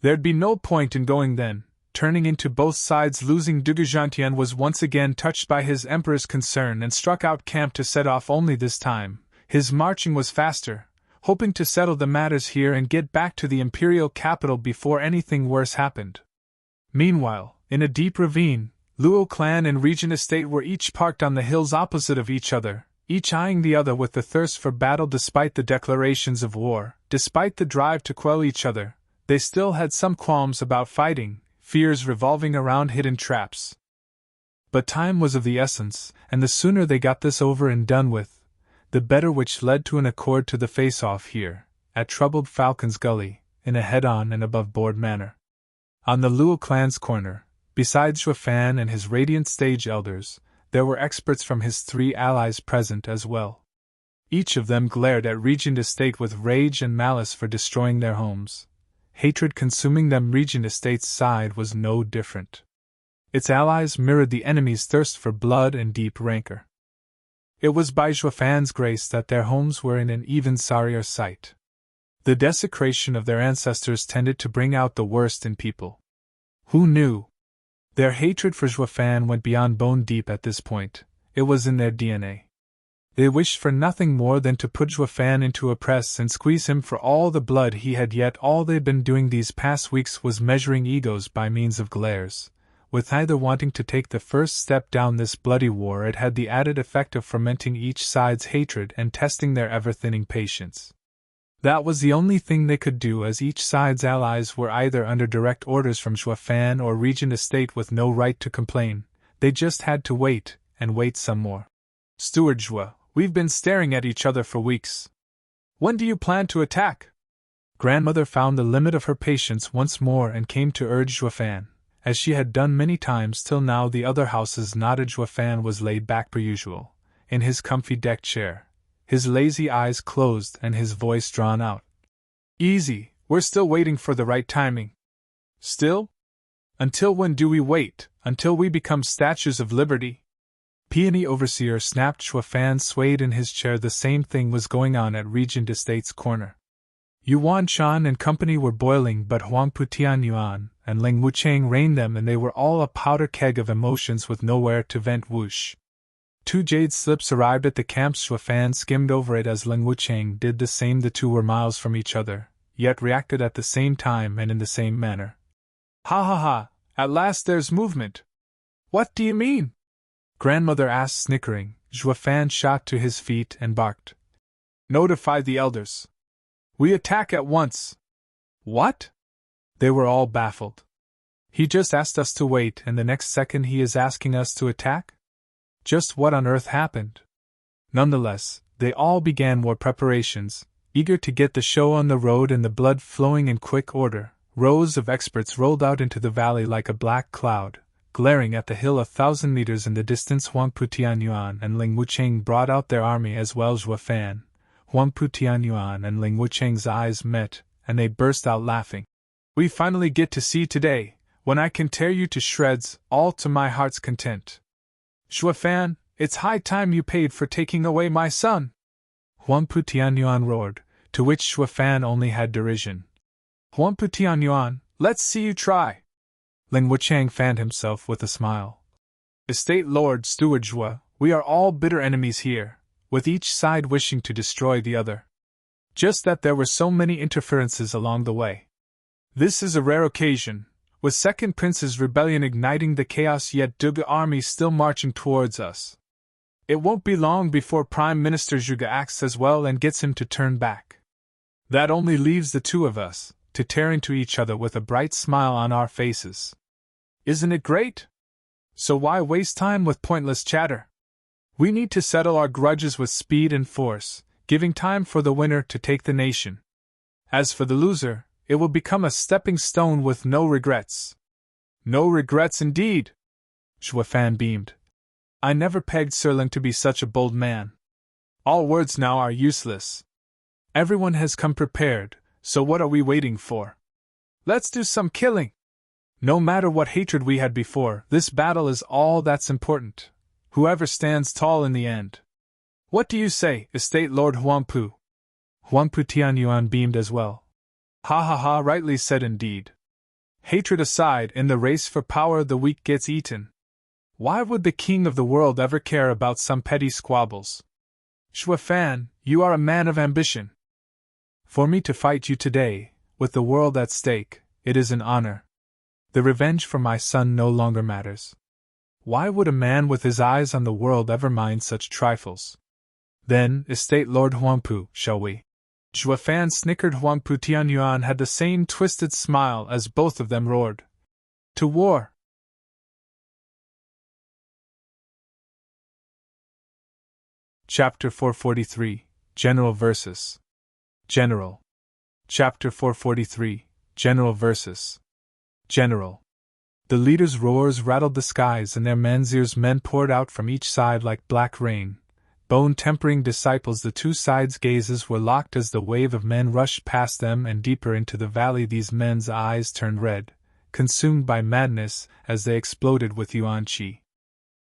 There'd be no point in going then, turning into both sides losing. Duguzhantian was once again touched by his emperor's concern and struck out camp to set off. Only this time, his marching was faster, hoping to settle the matters here and get back to the imperial capital before anything worse happened. Meanwhile, in a deep ravine, Luo clan and Regent Estate were each parked on the hills opposite of each other, each eyeing the other with the thirst for battle. Despite the declarations of war, despite the drive to quell each other, they still had some qualms about fighting, fears revolving around hidden traps. But time was of the essence, and the sooner they got this over and done with, the better, which led to an accord to the face-off here, at Troubled Falcon's Gully, in a head-on and above-board manner. On the Luo clan's corner, besides Zhuafan and his radiant stage elders, there were experts from his 3 allies present as well. Each of them glared at Regent Estate with rage and malice for destroying their homes. Hatred consuming them. Regent Estate's side was no different. Its allies mirrored the enemy's thirst for blood and deep rancor. It was by Zhuafan's grace that their homes were in an even sorrier sight. The desecration of their ancestors tended to bring out the worst in people. Who knew? Their hatred for Zhuafan went beyond bone deep at this point. It was in their DNA. They wished for nothing more than to put Zhuafan into a press and squeeze him for all the blood he had. Yet all they'd been doing these past weeks was measuring egos by means of glares, with neither wanting to take the first step down this bloody war. It had the added effect of fermenting each side's hatred and testing their ever-thinning patience. That was the only thing they could do, as each side's allies were either under direct orders from Juefan or Regent Estate with no right to complain. They just had to wait, and wait some more. Steward Jue, we've been staring at each other for weeks. When do you plan to attack? Grandmother found the limit of her patience once more and came to urge Juefan, as she had done many times till now. The other houses nodded. Juefan was laid back per usual, in his comfy deck chair, his lazy eyes closed and his voice drawn out. Easy, we're still waiting for the right timing. Still? Until when do we wait? Until we become statues of liberty? Peony Overseer snapped. Juefan swayed in his chair. The same thing was going on at Regent Estate's corner. Yuan Shan and company were boiling, but Huangpu Tianyuan and Ling Wucheng reined them, and they were all a powder keg of emotions with nowhere to vent. Whoosh! 2 jade slips arrived at the camp. Juefan skimmed over it as Ling Wucheng did the same. The two were miles from each other, yet reacted at the same time and in the same manner. Ha ha ha! At last there's movement! What do you mean? Grandmother asked, snickering. Juefan shot to his feet and barked. Notify the elders. We attack at once. What? They were all baffled. He just asked us to wait, and the next second he is asking us to attack? Just what on earth happened? Nonetheless, they all began war preparations, eager to get the show on the road and the blood flowing in quick order. Rows of experts rolled out into the valley like a black cloud, glaring at the hill 1,000 meters in the distance. Huangpu Tianyuan and Ling Wucheng brought out their army as well. Juefan, Huangpu Tianyuan and Ling Wucheng's eyes met, and they burst out laughing. We finally get to see today, when I can tear you to shreds, all to my heart's content. Juefan, it's high time you paid for taking away my son! Huangpu Tianyuan roared, to which Juefan only had derision. Huangpu Tianyuan, let's see you try! Ling Wucheng fanned himself with a smile. Estate Lord Steward Jue, we are all bitter enemies here, with each side wishing to destroy the other. Just that there were so many interferences along the way. This is a rare occasion, with Second Prince's rebellion igniting the chaos, yet Duga army still marching towards us. It won't be long before Prime Minister Zhuge acts as well and gets him to turn back. That only leaves the two of us, to tear into each other with a bright smile on our faces. Isn't it great? So why waste time with pointless chatter? We need to settle our grudges with speed and force, giving time for the winner to take the nation. As for the loser, it will become a stepping stone with no regrets. No regrets indeed! Juefan beamed. I never pegged Sirling to be such a bold man. All words now are useless. Everyone has come prepared, so what are we waiting for? Let's do some killing! No matter what hatred we had before, this battle is all that's important. Whoever stands tall in the end. What do you say, Estate Lord Huangpu? Huangpu Tianyuan beamed as well. Ha ha ha, rightly said indeed. Hatred aside, in the race for power the weak gets eaten. Why would the king of the world ever care about some petty squabbles? Juefan, you are a man of ambition. For me to fight you today, with the world at stake, it is an honor. The revenge for my son no longer matters. Why would a man with his eyes on the world ever mind such trifles? Then, Estate Lord Huangpu, shall we? Juefan snickered. Huangpu Tianyuan had the same twisted smile as both of them roared. To war! Chapter 443, General versus General. Chapter 443, General versus General. The leaders' roars rattled the skies, and their men's men poured out from each side like black rain. Bone-tempering disciples, the two sides' gazes were locked as the wave of men rushed past them and deeper into the valley. These men's eyes turned red, consumed by madness, as they exploded with Yuan Qi.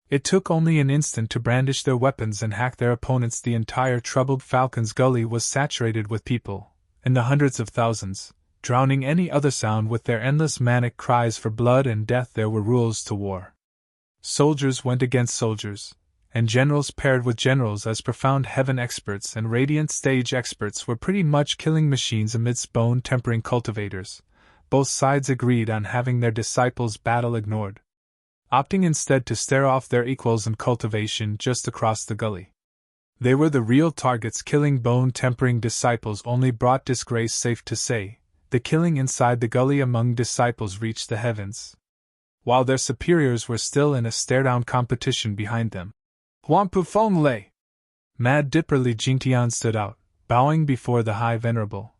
It took only an instant to brandish their weapons and hack their opponents. The entire troubled Falcon's Gully was saturated with people, in the hundreds of thousands, drowning any other sound with their endless manic cries for blood and death. There were rules to war. Soldiers went against soldiers, and generals paired with generals, as profound heaven experts and radiant stage experts were pretty much killing machines amidst bone-tempering cultivators. Both sides agreed on having their disciples' battle ignored. opting instead to stare off their equals in cultivation just across the gully. They were the real targets. Killing bone-tempering disciples only brought disgrace. Safe to say, the killing inside the gully among disciples reached the heavens, while their superiors were still in a stare-down competition behind them. Huangpu Feng Lei! Mad Dipper Li Jingtian stood out, bowing before the High Venerable.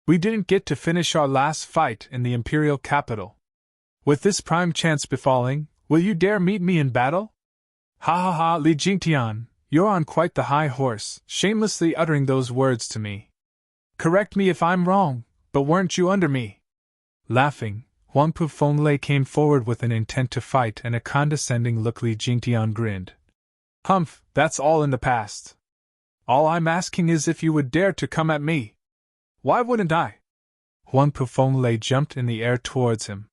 We didn't get to finish our last fight in the imperial capital. With this prime chance befalling, will you dare meet me in battle? Ha ha ha, Li Jingtian, you're on quite the high horse, shamelessly uttering those words to me. Correct me if I'm wrong, but weren't you under me? Laughing, Huangpu Feng Lei came forward with an intent to fight and a condescending look. Li Jingtian grinned. Humph, that's all in the past. All I'm asking is if you would dare to come at me. Why wouldn't I? Huangpu Feng Lei jumped in the air towards him.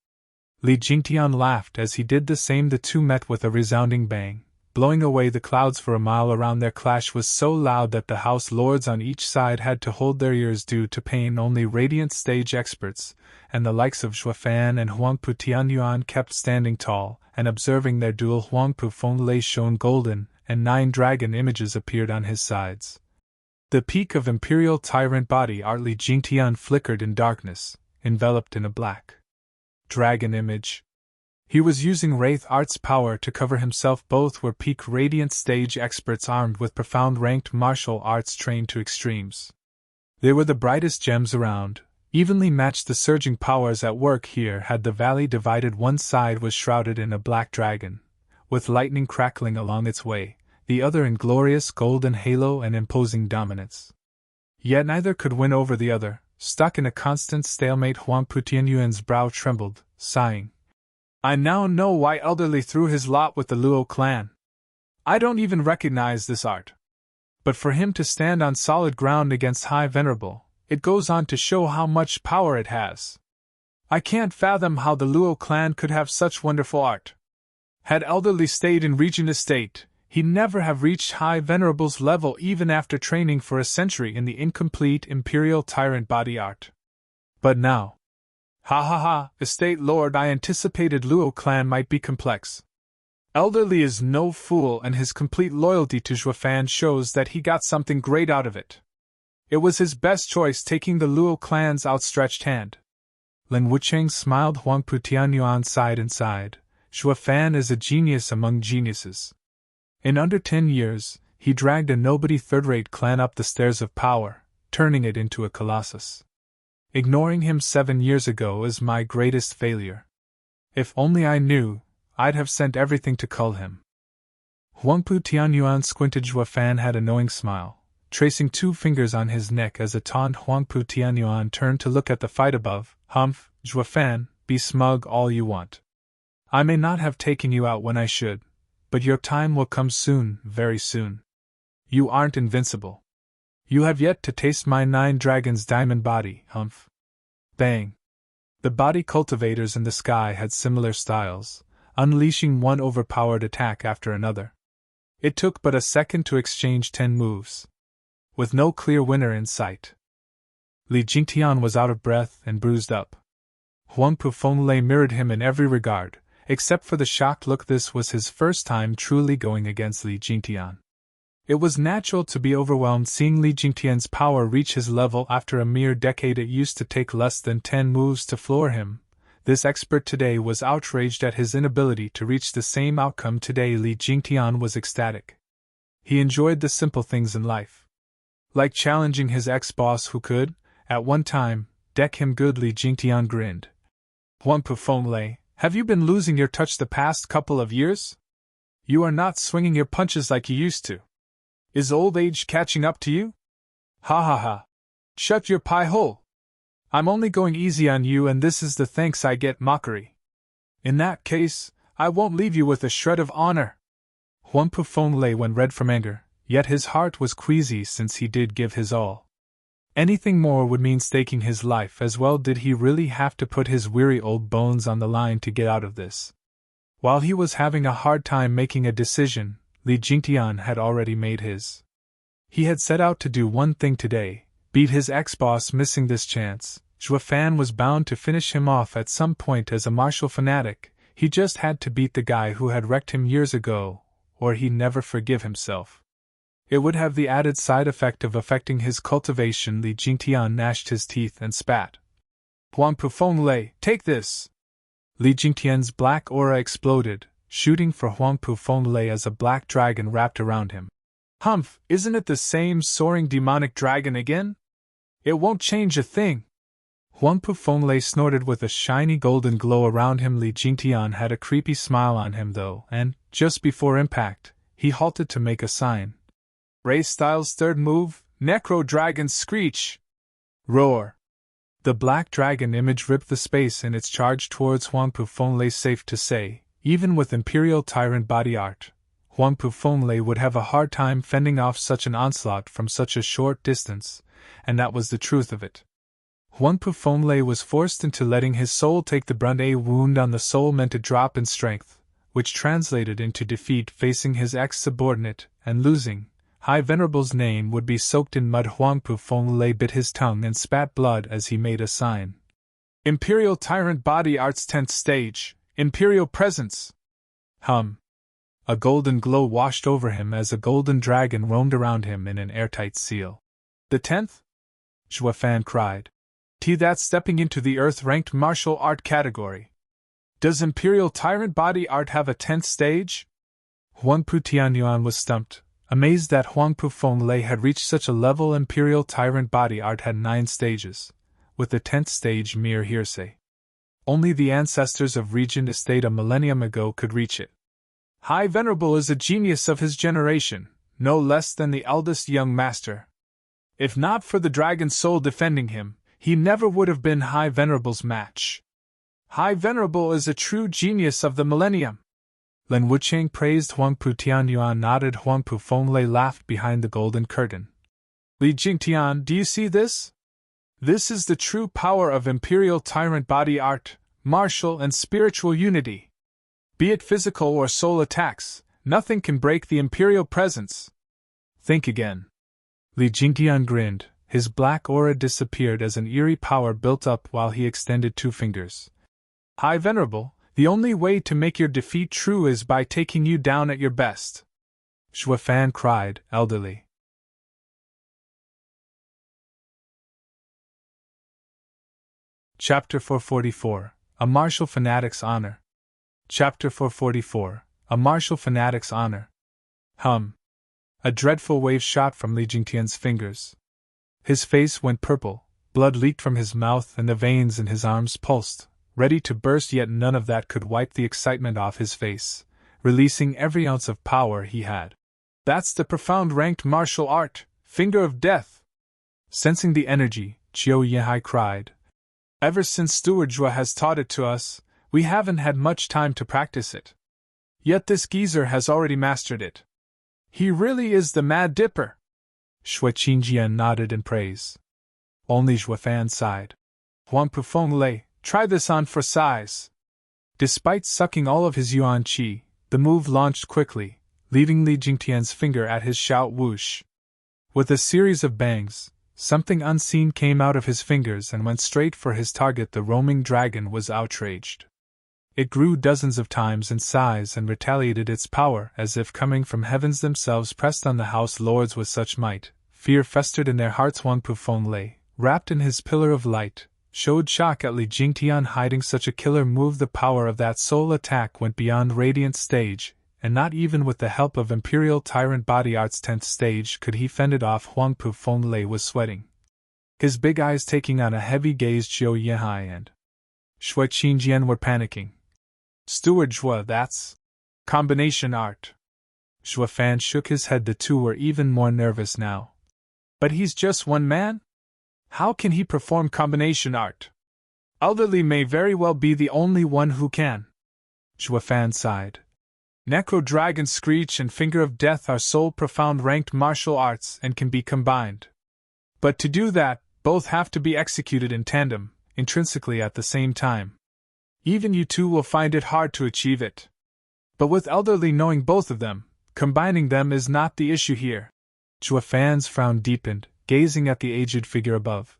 Li Jingtian laughed as he did the same. The two met with a resounding bang, blowing away the clouds for a mile around. Their clash was so loud that the house lords on each side had to hold their ears due to pain. Only radiant stage experts, and the likes of Zhuofan and Huangpu Tianyuan, kept standing tall and observing their duel. Huangpu Feng Lei shone golden, and 9 dragon images appeared on his sides. The peak of Imperial Tyrant body art. Li Jingtian flickered in darkness, enveloped in a black dragon image. He was using Wraith Art's power to cover himself. Both were peak radiant stage experts armed with profound ranked martial arts trained to extremes. They were the brightest gems around, evenly matched. The surging powers at work here had the valley divided. One side was shrouded in a black dragon, with lightning crackling along its way, the other in glorious golden halo and imposing dominance. Yet neither could win over the other, stuck in a constant stalemate. Huangpu Tianyuan's brow trembled, sighing. I now know why Elderly threw his lot with the Luo clan. I don't even recognize this art. But for him to stand on solid ground against High Venerable, it goes on to show how much power it has. I can't fathom how the Luo clan could have such wonderful art. Had Elderly stayed in Regent Estate, he'd never have reached High Venerable's level even after training for a century in the incomplete Imperial Tyrant body art. But now... Ha ha ha, Estate Lord, I anticipated Luo clan might be complex. Elderly is no fool, and his complete loyalty to Zhuofan shows that he got something great out of it. It was his best choice taking the Luo clan's outstretched hand. Lin Wucheng smiled. Huangpu Tianyuan sighed and sighed. Zhuofan is a genius among geniuses. In under 10 years, he dragged a nobody third-rate clan up the stairs of power, turning it into a colossus. Ignoring him 7 years ago is my greatest failure. If only I knew, I'd have sent everything to cull him. Huangpu Tianyuan squinted. Zhuofan had a knowing smile, tracing 2 fingers on his neck as a taunt. Huangpu Tianyuan turned to look at the fight above. Humph, Zhuofan, be smug all you want. I may not have taken you out when I should, but your time will come soon, very soon. You aren't invincible. You have yet to taste my 9 dragons' diamond body, humph. Bang. The body cultivators in the sky had similar styles, unleashing one overpowered attack after another. It took but a second to exchange 10 moves, with no clear winner in sight. Li Jingtian was out of breath and bruised up. Huangpu Feng Lei mirrored him in every regard, except for the shocked look. This was his first time truly going against Li Jingtian. It was natural to be overwhelmed seeing Li Jingtian's power reach his level after a mere decade. It used to take less than 10 moves to floor him. This expert today was outraged at his inability to reach the same outcome. Today Li Jingtian was ecstatic. He enjoyed the simple things in life, like challenging his ex-boss who could, at one time, deck him good. Li Jingtian grinned. Huangpu Feng Lei, have you been losing your touch the past couple of years? You are not swinging your punches like you used to. Is old age catching up to you? Ha ha ha. Shut your pie hole. I'm only going easy on you, and this is the thanks I get. Mockery. In that case, I won't leave you with a shred of honor. Huangpu Feng Lei went red from anger, yet his heart was queasy since he did give his all. Anything more would mean staking his life as well. Did he really have to put his weary old bones on the line to get out of this? While he was having a hard time making a decision, Li Jingtian had already made his. He had set out to do one thing today, beat his ex-boss. Missing this chance, Zhuofan was bound to finish him off at some point. As a martial fanatic, He just had to beat the guy who had wrecked him years ago, or he'd never forgive himself. It would have the added side effect of affecting his cultivation. Li Jingtian gnashed his teeth and spat. Huangpu Fenglei, take this! Li Jingtian's black aura exploded, shooting for Huangpu Fenglei as a black dragon wrapped around him. Humph, isn't it the same soaring demonic dragon again? It won't change a thing! Huangpu Fenglei snorted with a shiny golden glow around him. Li Jingtian had a creepy smile on him though, and, just before impact, he halted to make a sign. Ray Styles' third move, Necro Dragon's Screech! Roar! The black dragon image ripped the space in its charge towards Huangpu Fenglei. Safe to say, even with Imperial Tyrant body art, Huangpu Fenglei would have a hard time fending off such an onslaught from such a short distance, and that was the truth of it. Huangpu Fenglei was forced into letting his soul take the brunt. A wound on the soul meant a drop in strength, which translated into defeat facing his ex-subordinate, and losing. High Venerable's name would be soaked in mud. Huangpu Fenglei bit his tongue and spat blood as he made a sign. Imperial Tyrant Body Art's 10th stage, Imperial Presence! Hum. A golden glow washed over him as a golden dragon roamed around him in an airtight seal. The 10th? Zhuofan cried. That's stepping into the Earth-ranked martial art category. Does Imperial Tyrant Body Art have a 10th stage? Huangpu Tianyuan was stumped, amazed that Huangpu Fenglei had reached such a level. Imperial Tyrant Body Art had 9 stages, with the 10th stage mere hearsay. Only the ancestors of Regent Estate a millennium ago could reach it. High Venerable is a genius of his generation, no less than the eldest young master. If not for the dragon soul defending him, he never would have been High Venerable's match. High Venerable is a true genius of the millennium. Lin Wucheng praised. Huangpu Tianyuan nodded. Huangpu Fenglei laughed behind the golden curtain. Li Jingtian, do you see this? This is the true power of Imperial Tyrant Body Art, martial and spiritual unity. Be it physical or soul attacks, nothing can break the Imperial presence. Think again. Li Jingtian grinned. His black aura disappeared as an eerie power built up while he extended 2 fingers. High Venerable, the only way to make your defeat true is by taking you down at your best. Zhuofan cried, elderly. Chapter 444, A Martial Fanatic's Honor. Chapter 444, A Martial Fanatic's Honor. Hum. A dreadful wave shot from Li Jingtian's fingers. His face went purple, blood leaked from his mouth and the veins in his arms pulsed, ready to burst, yet none of that could wipe the excitement off his face, releasing every ounce of power he had. That's the profound ranked martial art, Finger of Death! Sensing the energy, Qiu Yihai cried. Ever since Steward has taught it to us, we haven't had much time to practice it. Yet this geezer has already mastered it. He really is the Mad Dipper! Shui Qingjian nodded in praise. Only Zhuofan sighed. Huangpu Fenglei, try this on for size. Despite sucking all of his yuan qi, the move launched quickly, leaving Li Jingtian's finger at his shout whoosh. With a series of bangs, something unseen came out of his fingers and went straight for his target. The roaming dragon was outraged. It grew dozens of times in size and retaliated its power as if coming from heavens themselves, pressed on the House Lords with such might. Fear festered in their hearts. Huangpu Fenglei, wrapped in his pillar of light, showed shock at Li Jingtian hiding such a killer move. The power of that soul attack went beyond Radiant stage, and not even with the help of Imperial Tyrant Body Art's 10th stage could he fend it off. Huangpu Fenglei was sweating, his big eyes taking on a heavy gaze. Qiu Yihai and Shui Qingjian were panicking. Steward Zhuo, that's combination art. Zhuofan shook his head. The two were even more nervous now. But he's just one man? How can he perform combination art? Elderly may very well be the only one who can. Zhuofan sighed. Necro Dragon Screech and Finger of Death are sole profound ranked martial arts and can be combined. But to do that, both have to be executed in tandem, intrinsically at the same time. Even you two will find it hard to achieve it. But with Elderly knowing both of them, combining them is not the issue here. Zhuofan's frown deepened, gazing at the aged figure above.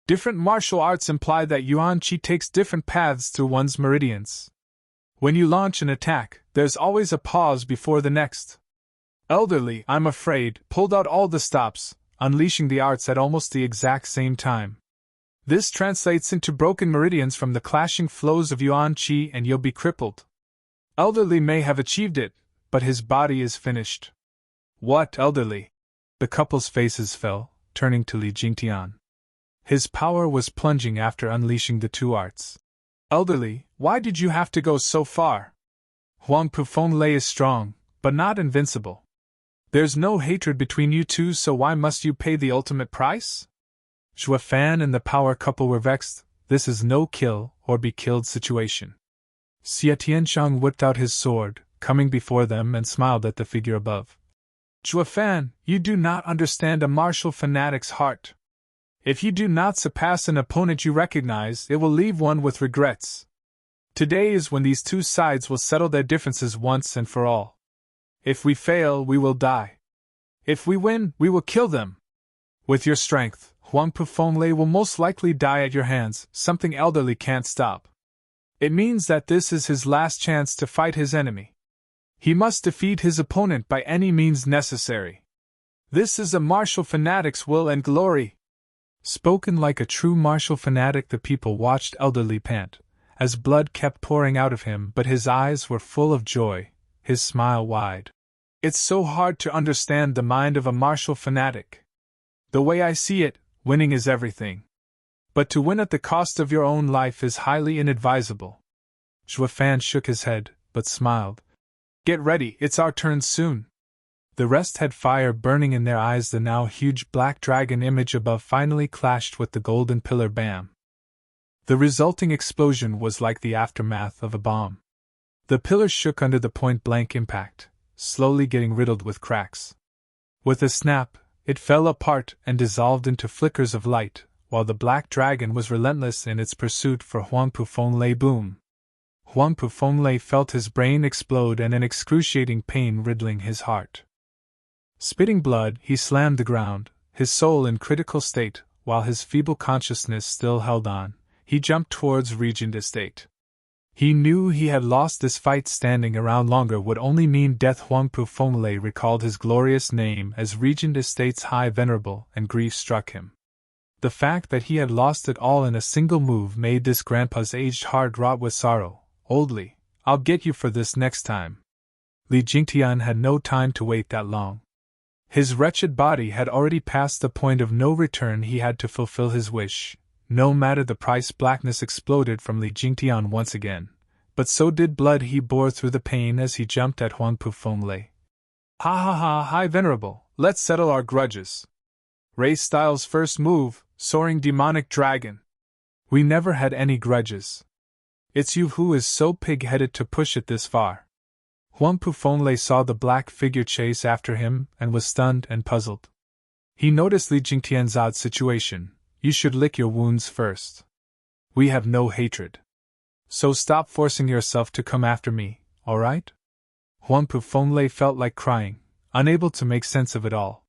Different martial arts imply that yuan qi takes different paths through one's meridians. When you launch an attack, there's always a pause before the next. Elderly, I'm afraid, pulled out all the stops, unleashing the arts at almost the exact same time. This translates into broken meridians from the clashing flows of Yuan Qi, and you'll be crippled. Elderly may have achieved it, but his body is finished. What, Elderly? The couple's faces fell, turning to Li Jingtian. His power was plunging after unleashing the two arts. Elderly, why did you have to go so far? Huang Pufeng is strong, but not invincible. There's no hatred between you two, so why must you pay the ultimate price? Zhou Fan and the power couple were vexed. This is no kill or be killed situation. Xie Tianshang whipped out his sword, coming before them, and smiled at the figure above. Zhou Fan, you do not understand a martial fanatic's heart. If you do not surpass an opponent you recognize, it will leave one with regrets. Today is when these two sides will settle their differences once and for all. If we fail, we will die. If we win, we will kill them. With your strength, Huang Pufeng will most likely die at your hands, something Elderly can't stop. It means that this is his last chance to fight his enemy. He must defeat his opponent by any means necessary. This is a martial fanatic's will and glory. Spoken like a true martial fanatic, the people watched Elderly pant, as blood kept pouring out of him, but his eyes were full of joy, his smile wide. It's so hard to understand the mind of a martial fanatic. The way I see it, winning is everything. But to win at the cost of your own life is highly inadvisable. Zhou Fan shook his head, but smiled. Get ready, it's our turn soon. The rest had fire burning in their eyes. The now huge black dragon image above finally clashed with the golden pillar. Bam! The resulting explosion was like the aftermath of a bomb. The pillar shook under the point-blank impact, slowly getting riddled with cracks. With a snap, it fell apart and dissolved into flickers of light, while the black dragon was relentless in its pursuit for Huang Pufeng. Boom! Huang Pufeng felt his brain explode and an excruciating pain riddling his heart. Spitting blood, he slammed the ground, his soul in critical state, while his feeble consciousness still held on. He jumped towards Regent Estate. He knew he had lost this fight. Standing around longer would only mean death. Huang Pufeng recalled his glorious name as Regent Estate's High Venerable, and grief struck him. The fact that he had lost it all in a single move made this grandpa's aged heart wrought with sorrow. Oldly, I'll get you for this next time. Li Jingtian had no time to wait that long. His wretched body had already passed the point of no return. He had to fulfill his wish. No matter the price. Blackness exploded from Li Jingtian once again, but so did blood he bore through the pain as he jumped at Huang Pufeng. Ha ha ha, High Venerable, let's settle our grudges. Ray Styles' first move, soaring demonic dragon. We never had any grudges. It's you who is so pig-headed to push it this far. Huang Pufeng saw the black figure chase after him and was stunned and puzzled. He noticed Li Jingtian's odd situation. You should lick your wounds first. We have no hatred. So stop forcing yourself to come after me, alright? Huang Pufeng felt like crying, unable to make sense of it all.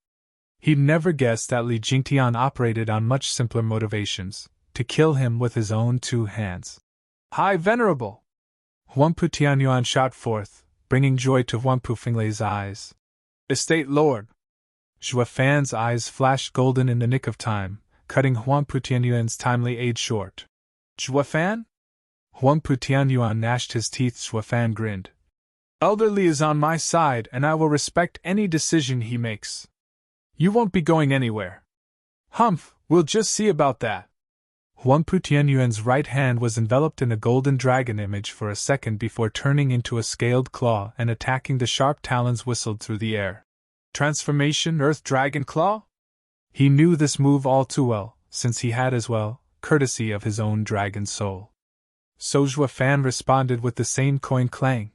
He'd never guessed that Li Jingtian operated on much simpler motivations, to kill him with his own two hands. High Venerable! Huang Putianyuan shot forth, bringing joy to Huang Pufeng's eyes. Estate Lord! Zhou Fan's eyes flashed golden in the nick of time, cutting Huang Putianyuan's timely aid short. Zhou Fan? Huang Putianyuan gnashed his teeth. Zhou Fan grinned. Elderly is on my side, and I will respect any decision he makes. You won't be going anywhere. Humph, we'll just see about that. Huang Putianyuan's right hand was enveloped in a golden dragon image for a second before turning into a scaled claw and attacking. The sharp talons whistled through the air. Transformation Earth Dragon Claw? He knew this move all too well, since he had as well, courtesy of his own dragon soul. So Zhou Fan responded with the same coin clang.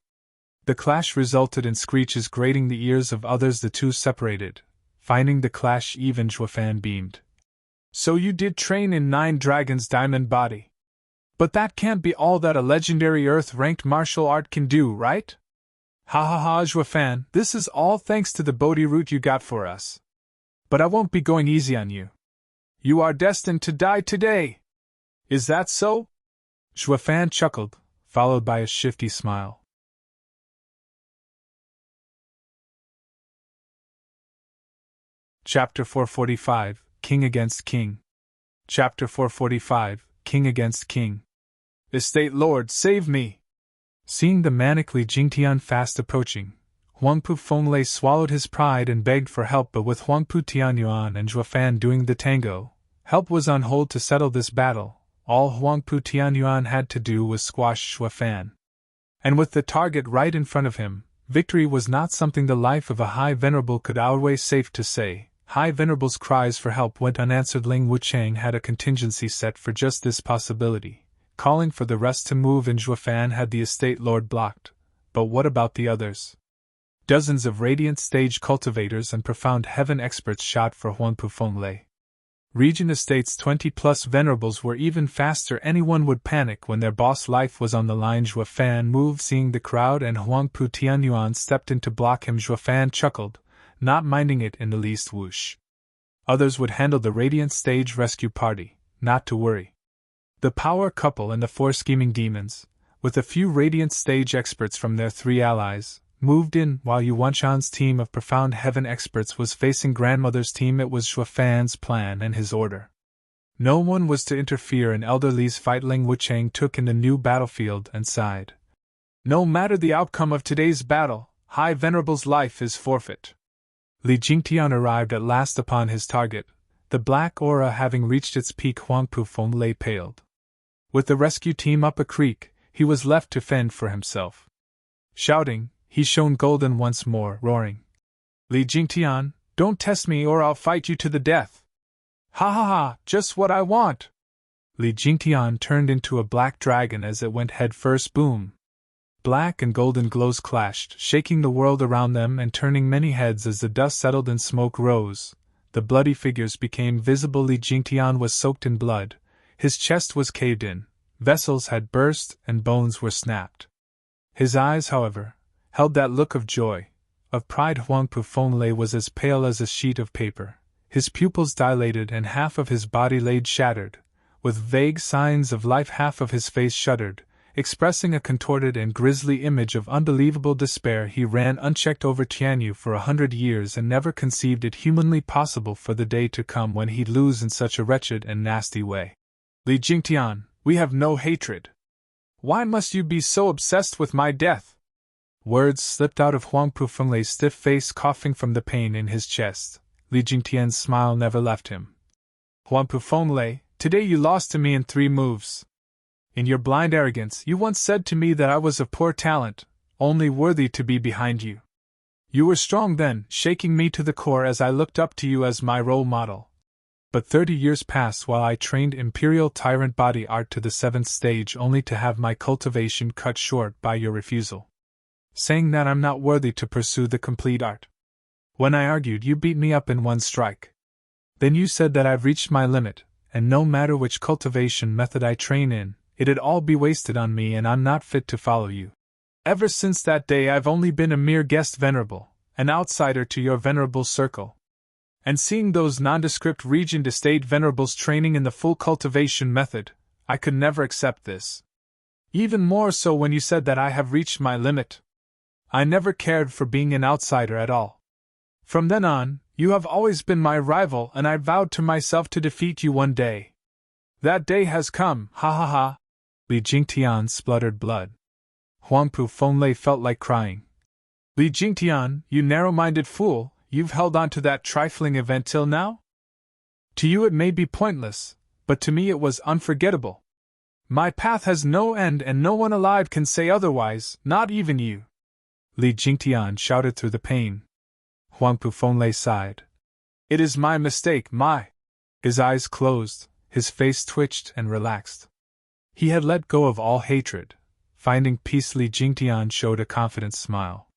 The clash resulted in screeches grating the ears of others. The two separated. Finding the clash even, Zhou Fan beamed. So you did train in 9 Dragons' diamond body. But that can't be all that a legendary Earth-ranked martial art can do, right? Ha ha ha, Zhou Fan, this is all thanks to the Bodhi root you got for us. But I won't be going easy on you. You are destined to die today. Is that so? Zhou Fan chuckled, followed by a shifty smile. Chapter 445, King Against King. Chapter 445, King Against King. Estate Lord, save me! Seeing the manic Li Jingtian fast approaching, Huangpu Fenglei swallowed his pride and begged for help, but with Huangpu Tianyuan and Zhuofan doing the tango, help was on hold to settle this battle. All Huangpu Tianyuan had to do was squash Zhuofan. And with the target right in front of him, victory was not something the life of a High Venerable could outweigh. Safe to say, High Venerable's cries for help went unanswered. Ling Wuchang had a contingency set for just this possibility, calling for the rest to move, and Zhuofan had the estate lord blocked. But what about the others? Dozens of radiant stage cultivators and profound heaven experts shot for Huangpu Fenglei. Region Estate's 20-plus venerables were even faster. Anyone would panic when their boss life was on the line. Zhuofan moved, seeing the crowd, and Huangpu Tianyuan stepped in to block him. Zhuofan chuckled, not minding it in the least. Whoosh. Others would handle the radiant stage rescue party, not to worry. The power couple and the 4 scheming demons, with a few radiant stage experts from their 3 allies, moved in, while Yuanchan's team of profound heaven experts was facing grandmother's team. It was Zhuofan's plan and his order. No one was to interfere in Elder Li's fight. Ling Wuchang took in the new battlefield and sighed. No matter the outcome of today's battle, High Venerable's life is forfeit. Li Jingtian arrived at last upon his target, the black aura having reached its peak. Huangpu Fenglei paled. With the rescue team up a creek, he was left to fend for himself. Shouting, he shone golden once more, roaring, Li Jingtian, don't test me or I'll fight you to the death. Ha ha ha, just what I want. Li Jingtian turned into a black dragon as it went head first. Boom. Black and golden glows clashed, shaking the world around them and turning many heads. As the dust settled and smoke rose, the bloody figures became visible. Li Jingtian was soaked in blood, his chest was caved in, vessels had burst and bones were snapped. His eyes, however, held that look of joy, of pride. Huangpu Fenglei was as pale as a sheet of paper, his pupils dilated and half of his body laid shattered, with vague signs of life. Half of his face shuddered, expressing a contorted and grisly image of unbelievable despair. He ran unchecked over Tianyu for 100 years and never conceived it humanly possible for the day to come when he'd lose in such a wretched and nasty way. Li Jingtian, we have no hatred. Why must you be so obsessed with my death? Words slipped out of Huangpu Fenglei's stiff face, coughing from the pain in his chest. Li Jingtian's smile never left him. Huangpu Fenglei, today you lost to me in 3 moves. In your blind arrogance, you once said to me that I was of poor talent, only worthy to be behind you. You were strong then, shaking me to the core as I looked up to you as my role model. But 30 years passed while I trained Imperial Tyrant Body Art to the 7th stage, only to have my cultivation cut short by your refusal, saying that I'm not worthy to pursue the complete art. When I argued, you beat me up in 1 strike. Then you said that I've reached my limit, and no matter which cultivation method I train in, it'd all be wasted on me and I'm not fit to follow you. Ever since that day I've only been a mere guest venerable, an outsider to your venerable circle. And seeing those nondescript Regent Estate venerables training in the full cultivation method, I could never accept this. Even more so when you said that I have reached my limit. I never cared for being an outsider at all. From then on, you have always been my rival, and I vowed to myself to defeat you one day. That day has come, ha ha ha. Li Jingtian spluttered blood. Huangpu Fenglei felt like crying. Li Jingtian, you narrow-minded fool, you've held on to that trifling event till now? To you it may be pointless, but to me it was unforgettable. My path has no end and no one alive can say otherwise, not even you. Li Jingtian shouted through the pain. Huangpu Fenglei sighed. It is my mistake, His eyes closed, his face twitched and relaxed. He had let go of all hatred. Finding peace, Li Jingtian showed a confident smile.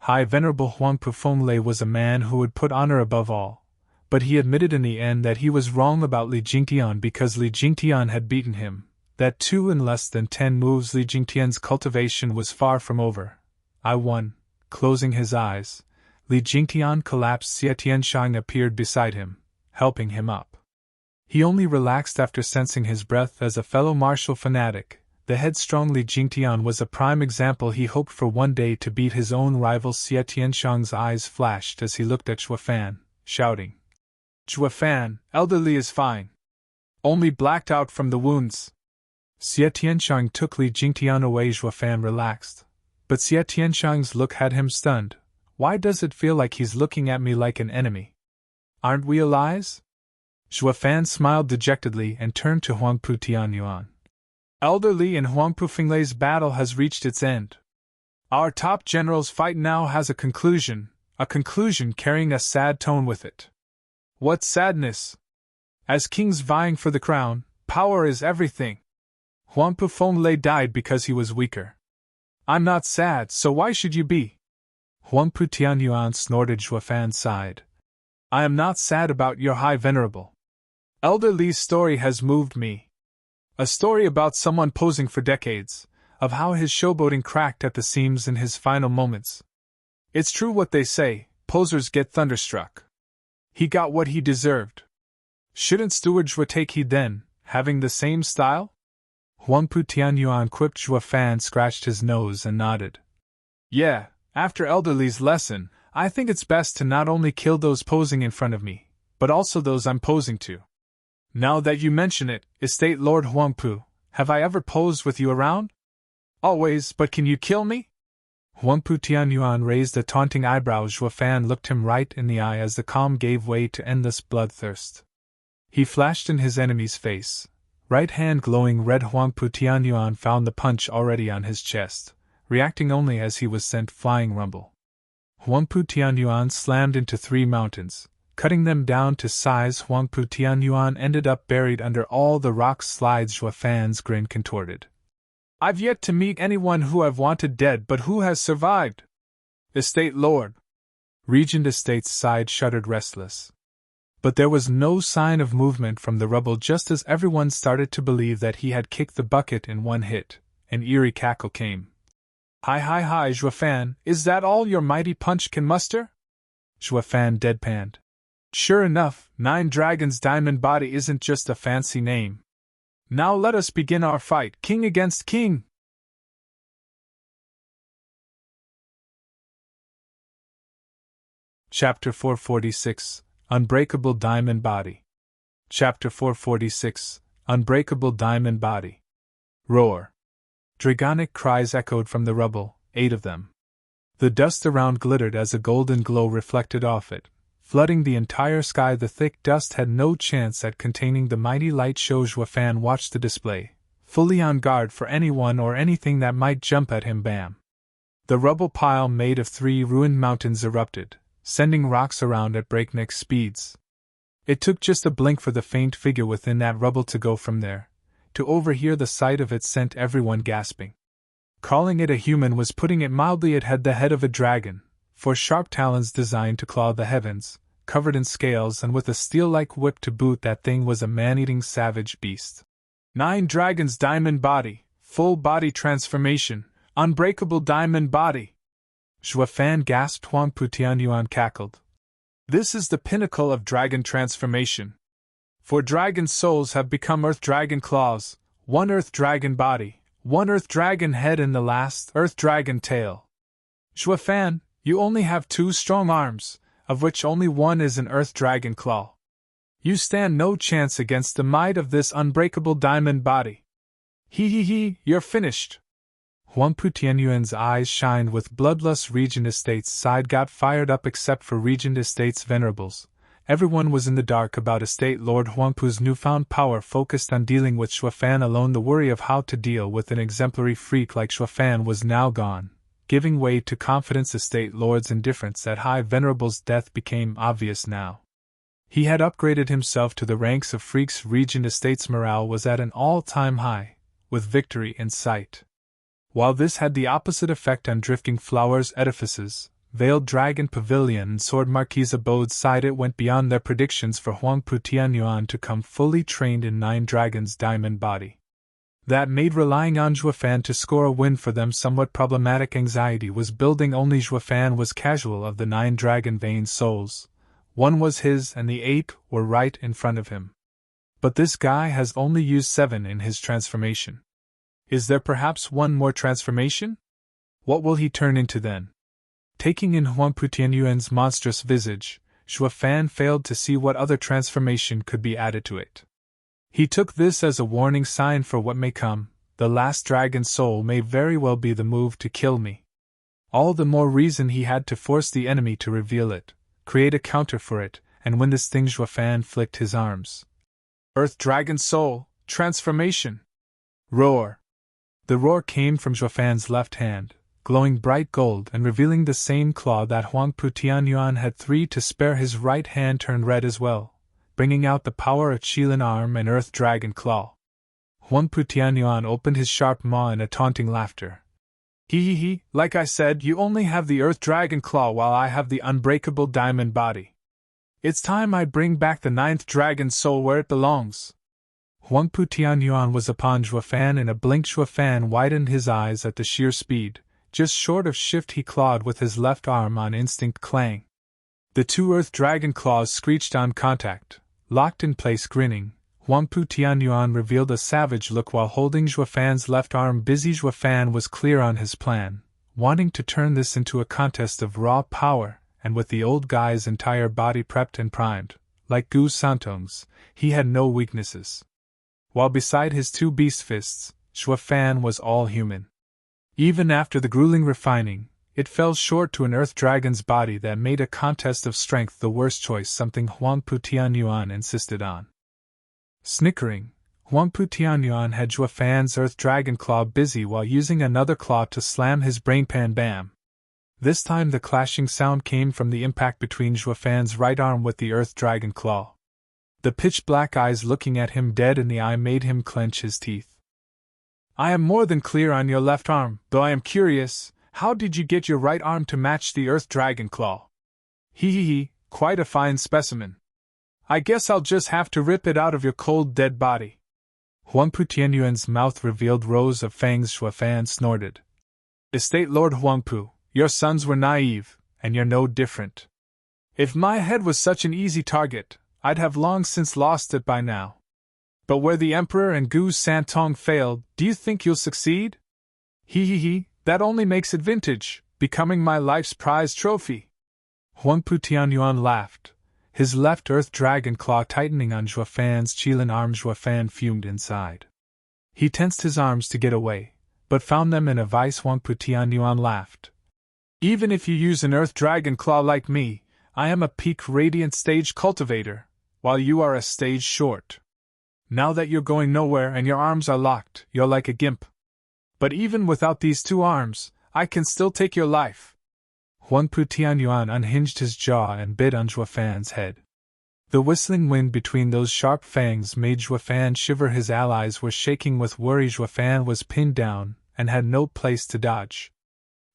High Venerable Huangpu Fenglei was a man who would put honor above all, but he admitted in the end that he was wrong about Li Jingtian because Li Jingtian had beaten him, that too in less than 10 moves. Li Jingtian's cultivation was far from over. I won. Closing his eyes, Li Jingtian collapsed. Xie Tianshang appeared beside him, helping him up. He only relaxed after sensing his breath as a fellow martial fanatic, the headstrong Li Jingtian was a prime example. He hoped for one day to beat his own rival. Xie Tianxiang's eyes flashed as he looked at Zhuo Fan, shouting, "Zhuo Fan, Elder Li is fine. Only blacked out from the wounds." Xie Tianxiang took Li Jingtian away. Zhuo Fan relaxed. But Xie Tianxiang's look had him stunned. "Why does it feel like he's looking at me like an enemy? Aren't we allies?" Zhuo Fan smiled dejectedly and turned to Huangpu Tianyuan. "Elder Li and Huangpu Finglei's battle has reached its end. Our top general's fight now has a conclusion carrying a sad tone with it. What sadness! As kings vying for the crown, power is everything. Huangpu Fenglei died because he was weaker. I'm not sad, so why should you be?" Huangpu Tianyuan snorted. Zhuo Fan sighed. "I am not sad about your high venerable. Elder Li's story has moved me. A story about someone posing for decades, of how his showboating cracked at the seams in his final moments. It's true what they say, posers get thunderstruck. He got what he deserved. Shouldn't Steward Zhuo take heed then, having the same style?" Huangpu Tianyuan quipped. Zhuo Fan scratched his nose and nodded. "Yeah, after Elder Li's lesson, I think it's best to not only kill those posing in front of me, but also those I'm posing to. Now that you mention it, Estate Lord Huangpu, have I ever posed with you around?" "Always, but can you kill me?" Huangpu Tianyuan raised a taunting eyebrow. Zhuo Fan looked him right in the eye as the calm gave way to endless bloodthirst. He flashed in his enemy's face. Right hand glowing red. Huangpu Tianyuan found the punch already on his chest, reacting only as he was sent flying rumble. Huangpu Tianyuan slammed into 3 mountains, cutting them down to size. Huangpu Tianyuan ended up buried under all the rock slides. Zhuo Fan's grin contorted. "I've yet to meet anyone who I've wanted dead but who has survived. Estate Lord." Regent Estate's side shuddered restless. But there was no sign of movement from the rubble. Just as everyone started to believe that he had kicked the bucket in one hit, an eerie cackle came. Hi, Zhuo Fan, is that all your mighty punch can muster?" Zhuo Fan deadpanned. "Sure enough, 9 Dragons Diamond Body isn't just a fancy name. Now let us begin our fight, king against king!" Chapter 446, Unbreakable Diamond Body. Chapter 446, Unbreakable Diamond Body. Roar. Dragonic cries echoed from the rubble, 8 of them. The dust around glittered as a golden glow reflected off it, flooding the entire sky. The thick dust had no chance at containing the mighty light show. Zhuo Fan watched the display, fully on guard for anyone or anything that might jump at him. Bam! The rubble pile made of 3 ruined mountains erupted, sending rocks around at breakneck speeds. It took just a blink for the faint figure within that rubble to go from there. To overhear the sight of it sent everyone gasping. Calling it a human was putting it mildly. It had the head of a dragon, 4 sharp talons designed to claw the heavens, covered in scales and with a steel-like whip to boot. That thing was a man-eating savage beast. 9 Dragons Diamond Body, full body transformation, unbreakable diamond body. Zhuo Fan gasped. Huangpu Tianyuan cackled. "This is the pinnacle of dragon transformation. 4 dragon souls have become earth dragon claws, 1 earth dragon body, 1 earth dragon head and the last earth dragon tail. Zhuo Fan, you only have 2 strong arms, of which only 1 is an earth dragon claw. You stand no chance against the might of this unbreakable diamond body. You're finished." Huangpu Tianyuan's eyes shined with bloodlust. Regent Estate's side got fired up. Except for Regent Estate's venerables, everyone was in the dark about Estate Lord Huangpu's newfound power focused on dealing with Zhuo Fan alone. The worry of how to deal with an exemplary freak like Zhuo Fan was now gone, giving way to confidence. Estate Lord's indifference at High Venerable's death became obvious now. He had upgraded himself to the ranks of freaks. Regent Estate's morale was at an all-time high, with victory in sight. While this had the opposite effect on Drifting Flowers edifices, Veiled Dragon Pavilion and Sword Marquis Abode's side, it went beyond their predictions for Huangpu Tianyuan to come fully trained in 9 Dragons Diamond Body. That made relying on Zhuo Fan to score a win for them somewhat problematic. Anxiety was building. Only Zhuo Fan was casual of the 9 dragon vein souls. 1 was his and the 8 were right in front of him. But this guy has only used 7 in his transformation. Is there perhaps one more transformation? What will he turn into then? Taking in Huangpu Tianyuan's monstrous visage, Zhuo Fan failed to see what other transformation could be added to it. He took this as a warning sign for what may come. The last dragon soul may very well be the move to kill me. All the more reason he had to force the enemy to reveal it, create a counter for it, and when this thing Zhuo Fan flicked his arms. Earth Dragon Soul, transformation! Roar! The roar came from Zhuo Fan's left hand, glowing bright gold and revealing the same claw that Huangpu Tianyuan had 3 to spare. His right hand turned red as well, bringing out the power of Qilin arm and Earth Dragon Claw. Huangpu Tianyuan opened his sharp maw in a taunting laughter. He, like I said, you only have the Earth Dragon Claw while I have the Unbreakable Diamond Body. It's time I bring back the 9th Dragon Soul where it belongs. Huangpu Tianyuan was upon Zhuo Fan in a blink. Zhuo Fan widened his eyes at the sheer speed. Just short of shift he clawed with his left arm on instinct. Clang. The 2 Earth Dragon Claws screeched on contact, locked in place. Grinning, Huangpu Tianyuan revealed a savage look while holding Zhuo Fan's left arm busy. Zhuo Fan was clear on his plan, wanting to turn this into a contest of raw power, and with the old guy's entire body prepped and primed, like Gu Santong's, he had no weaknesses. While beside his 2 beast fists, Zhuo Fan was all human. Even after the grueling refining, it fell short to an earth dragon's body that made a contest of strength the worst choice, something Huangpu Tianyuan insisted on. Snickering, Huangpu Tianyuan had Zhuo Fan's earth dragon claw busy while using another claw to slam his brainpan. Bam! This time the clashing sound came from the impact between Zhuo Fan's right arm with the earth dragon claw. The pitch-black eyes looking at him dead in the eye made him clench his teeth. I am more than clear on your left arm, though I am curious, how did you get your right arm to match the Earth Dragon Claw? Quite a fine specimen. I guess I'll just have to rip it out of your cold dead body. Huangpu Tianyuan's mouth revealed rows of fangs. Zhuo Fan snorted. Estate Lord Huangpu, your sons were naive, and you're no different. If my head was such an easy target, I'd have long since lost it by now. But where the Emperor and Gu Santong failed, do you think you'll succeed? That only makes it vintage, becoming my life's prize trophy. Huangpu Tianyuan laughed, his left earth dragon claw tightening on Zhuo Fan's Qilin arm. Zhuo Fan fumed inside. He tensed his arms to get away, but found them in a vice. Huangpu Tianyuan laughed. Even if you use an earth dragon claw like me, I am a peak radiant stage cultivator, while you are a stage short. Now that you're going nowhere and your arms are locked, you're like a gimp. But even without these 2 arms, I can still take your life. Huangpu Tianyuan unhinged his jaw and bit on Zhuo Fan's head. The whistling wind between those sharp fangs made Zhuo Fan shiver. His allies were shaking with worry. Zhuo Fan was pinned down and had no place to dodge.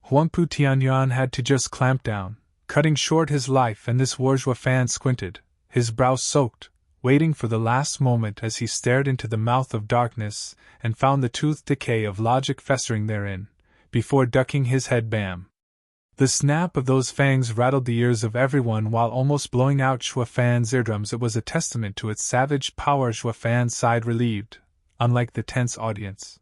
Huangpu Tianyuan had to just clamp down, cutting short his life, and this war. Zhuo Fan squinted, his brow soaked, waiting for the last moment as he stared into the mouth of darkness and found the toothed decay of logic festering therein, before ducking his head. Bam! The snap of those fangs rattled the ears of everyone while almost blowing out Zhuo Fan's eardrums. It was a testament to its savage power. Zhuo Fan sighed relieved, unlike the tense audience.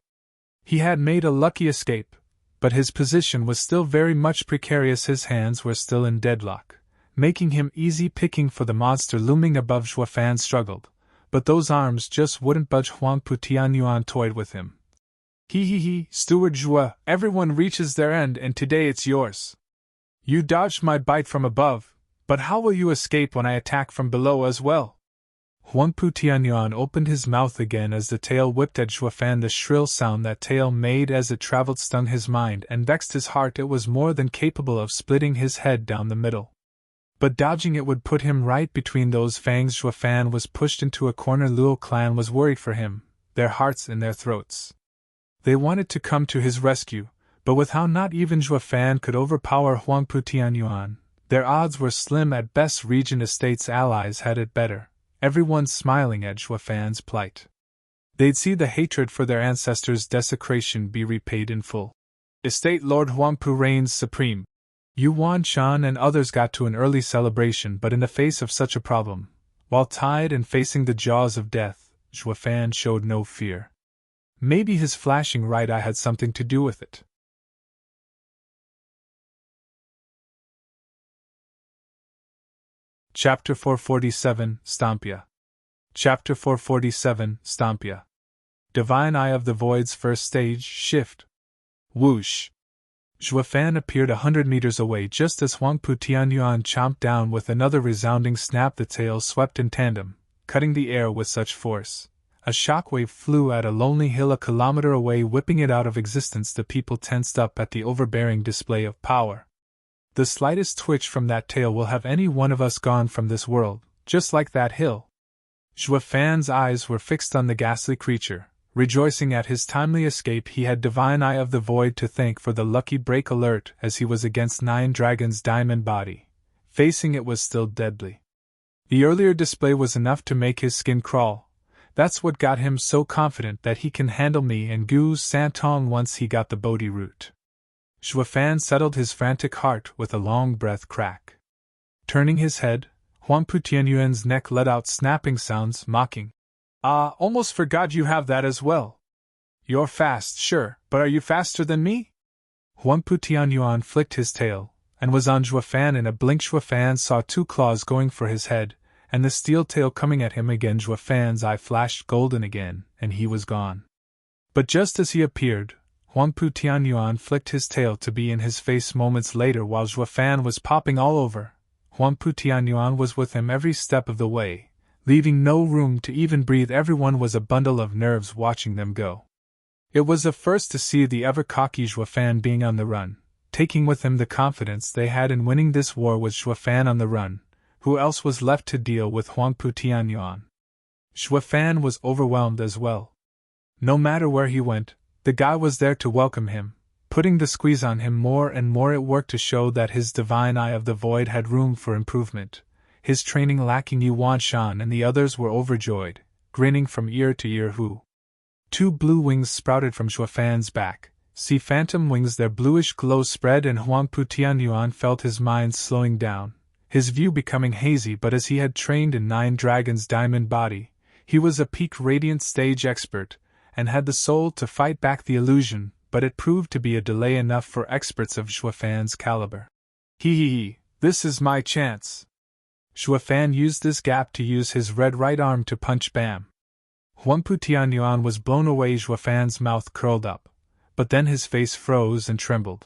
He had made a lucky escape, but his position was still very much precarious. His hands were still in deadlock, making him easy picking for the monster looming above. Zhuo Fan struggled, but those arms just wouldn't budge. Huangpu Tianyuan toyed with him. Steward Zhuo, everyone reaches their end and today it's yours. You dodged my bite from above, but how will you escape when I attack from below as well? Huangpu Tianyuan opened his mouth again as the tail whipped at Zhuo Fan. The shrill sound that tail made as it traveled stung his mind and vexed his heart. It was more than capable of splitting his head down the middle. But dodging it would put him right between those fangs. Zhuo Fan was pushed into a corner. Luo clan was worried for him, their hearts in their throats. They wanted to come to his rescue, but with how not even Zhuo Fan could overpower Huangpu Tianyuan, their odds were slim at best. Regent Estate's allies had it better, everyone smiling at Zhuo Fan's plight. They'd see the hatred for their ancestors' desecration be repaid in full. Estate Lord Huangpu reigns supreme. Yuan Shan and others got to an early celebration, but in the face of such a problem, while tied and facing the jaws of death, Zhuo Fan showed no fear. Maybe his flashing right eye had something to do with it. Chapter 447, Stomp Ya. Chapter 447, Stomp Ya. Divine Eye of the Void's first stage, shift. Whoosh! Zhuofan appeared 100 meters away just as Huangpu Tianyuan chomped down with another resounding snap. The tail swept in tandem, cutting the air with such force. A shockwave flew at a lonely hill a kilometer away, whipping it out of existence. The people tensed up at the overbearing display of power. The slightest twitch from that tail will have any one of us gone from this world, just like that hill. Zhuofan's eyes were fixed on the ghastly creature. Rejoicing at his timely escape, he had Divine Eye of the Void to thank for the lucky break alert as he was against 9 Dragons' diamond body. Facing it was still deadly. The earlier display was enough to make his skin crawl. That's what got him so confident that he can handle me and Gu Santong once he got the Bodhi root. Zhuofan settled his frantic heart with a long breath crack. Turning his head, Huangpu Tianyuan's neck let out snapping sounds, mocking. Ah, almost forgot you have that as well. You're fast, sure, but are you faster than me? Huangpu Tianyuan flicked his tail, and was on Zhuofan in a blink. Zhuofan saw 2 claws going for his head, and the steel tail coming at him again. Zhuofan's eye flashed golden again, and he was gone. But just as he appeared, Huangpu Tianyuan flicked his tail to be in his face moments later. While Zhuofan was popping all over, Huangpu Tianyuan was with him every step of the way, leaving no room to even breathe. Everyone was a bundle of nerves watching them go. It was a first to see the ever-cocky Zhuofan being on the run, taking with him the confidence they had in winning this war. With Zhuofan on the run, who else was left to deal with Huangpu Tianyuan? Zhuofan was overwhelmed as well. No matter where he went, the guy was there to welcome him, putting the squeeze on him more and more. It worked to show that his Divine Eye of the Void had room for improvement. His training lacking. Yuan Shan and the others were overjoyed, grinning from ear to ear. 2 blue wings sprouted from Zhuofan's back, sea phantom wings. Their bluish glow spread, and Huangpu Tianyuan felt his mind slowing down, his view becoming hazy. But as he had trained in 9 Dragons' diamond body, he was a peak radiant stage expert, and had the soul to fight back the illusion. But it proved to be a delay enough for experts of Zhuofan's caliber. This is my chance. Zhuofan used this gap to use his red right arm to punch. Bam! Huangpu Tianyuan was blown away. Zhuofan's mouth curled up, but then his face froze and trembled.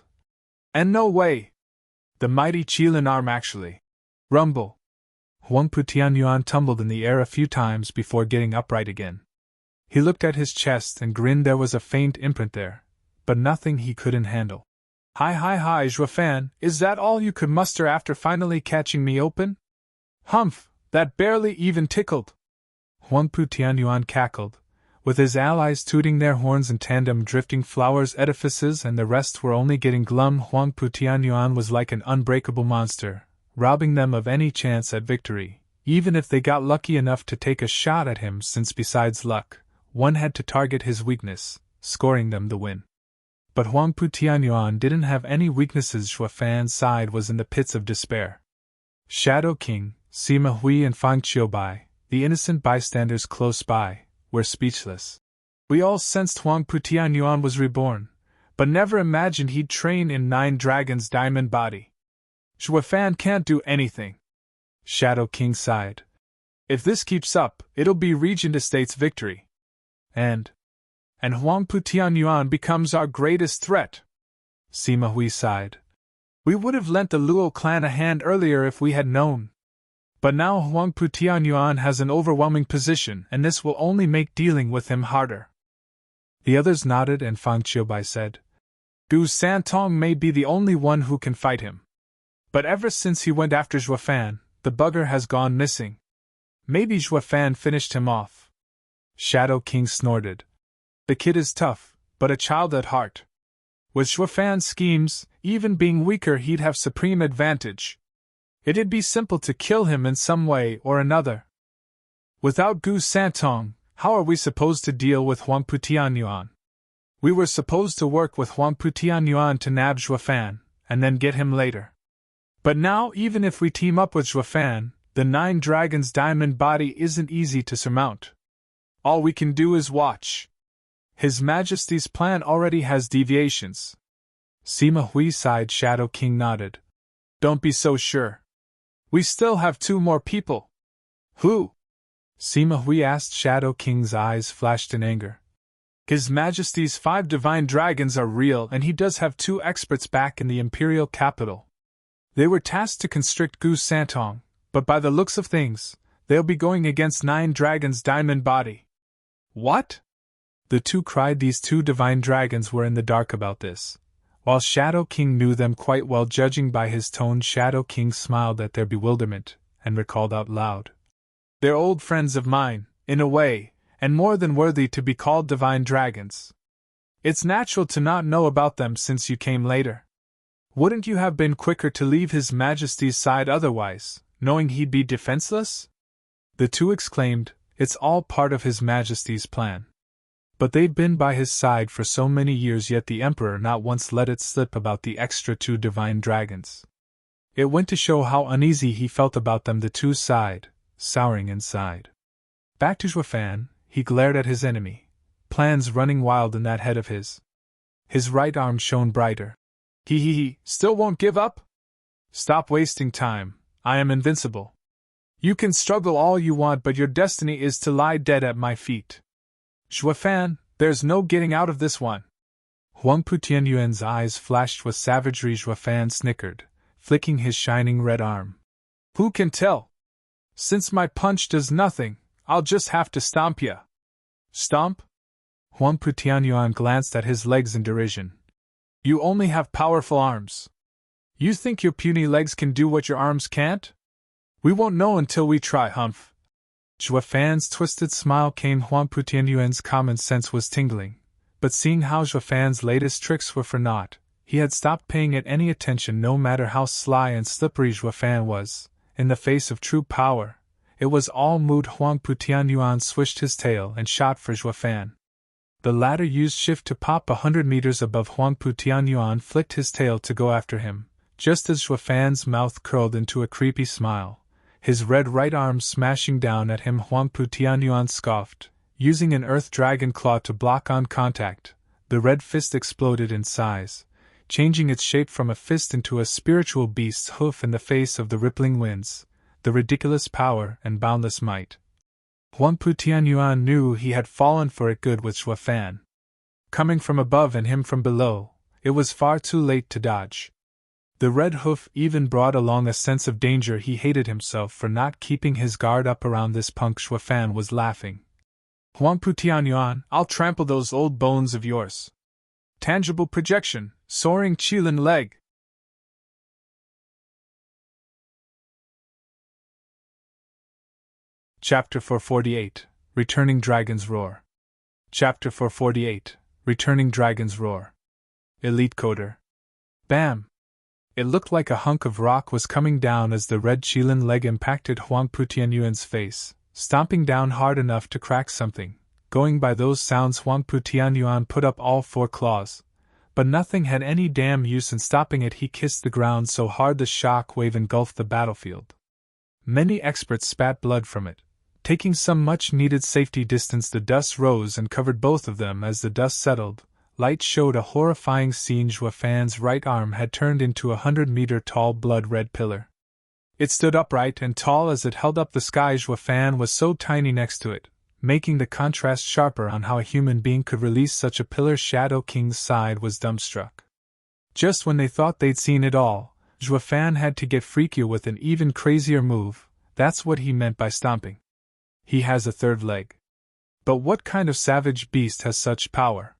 And no way! The mighty Qilin arm actually. Rumble! Huangpu Tianyuan tumbled in the air a few times before getting upright again. He looked at his chest and grinned. There was a faint imprint there, but nothing he couldn't handle. Hi, Zhuofan, is that all you could muster after finally catching me open? Humph, that barely even tickled. Huangpu Tianyuan cackled, with his allies tooting their horns in tandem. Drifting Flowers edifices and the rest were only getting glum. Huangpu Tianyuan was like an unbreakable monster, robbing them of any chance at victory, even if they got lucky enough to take a shot at him, since besides luck, one had to target his weakness, scoring them the win. But Huangpu Tianyuan didn't have any weaknesses. Zhuofan's side was in the pits of despair. Shadow King, Sima Hui and Fang Qiubai, the innocent bystanders close by, were speechless. We all sensed Huangpu Tianyuan was reborn, but never imagined he'd train in 9 Dragons' diamond body. Zhuofan can't do anything. Shadow King sighed. If this keeps up, it'll be Regent Estate's victory. And Huangpu Tianyuan becomes our greatest threat. Sima Hui sighed. We would have lent the Luo clan a hand earlier if we had known. But now Huangpu Tianyuan has an overwhelming position, and this will only make dealing with him harder. The others nodded, and Fang Qiubai said, Gu Santong may be the only one who can fight him. But ever since he went after Zhuofan, the bugger has gone missing. Maybe Zhuofan finished him off. Shadow King snorted. The kid is tough, but a child at heart. With Zhuofan's schemes, even being weaker, he'd have supreme advantage. It'd be simple to kill him in some way or another. Without Gu Santong, how are we supposed to deal with Huangpu Tianyuan? We were supposed to work with Huangpu Tianyuan to nab Zhuofan, and then get him later. But now, even if we team up with Zhuofan, the 9 Dragons' diamond body isn't easy to surmount. All we can do is watch. His Majesty's plan already has deviations. Sima Hui sighed. Shadow King nodded. Don't be so sure. We still have 2 more people. Who? Sima Hui asked. Shadow King's eyes flashed in anger. His Majesty's 5 divine dragons are real, and he does have 2 experts back in the imperial capital. They were tasked to constrict Gu Santong, but by the looks of things, they'll be going against 9 dragons' diamond body. What? The 2 cried. These 2 divine dragons were in the dark about this. While Shadow King knew them quite well, judging by his tone, Shadow King smiled at their bewilderment, and recalled out loud. They're old friends of mine, in a way, and more than worthy to be called divine dragons. It's natural to not know about them since you came later. Wouldn't you have been quicker to leave His Majesty's side otherwise, knowing he'd be defenseless? The 2 exclaimed, It's all part of His Majesty's plan. But they've been by his side for so many years, yet the Emperor not once let it slip about the extra 2 divine dragons. It went to show how uneasy he felt about them. The 2 sighed, souring inside. Back to Zhuofan, he glared at his enemy, plans running wild in that head of his. His right arm shone brighter. He still won't give up? Stop wasting time, I am invincible. You can struggle all you want, but your destiny is to lie dead at my feet. Zhuofan, there's no getting out of this one. Huangpu Tianyuan's eyes flashed with savagery. Zhuofan snickered, flicking his shining red arm. Who can tell? Since my punch does nothing, I'll just have to stomp ya. Stomp? Huangpu Tianyuan glanced at his legs in derision. You only have powerful arms. You think your puny legs can do what your arms can't? We won't know until we try, Humph. Zhuofan's twisted smile came. Huangpu Tianyuan's common sense was tingling, but seeing how Zhuofan's latest tricks were for naught, he had stopped paying it any attention. No matter how sly and slippery Zhuofan was, in the face of true power, it was all moot. Huangpu Tianyuan swished his tail and shot for Zhuofan. The latter used shift to pop 100 meters above. Huangpu Tianyuan flicked his tail to go after him, just as Zhuofan's mouth curled into a creepy smile. His red right arm smashing down at him, Huangpu Tianyuan scoffed, using an earth dragon claw to block on contact. The red fist exploded in size, changing its shape from a fist into a spiritual beast's hoof in the face of the rippling winds. The ridiculous power and boundless might. Huangpu Tianyuan knew he had fallen for it good with Zhuofan. Coming from above and him from below, it was far too late to dodge. The red hoof even brought along a sense of danger. He hated himself for not keeping his guard up around this punk. Zhuofan was laughing. Huangpu Tianyuan, I'll trample those old bones of yours. Tangible projection, soaring Qilin leg. Chapter 448, Returning Dragon's Roar. Chapter 448, Returning Dragon's Roar. Elite Coder. Bam! It looked like a hunk of rock was coming down as the red Qilin leg impacted Huangpu Tianyuan's face, stomping down hard enough to crack something. Going by those sounds, Huangpu Tianyuan put up all 4 claws, but nothing had any damn use in stopping it. He kissed the ground so hard the shock wave engulfed the battlefield. Many experts spat blood from it. Taking some much-needed safety distance, the dust rose and covered both of them. As the dust settled, light showed a horrifying scene. Zhuofan's right arm had turned into a 100-meter-tall blood-red pillar. It stood upright and tall as it held up the sky. Zhuofan was so tiny next to it, making the contrast sharper on how a human being could release such a pillar. Shadow King's side was dumbstruck. Just when they thought they'd seen it all, Zhuofan had to get freakier with an even crazier move. That's what he meant by stomping. He has a 3rd leg. But what kind of savage beast has such power?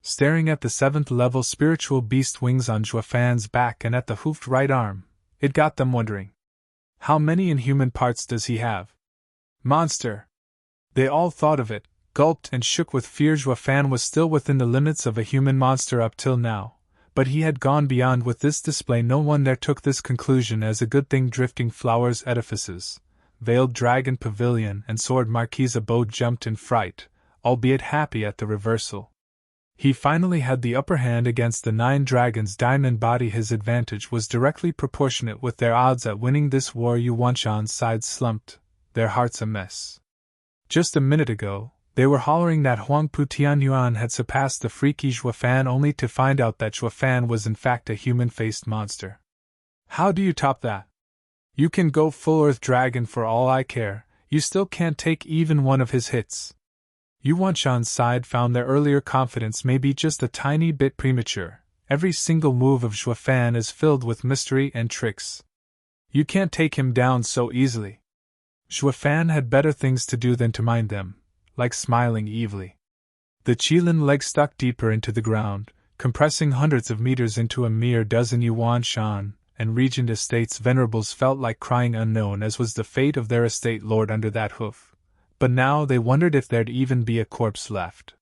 Staring at the 7th-level spiritual beast wings on Zhuofan's back and at the hoofed right arm, it got them wondering. How many inhuman parts does he have? Monster! They all thought of it, gulped and shook with fear. Zhuofan was still within the limits of a human monster up till now, but he had gone beyond with this display. No one there took this conclusion as a good thing. Drifting Flowers edifices, Veiled Dragon Pavilion and Sword Marquis abode jumped in fright, albeit happy at the reversal. He finally had the upper hand against the 9 dragons' diamond body. His advantage was directly proportionate with their odds at winning this war. Yuanshan's sides slumped, their hearts a mess. Just a minute ago, They were hollering that Huangpu Tianyuan had surpassed the freaky Zhuofan only to find out that Zhuofan was in fact a human-faced monster. How do you top that? You can go full Earth Dragon for all I care, you still can't take even one of his hits. Yuanshan's side found their earlier confidence maybe just a tiny bit premature. Every single move of Zhuofan is filled with mystery and tricks. You can't take him down so easily. Zhuofan had better things to do than to mind them, like smiling evilly. The Qilin leg stuck deeper into the ground, compressing hundreds of meters into a mere dozen Yuanshan, and Regent Estate's venerables felt like crying unknown as was the fate of their estate lord under that hoof. But now they wondered if there'd even be a corpse left.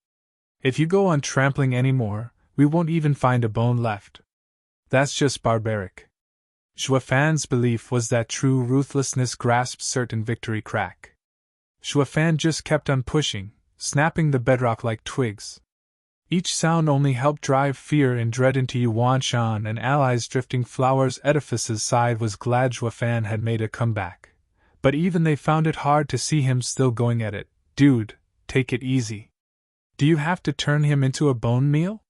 If you go on trampling any more, we won't even find a bone left. That's just barbaric. Zhuofan's belief was that true ruthlessness grasped certain victory crack. Zhuofan just kept on pushing, snapping the bedrock like twigs. Each sound only helped drive fear and dread into Yuanshan and allies. Drifting Flowers Edifice's side was glad Zhuofan had made a comeback. But even they found it hard to see him still going at it. Dude, take it easy. Do you have to turn him into a bone meal?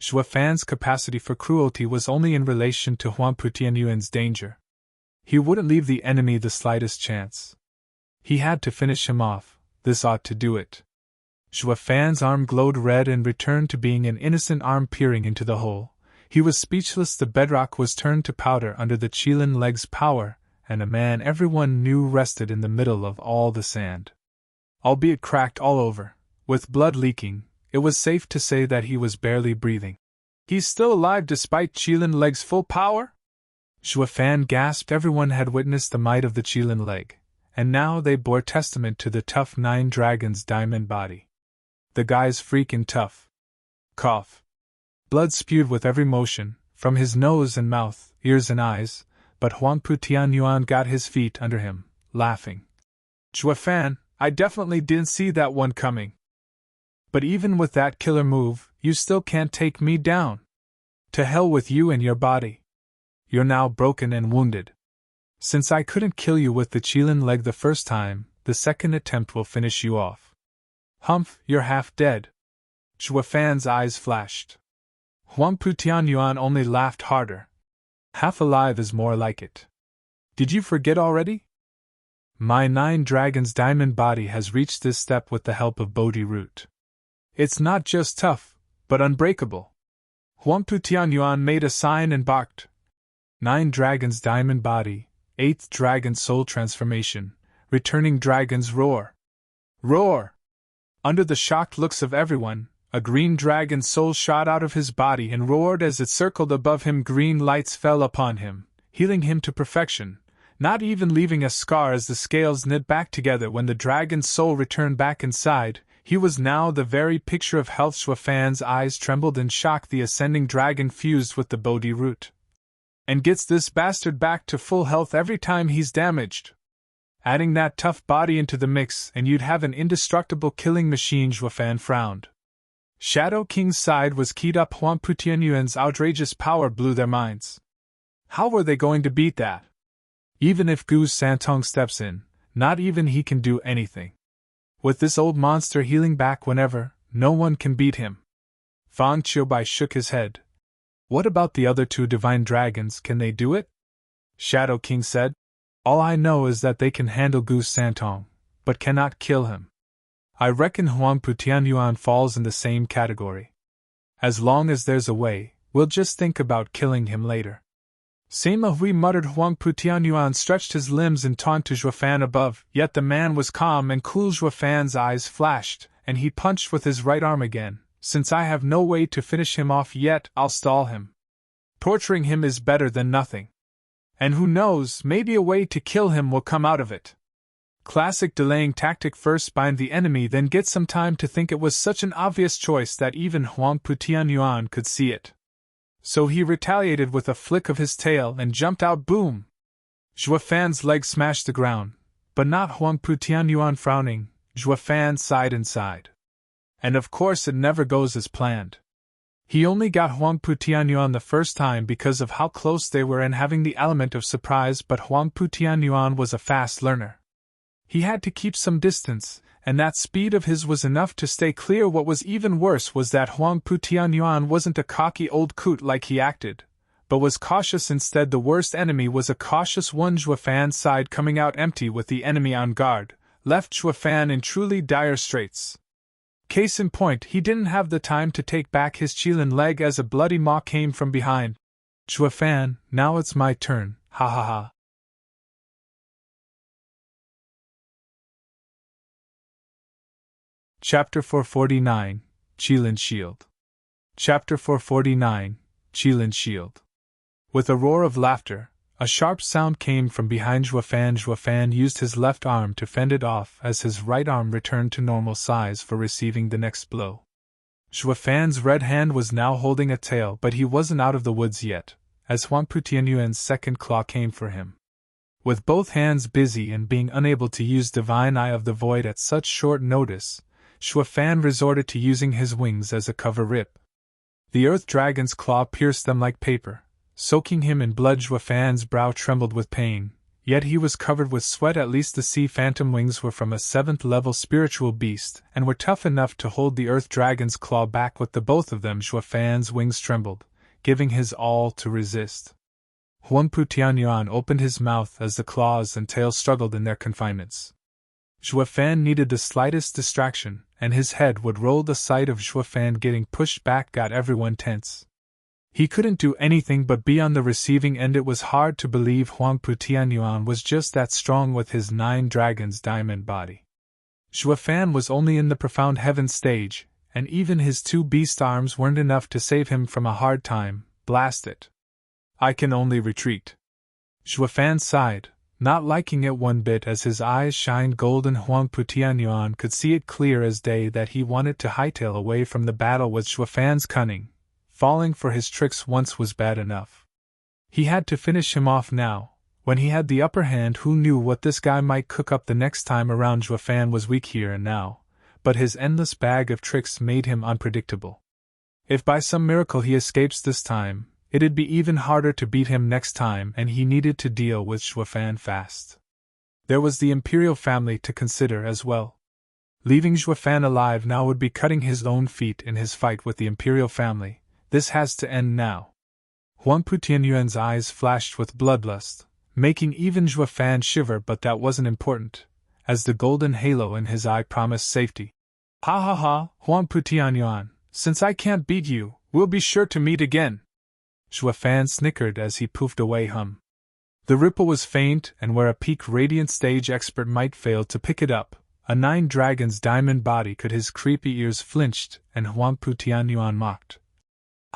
Zhuofan's capacity for cruelty was only in relation to Huangpu Tianyuan's danger. He wouldn't leave the enemy the slightest chance. He had to finish him off, this ought to do it. Zhuofan's arm glowed red and returned to being an innocent arm peering into the hole. He was speechless. The bedrock was turned to powder under the Qilin leg's power, and a man everyone knew rested in the middle of all the sand. Albeit cracked all over, with blood leaking, it was safe to say that he was barely breathing. He's still alive despite Qilin leg's full power? Zhuofan gasped. Everyone had witnessed the might of the Qilin leg, and now they bore testament to the tough Nine Dragon's diamond body. The guy's freaking tough. Cough. Blood spewed with every motion, from his nose and mouth, ears and eyes, but Huangpu Tianyuan got his feet under him, laughing. Zhuofan, I definitely didn't see that one coming. But even with that killer move, you still can't take me down. To hell with you and your body. You're now broken and wounded. Since I couldn't kill you with the Qilin leg the first time, the second attempt will finish you off. Humph, you're half dead. Zhuofan's eyes flashed. Huangpu Tianyuan only laughed harder. Half alive is more like it. Did you forget already? My Nine Dragon's diamond body has reached this step with the help of Bodhi Root. It's not just tough, but unbreakable. Huangpu Tianyuan made a sign and barked. Nine Dragon's diamond body, 8th dragon soul transformation, returning dragon's roar. Roar! Under the shocked looks of everyone, a green dragon soul shot out of his body and roared as it circled above him. Green lights fell upon him, healing him to perfection, not even leaving a scar as the scales knit back together. When the dragon's soul returned back inside, he was now the very picture of health. Zhuofan's eyes trembled in shock. The ascending dragon fused with the Bodhi root. And gets this bastard back to full health every time he's damaged. Adding that tough body into the mix and you'd have an indestructible killing machine. Zhuofan frowned. Shadow King's side was keyed up. Huangpu Tianyuan's outrageous power blew their minds. How were they going to beat that? Even if Gu Santong steps in, not even he can do anything. With this old monster healing back whenever, no one can beat him. Fang Qiubai shook his head. What about the other two divine dragons, can they do it? Shadow King said. All I know is that they can handle Gu Santong, but cannot kill him. I reckon Huangpu Tianyuan falls in the same category. As long as there's a way, we'll just think about killing him later. Sima Hui muttered. Huangpu Tianyuan stretched his limbs in taunt to Zhuofan above, yet the man was calm and cool. Zhuofan's eyes flashed, and he punched with his right arm again. Since I have no way to finish him off yet, I'll stall him. Torturing him is better than nothing. And who knows, maybe a way to kill him will come out of it. Classic delaying tactic: first bind the enemy, then get some time to think. It was such an obvious choice that even Huangpu Tianyuan could see it. So he retaliated with a flick of his tail and jumped out. Boom! Zhuofan's leg smashed the ground, but not Huangpu Tianyuan. Frowning, Zhuofan sighed inside. And of course it never goes as planned. He only got Huangpu Tianyuan the first time because of how close they were and having the element of surprise, but Huangpu Tianyuan was a fast learner. He had to keep some distance, and that speed of his was enough to stay clear. What was even worse was that Huang Putianyuan wasn't a cocky old coot like he acted, but was cautious instead. The worst enemy was a cautious one. Zhuafan's side coming out empty with the enemy on guard, left Zhuafan in truly dire straits. Case in point, he didn't have the time to take back his Qilin leg as a bloody maw came from behind. Zhuafan, now it's my turn, ha ha ha. Chapter 449, Qilin Shield. Chapter 449, Qilin Shield. With a roar of laughter, a sharp sound came from behind Zhuafan. Zhuafan used his left arm to fend it off as his right arm returned to normal size for receiving the next blow. Zhuafan's red hand was now holding a tail, but he wasn't out of the woods yet, as Huang Putianyuan's second claw came for him. With both hands busy and being unable to use Divine Eye of the Void at such short notice, Zhuafan resorted to using his wings as a cover rip. The Earth Dragon's claw pierced them like paper, soaking him in blood. Zhuafan's brow trembled with pain, yet he was covered with sweat. At least the Sea Phantom wings were from a 7th-level spiritual beast and were tough enough to hold the Earth Dragon's claw back. With the both of them, Zhuafan's wings trembled, giving his all to resist. Huang Putianyuan opened his mouth as the claws and tail struggled in their confinements. Zhuafan needed the slightest distraction, and his head would roll. The sight of Zhuafan getting pushed back got everyone tense. He couldn't do anything but be on the receiving end. It was hard to believe Huang Putianyuan was just that strong with his 9 dragons diamond body. Zhuafan was only in the profound heaven stage, and even his 2 beast arms weren't enough to save him from a hard time. Blast it. I can only retreat. Zhuafan sighed, not liking it one bit as his eyes shined golden. Huang Putianyuan could see it clear as day that he wanted to hightail away from the battle with Zhuafan's cunning. Falling for his tricks once was bad enough. He had to finish him off now, when he had the upper hand. Who knew what this guy might cook up the next time around? Zhuafan was weak here and now, but his endless bag of tricks made him unpredictable. If by some miracle he escapes this time, it'd be even harder to beat him next time, and he needed to deal with Zhuafan fast. There was the Imperial family to consider as well. Leaving Zhuafan alive now would be cutting his own feet in his fight with the Imperial family. This has to end now. Huang Putianyuan's eyes flashed with bloodlust, making even Zhuafan shiver, but that wasn't important, as the golden halo in his eye promised safety. Ha ha ha, Huang Putianyuan, since I can't beat you, we'll be sure to meet again. Zhuafan snickered as he poofed away. The ripple was faint, and where a peak radiant stage expert might fail to pick it up, a 9 dragons diamond body could. His creepy ears flinched, and Huang Putianyuan mocked.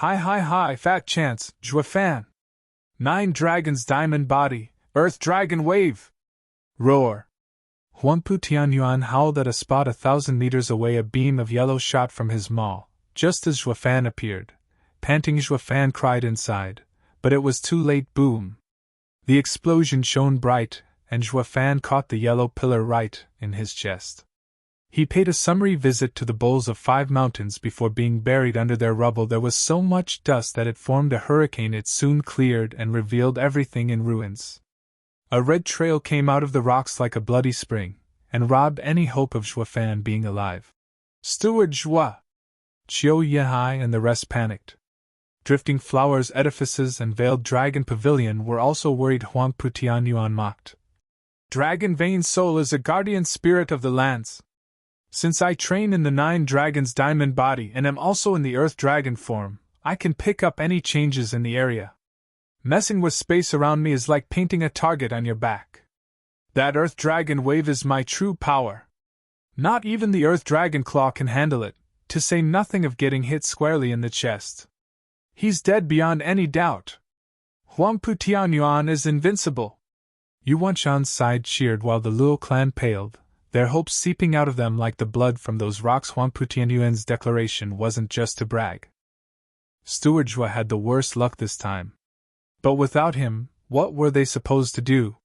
Hi, fat chance, Zhuafan. 9 dragons diamond body, Earth Dragon Wave! Roar! Huang Putianyuan howled at a spot 1,000 meters away. A beam of yellow shot from his maw, just as Zhuafan appeared. Panting, Zhuafan cried inside, but it was too late. Boom! The explosion shone bright, and Zhuafan caught the yellow pillar right in his chest. He paid a summary visit to the bowls of 5 mountains before being buried under their rubble. There was so much dust that it formed a hurricane. It soon cleared and revealed everything in ruins. A red trail came out of the rocks like a bloody spring, and robbed any hope of Zhuafan being alive. Steward Zhua! Qiu Yehai and the rest panicked. Drifting Flowers, edifices, and Veiled Dragon Pavilion were also worried. Huang Putianyuan mocked. Dragon Vein Soul is a guardian spirit of the lands. Since I train in the 9 dragons diamond body and am also in the Earth Dragon form, I can pick up any changes in the area. Messing with space around me is like painting a target on your back. That Earth Dragon Wave is my true power. Not even the Earth Dragon Claw can handle it, to say nothing of getting hit squarely in the chest. He's dead beyond any doubt. Huang Putianyuan is invincible. Yuanshan's side cheered while the Luo clan paled, their hopes seeping out of them like the blood from those rocks. Huang Putianyuan's declaration wasn't just to brag. Steward Zhua had the worst luck this time. But without him, what were they supposed to do?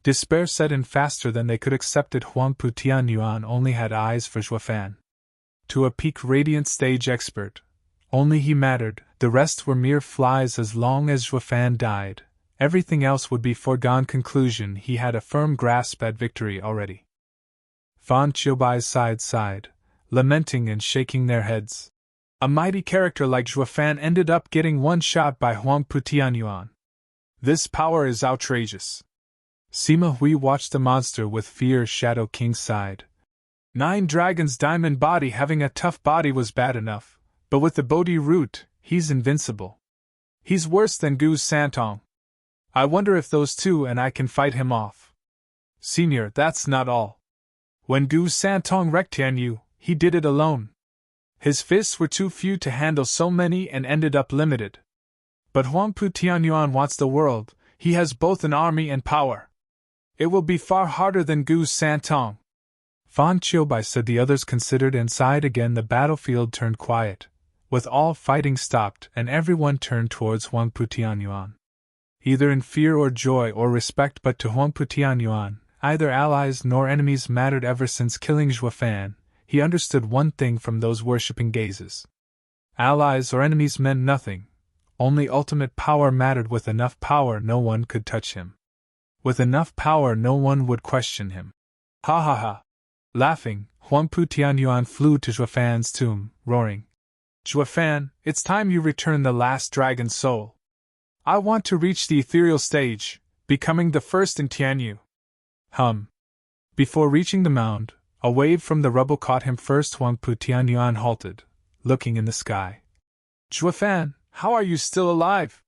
Despair set in faster than they could accept it. Huang Putianyuan only had eyes for Zhuafan. To a peak radiant stage expert, only he mattered. The rest were mere flies. As long as Zhuafan died, everything else would be foregone conclusion. He had a firm grasp at victory already. Fan Qiubai's side sighed, lamenting and shaking their heads. A mighty character like Zhuofan ended up getting one shot by Huangpu Tianyuan. This power is outrageous. Sima Hui watched the monster with fear. Shadow King sighed. 9 Dragon's diamond body having a tough body was bad enough, but with the Bodhi root, he's invincible. He's worse than Gu Santong. I wonder if those two and I can fight him off. Senior, that's not all. When Gu Santong wrecked Tianyu, he did it alone. His fists were too few to handle so many and ended up limited. But Huangpu Tianyuan wants the world. He has both an army and power. It will be far harder than Gu Santong. Fan Qiubai said. The others considered and sighed again. The battlefield turned quiet, with all fighting stopped, and everyone turned towards Huangpu Tianyuan. Either in fear or joy or respect, but to Huangpu Tianyuan, neither allies nor enemies mattered. Ever since killing Zhuofan, he understood one thing from those worshipping gazes. Allies or enemies meant nothing. Only ultimate power mattered. With enough power, no one could touch him. With enough power, no one would question him. Ha ha ha! Laughing, Huangpu Tianyuan flew to Zhuofan's tomb, roaring, Zhuofan, it's time you return the last dragon soul. I want to reach the ethereal stage, becoming the first in Tianyu. Before reaching the mound, a wave from the rubble caught him first. Huangpu Tianyuan halted, looking in the sky. Zhuofan, how are you still alive?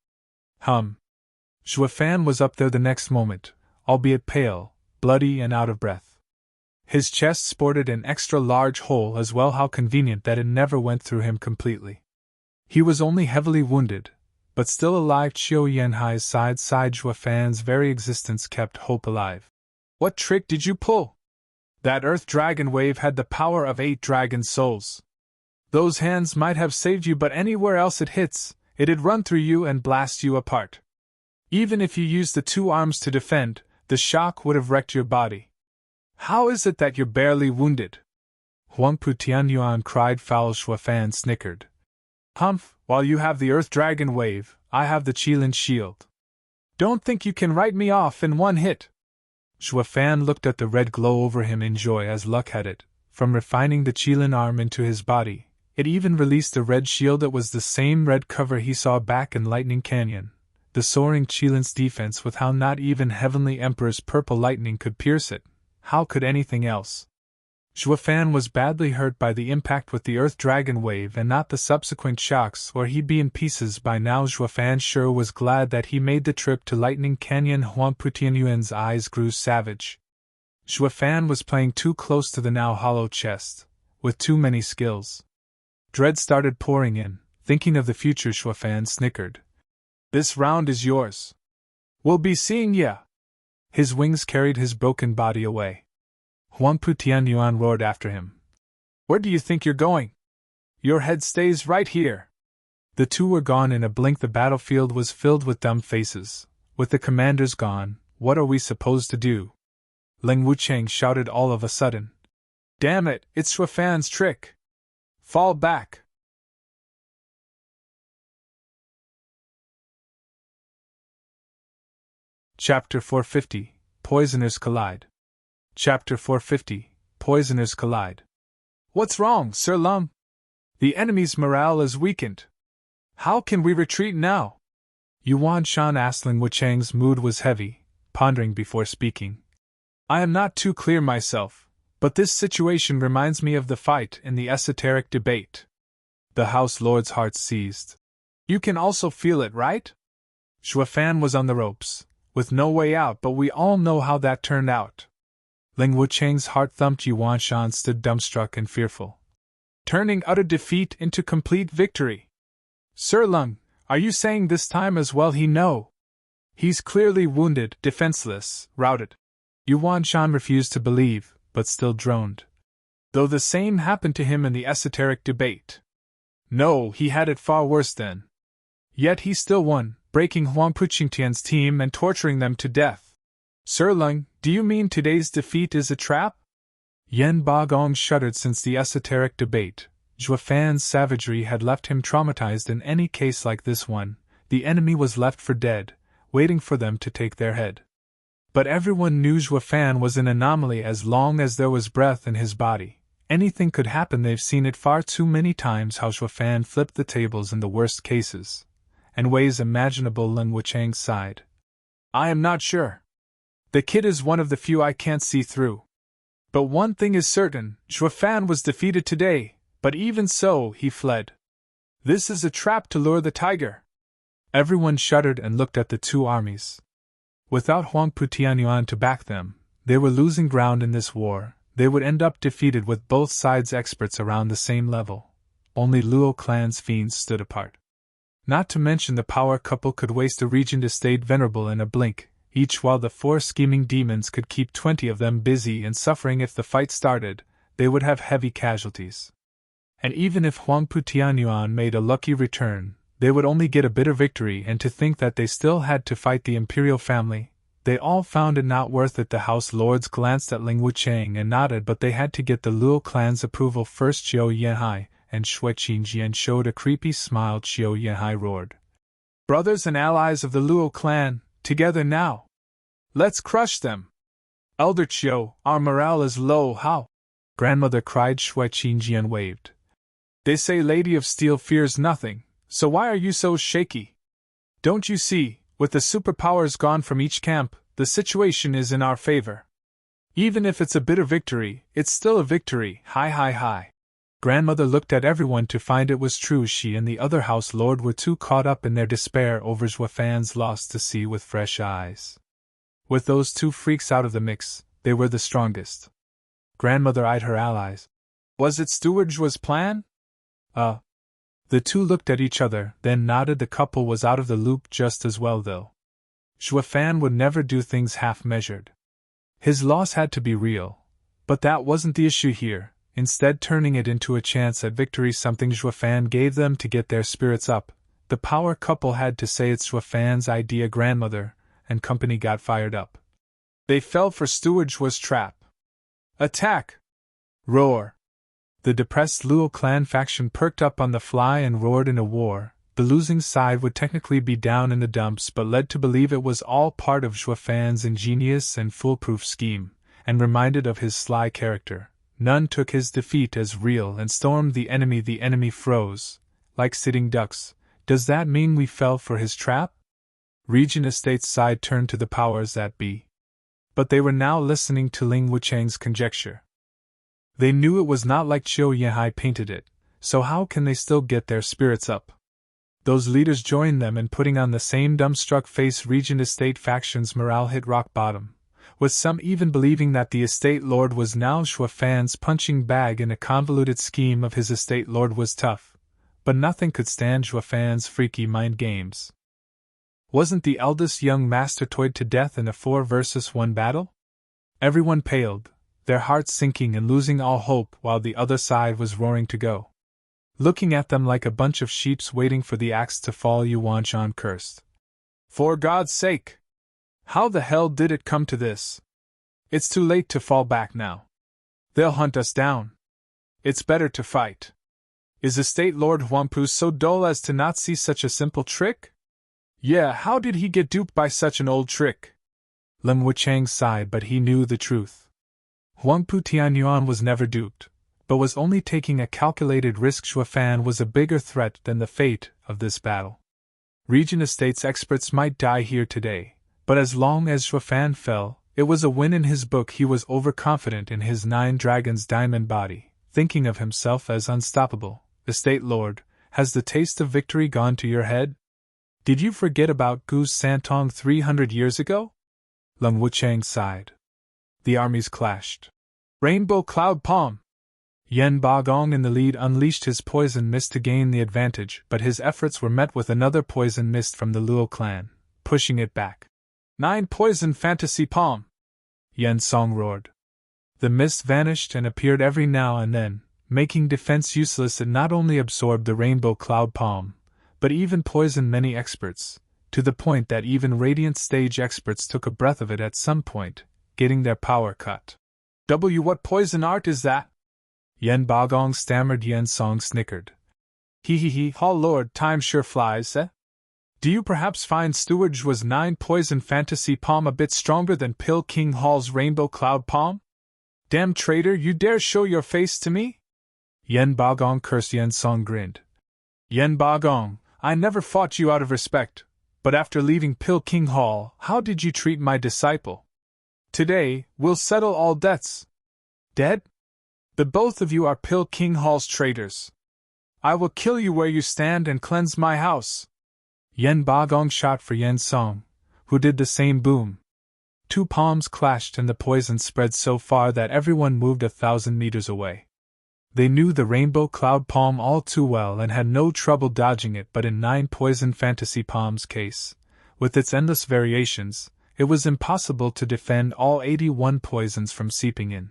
Zhuofan was up there the next moment, albeit pale, bloody and out of breath. His chest sported an extra large hole as well. How convenient that it never went through him completely. He was only heavily wounded, but still alive. Qiu Yanhai's side sighed. Zhuofan's very existence kept hope alive. What trick did you pull? That earth dragon wave had the power of 8 dragon souls. Those hands might have saved you, but anywhere else it hits, it'd run through you and blast you apart. Even if you used the 2 arms to defend, the shock would have wrecked your body. How is it that you're barely wounded? Huangpu Tianyuan cried. Foul. Zhuofan snickered. While you have the earth dragon wave, I have the Qilin shield. Don't think you can write me off in one hit. Zhuofan looked at the red glow over him in joy. As luck had it, from refining the Qilin arm into his body, it even released a red shield that was the same red cover he saw back in Lightning Canyon. The soaring Qilin's defense, with how not even Heavenly Emperor's purple lightning could pierce it. How could anything else? Zhuofan was badly hurt by the impact with the earth dragon wave and not the subsequent shocks, or he'd be in pieces by now. Zhuofan sure was glad that he made the trip to Lightning Canyon. Huangpu Tianyuan's eyes grew savage. Zhuofan was playing too close to the now hollow chest, with too many skills. Dread started pouring in. Thinking of the future, Zhuofan snickered. This round is yours. We'll be seeing ya. His wings carried his broken body away. Huangpu Tianyuan roared after him. Where do you think you're going? Your head stays right here. The two were gone in a blink. The battlefield was filled with dumb faces. With the commanders gone, what are we supposed to do? Ling Wucheng shouted all of a sudden. Damn it, it's Zhuofan's trick. Fall back. Chapter 450, Poisoners Collide. Chapter 450, Poisoners Collide. What's wrong, Sir Lum? The enemy's morale is weakened. How can we retreat now? Yuan Shan asked. Ling Wucheng's mood was heavy, pondering before speaking. I am not too clear myself, but this situation reminds me of the fight in the esoteric debate. The House Lord's heart seized. You can also feel it, right? Zhuofan was on the ropes, with no way out, but we all know how that turned out. Ling Wucheng's heart thumped. Yuan Shan stood dumbstruck and fearful. Turning utter defeat into complete victory. Sir Lung, are you saying this time as well? He's clearly wounded, defenseless, routed. Yuan Shan refused to believe, but still droned. Though the same happened to him in the esoteric debate. No, he had it far worse then. Yet he still won, breaking Huangpu Qingtian's team and torturing them to death. Sir Lung, do you mean today's defeat is a trap? Yen Bagong shuddered. Since the esoteric debate, Zhuofan's savagery had left him traumatized. In any case like this one, the enemy was left for dead, waiting for them to take their head. But everyone knew Xuefan was an anomaly as long as there was breath in his body. Anything could happen, they've seen it far too many times how Xuefan flipped the tables in the worst cases. And ways imaginable, Lin Wuchang sighed. I am not sure. The kid is one of the few I can't see through. But one thing is certain, Xuefan was defeated today, but even so, he fled. This is a trap to lure the tiger. Everyone shuddered and looked at the two armies. Without Huangpu Tianyuan to back them, they were losing ground in this war. They would end up defeated with both sides' experts around the same level. Only Luo clan's fiends stood apart. Not to mention the power couple could waste a regent estate venerable in a blink, each, while the 4 scheming demons could keep 20 of them busy and suffering. If the fight started, they would have heavy casualties. And even if Huangpu Tianyuan made a lucky return, they would only get a bitter victory, and to think that they still had to fight the imperial family. They all found it not worth it. The house lords glanced at Ling Wuchang and nodded, but they had to get the Luo clan's approval first. Qiu Yanhai and Shui Qingjian showed a creepy smile. Qiu Yanhai roared. Brothers and allies of the Luo clan, together now! Let's crush them! Elder Qiu, our morale is low. How? Grandmother cried. Shui Qingjian waved. They say Lady of Steel fears nothing, so why are you so shaky? Don't you see? With the superpowers gone from each camp, the situation is in our favor. Even if it's a bitter victory, it's still a victory. Hi. Grandmother looked at everyone to find it was true. She and the other house lord were too caught up in their despair over Xuefan's loss to see with fresh eyes. With those 2 freaks out of the mix, they were the strongest. Grandmother eyed her allies. Was it Steward Xue's plan? The 2 looked at each other, then nodded. The couple was out of the loop just as well, though. Xuefan would never do things half-measured. His loss had to be real. But that wasn't the issue here, instead turning it into a chance at victory, something Xuefan gave them to get their spirits up. The power couple had to say it's Xuefan's idea. Grandmother and company got fired up. They fell for Steward Xue's trap. Attack! Roar! The depressed Luo clan faction perked up on the fly and roared in a war. The losing side would technically be down in the dumps, but led to believe it was all part of Xuefan's ingenious and foolproof scheme, and reminded of his sly character. None took his defeat as real and stormed the enemy. The enemy froze, like sitting ducks. Does that mean we fell for his trap? Regent Estate's side turned to the powers that be. But they were now listening to Ling Wuchang's conjecture. They knew it was not like Qiu Yanhai painted it, so how can they still get their spirits up? Those leaders joined them in putting on the same dumbstruck face. Regent Estate faction's morale hit rock bottom, with some even believing that the estate lord was now Xuefan's punching bag in a convoluted scheme of his. Estate lord was tough, but nothing could stand Xuefan's freaky mind games. Wasn't the eldest young master toyed to death in a 4-versus-1 battle? Everyone paled, their hearts sinking and losing all hope, while the other side was roaring to go. Looking at them like a bunch of sheeps waiting for the axe to fall, Yuan Shan cursed. For God's sake! How the hell did it come to this? It's too late to fall back now. They'll hunt us down. It's better to fight. Is Estate Lord Huangpu so dull as to not see such a simple trick? Yeah, how did he get duped by such an old trick? Ling Wuchang sighed, but he knew the truth. Huangpu Tianyuan was never duped, but was only taking a calculated risk. Xuefan was a bigger threat than the fate of this battle. Regent Estate's experts might die here today, but as long as Xuefan fell, it was a win in his book. He was overconfident in his 9 dragons diamond body, thinking of himself as unstoppable. Estate Lord, has the taste of victory gone to your head? Did you forget about Gu's Santong 300 years ago? Ling Wuchang sighed. The armies clashed. Rainbow Cloud Palm! Yen Bagong in the lead unleashed his poison mist to gain the advantage, but his efforts were met with another poison mist from the Luo clan, pushing it back. 9 poison fantasy palm! Yen Song roared. The mist vanished and appeared every now and then, making defense useless. It not only absorbed the Rainbow Cloud Palm, but even poisoned many experts, to the point that even Radiant Stage experts took a breath of it at some point, getting their power cut. What poison art is that? Yen Bagong stammered. Yen Song snickered. He, ha lord, time sure flies, eh? Do you perhaps find Steward Zhua's 9-poison fantasy palm a bit stronger than Pill King Hall's rainbow cloud palm? Damn traitor, you dare show your face to me? Yen Bagong cursed. Yen Song grinned. Yen Bagong, I never fought you out of respect, but after leaving Pill King Hall, how did you treat my disciple? Today, we'll settle all debts. Dead? The both of you are Pill King Hall's traitors. I will kill you where you stand and cleanse my house. Yen Bagong shot for Yen Song, who did the same. Boom. 2 palms clashed and the poison spread so far that everyone moved 1,000 meters away. They knew the rainbow cloud palm all too well and had no trouble dodging it, but in 9-poison fantasy palm's case, with its endless variations, it was impossible to defend all 81 poisons from seeping in.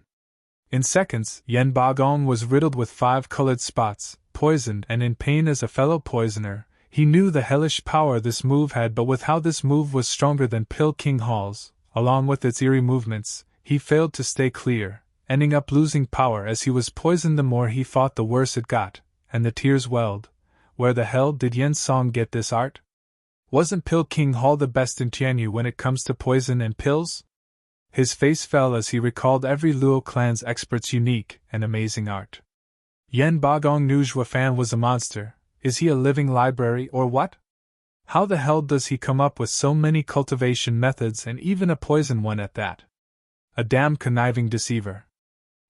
In seconds, Yen Bagong was riddled with 5 colored spots, poisoned and in pain as a fellow poisoner. He knew the hellish power this move had, but with how this move was stronger than Pill King Hall's, along with its eerie movements, he failed to stay clear, ending up losing power as he was poisoned. The more he fought, the worse it got, and the tears welled. Where the hell did Yen Song get this art? Wasn't Pill King Hall the best in Tianyu when it comes to poison and pills? His face fell as he recalled every Luo clan's expert's unique and amazing art. Yen Bagong knew Zhuafan was a monster. Is he a living library or what? How the hell does he come up with so many cultivation methods and even a poison one at that? A damn conniving deceiver.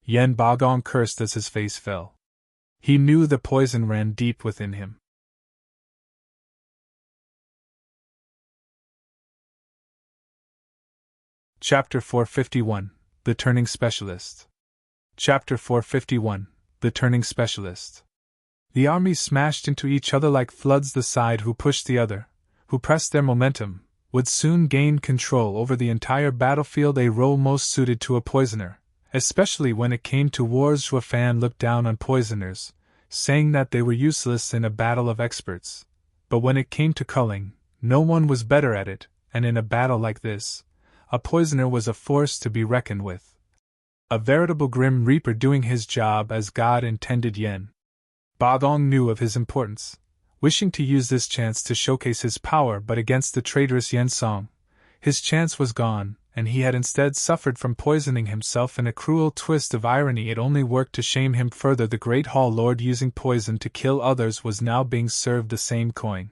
Yen Bagong cursed as his face fell. He knew the poison ran deep within him. Chapter 451 The Turning Specialist. Chapter 451 The Turning Specialist. The armies smashed into each other like floods. The side who pushed the other, who pressed their momentum, would soon gain control over the entire battlefield, a role most suited to a poisoner, especially when it came to wars. Zhuafan looked down on poisoners, saying that they were useless in a battle of experts. But when it came to culling, no one was better at it, and in a battle like this, a poisoner was a force to be reckoned with. A veritable grim reaper doing his job as God intended. Yen Bagong knew of his importance, wishing to use this chance to showcase his power, but against the traitorous Yen Song, his chance was gone, and he had instead suffered from poisoning himself. In a cruel twist of irony, it only worked to shame him further. The great Hall Lord using poison to kill others was now being served the same coin.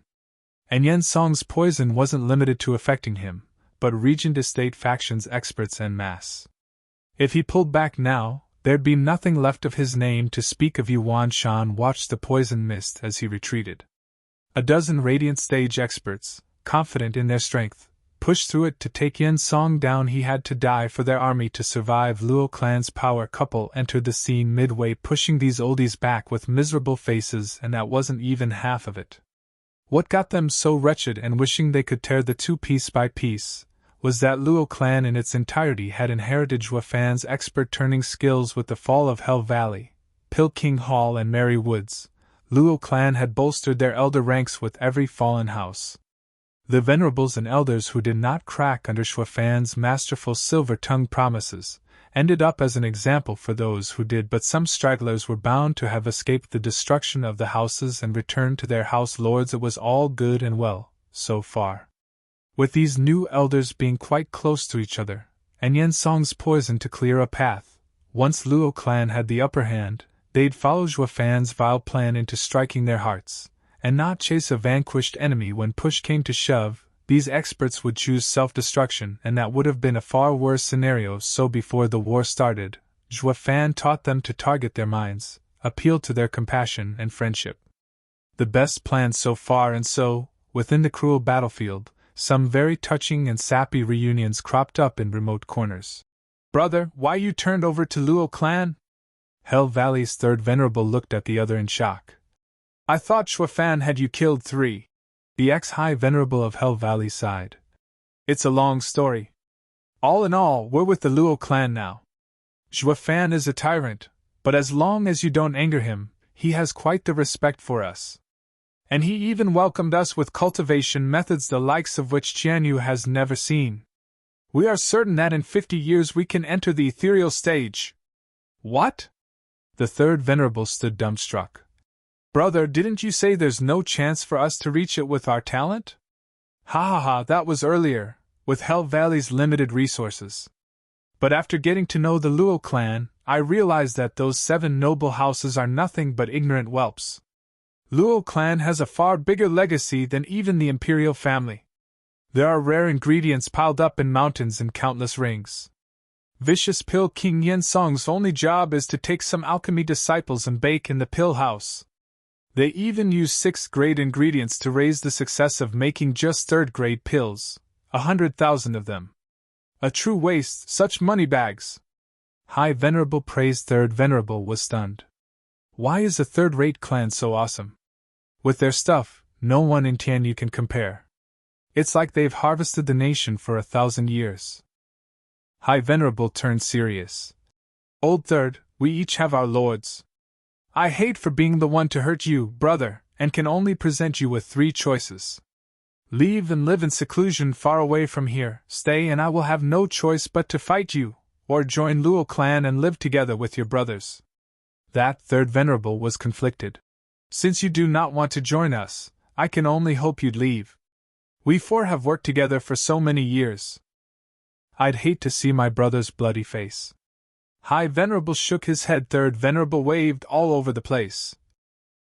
And Yen Song's poison wasn't limited to affecting him, but Regent Estate factions, experts en masse. If he pulled back now, there'd be nothing left of his name to speak of. Yuan Shan watched the poison mist as he retreated. A dozen radiant stage experts, confident in their strength, pushed through it to take Yen Song down. He had to die for their army to survive. Luo clan's power couple entered the scene midway, pushing these oldies back with miserable faces, and that wasn't even half of it. What got them so wretched and wishing they could tear the two piece by piece was that Luo clan in its entirety had inherited Zhuafan's expert turning skills. With the fall of Hell Valley, Pill King Hall and Merry Woods, Luo clan had bolstered their elder ranks with every fallen house. The venerables and elders who did not crack under Zhuafan's masterful silver-tongued promises ended up as an example for those who did, but some stragglers were bound to have escaped the destruction of the houses and returned to their house lords. It was all good and well, so far, with these new elders being quite close to each other, and Yen Song's poison to clear a path. Once Luo clan had the upper hand, they'd follow Zhuafan's vile plan into striking their hearts, and not chase a vanquished enemy. When push came to shove, these experts would choose self-destruction, and that would have been a far worse scenario. So before the war started, Zhuafan taught them to target their minds, appeal to their compassion and friendship. The best plan so far. And so, within the cruel battlefield, some very touching and sappy reunions cropped up in remote corners. "Brother, why you turned over to Luo clan?" Hell Valley's third venerable looked at the other in shock. "I thought Zhuafan had you killed 3. The ex-high venerable of Hell Valley sighed. "It's a long story. All in all, we're with the Luo clan now. Zhuafan is a tyrant, but as long as you don't anger him, he has quite the respect for us. And he even welcomed us with cultivation methods the likes of which Tianyu has never seen. We are certain that in 50 years we can enter the ethereal stage." "What?" The third venerable stood dumbstruck. "Brother, didn't you say there's no chance for us to reach it with our talent?" Ha ha ha, that was earlier, with Hell Valley's limited resources. But after getting to know the Luo clan, I realized that those 7 noble houses are nothing but ignorant whelps. Luo clan has a far bigger legacy than even the imperial family. There are rare ingredients piled up in mountains and countless rings. Vicious Pill King Yensong's only job is to take some alchemy disciples and bake in the pill house. They even use 6th-grade ingredients to raise the success of making just 3rd-grade pills, 100,000 of them. A true waste, such money bags. High Venerable praised 3rd Venerable was stunned. Why is a 3rd-rate clan so awesome? With their stuff, no one in Tianyu can compare. It's like they've harvested the nation for 1,000 years. High Venerable turned serious. Old 3rd, we each have our lords. I hate for being the one to hurt you, brother, and can only present you with 3 choices. Leave and live in seclusion far away from here, stay and I will have no choice but to fight you, or join Luo clan and live together with your brothers. That 3rd Venerable was conflicted. Since you do not want to join us, I can only hope you'd leave. We 4 have worked together for so many years. I'd hate to see my brother's bloody face. High Venerable shook his head. 3rd Venerable waved all over the place.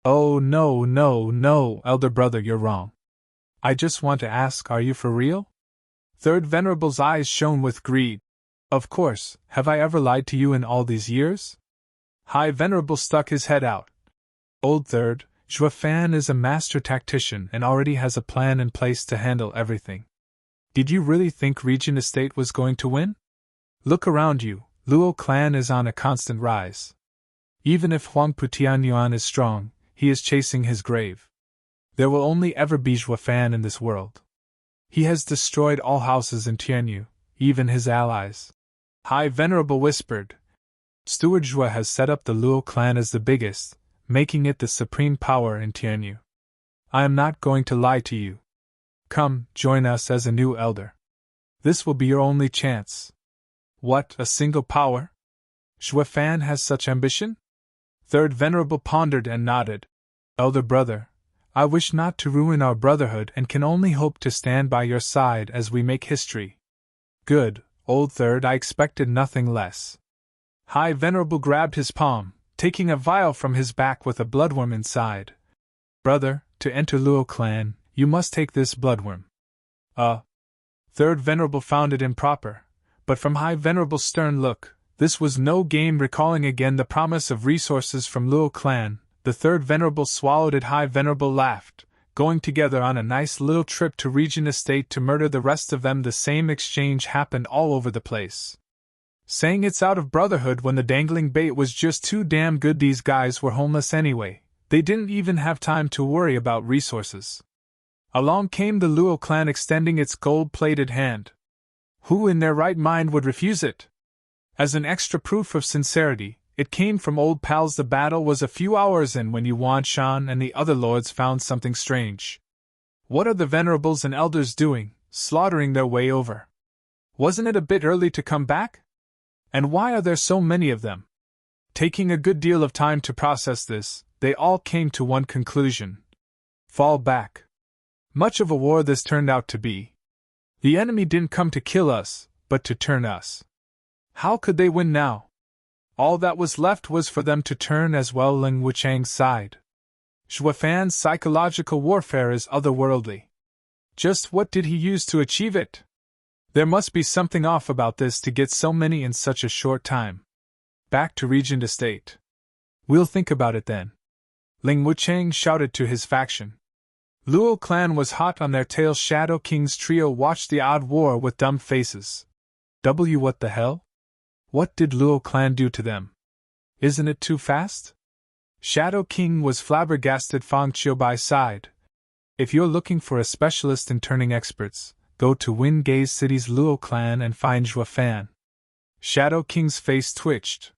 Oh no, no, no, elder brother, you're wrong. I just want to ask, are you for real? 3rd Venerable's eyes shone with greed. Of course, have I ever lied to you in all these years? High Venerable stuck his head out. Old 3rd, Zhuofan is a master tactician and already has a plan in place to handle everything. Did you really think Regent Estate was going to win? Look around you, Luo clan is on a constant rise. Even if Huangpu Tianyuan is strong, he is chasing his grave. There will only ever be Zhuofan in this world. He has destroyed all houses in Tianyu, even his allies. High Venerable whispered. Steward Zhua has set up the Luo clan as the biggest, making it the supreme power in Tianyu. I am not going to lie to you. Come, join us as a new elder. This will be your only chance. What, a single power? Zhuofan has such ambition? 3rd Venerable pondered and nodded. Elder brother, I wish not to ruin our brotherhood and can only hope to stand by your side as we make history. Good, old 3rd, I expected nothing less. High Venerable grabbed his palm, taking a vial from his back with a bloodworm inside. Brother, to enter Luo clan, you must take this bloodworm. 3rd Venerable found it improper, but from High Venerable's stern look, this was no game. Recalling again the promise of resources from Luo clan, the 3rd Venerable swallowed it. High Venerable laughed, going together on a nice little trip to Regent Estate to murder the rest of them. The same exchange happened all over the place. Saying it's out of brotherhood when the dangling bait was just too damn good. These guys were homeless anyway, they didn't even have time to worry about resources. Along came the Luo clan extending its gold-plated hand. Who in their right mind would refuse it? As an extra proof of sincerity, it came from old pals. The battle was a few hours in when Yuan Shan and the other lords found something strange. What are the venerables and elders doing, slaughtering their way over? Wasn't it a bit early to come back? And why are there so many of them? Taking a good deal of time to process this, they all came to one conclusion. Fall back. Much of a war this turned out to be. The enemy didn't come to kill us, but to turn us. How could they win now? All that was left was for them to turn as well. Ling Wuchang sighed. Zhuofan's psychological warfare is otherworldly. Just what did he use to achieve it? There must be something off about this to get so many in such a short time. Back to Regent Estate. We'll think about it then. Ling Wuchang shouted to his faction. Luo clan was hot on their tail. Shadow King's trio watched the odd war with dumb faces. What the hell? What did Luo clan do to them? Isn't it too fast? Shadow King was flabbergasted. Fang Qiubai sighed. If you're looking for a specialist in turning experts, go to Wingate City's Luo clan and find Zhuofan. Shadow King's face twitched.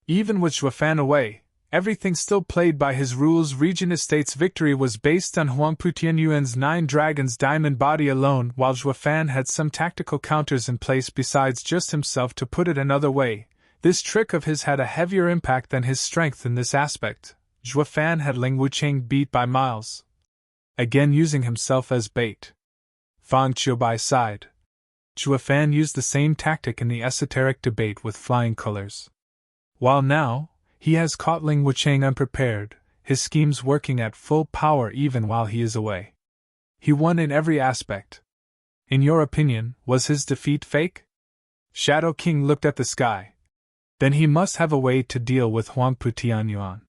Even with Zhuofan away, everything still played by his rules. Regent Estate's victory was based on Huangpu Tianyuan's 9 dragons diamond body alone, while Zhuofan had some tactical counters in place besides just himself. To put it another way, this trick of his had a heavier impact than his strength in this aspect. Zhuofan had Ling Wuchang beat by miles. Again using himself as bait. Fang Qiubai sighed. Zhuo Fan used the same tactic in the esoteric debate with flying colors. While now, he has caught Ling Wuchang unprepared, his schemes working at full power even while he is away. He won in every aspect. In your opinion, was his defeat fake? Shadow King looked at the sky. Then he must have a way to deal with Huangpu Tianyuan.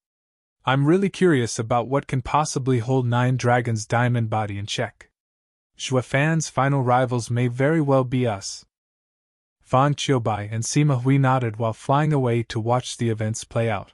I'm really curious about what can possibly hold Nine Dragons' diamond body in check. Zhuo Fan's final rivals may very well be us. Fang Qiubai and Sima Hui nodded while flying away to watch the events play out.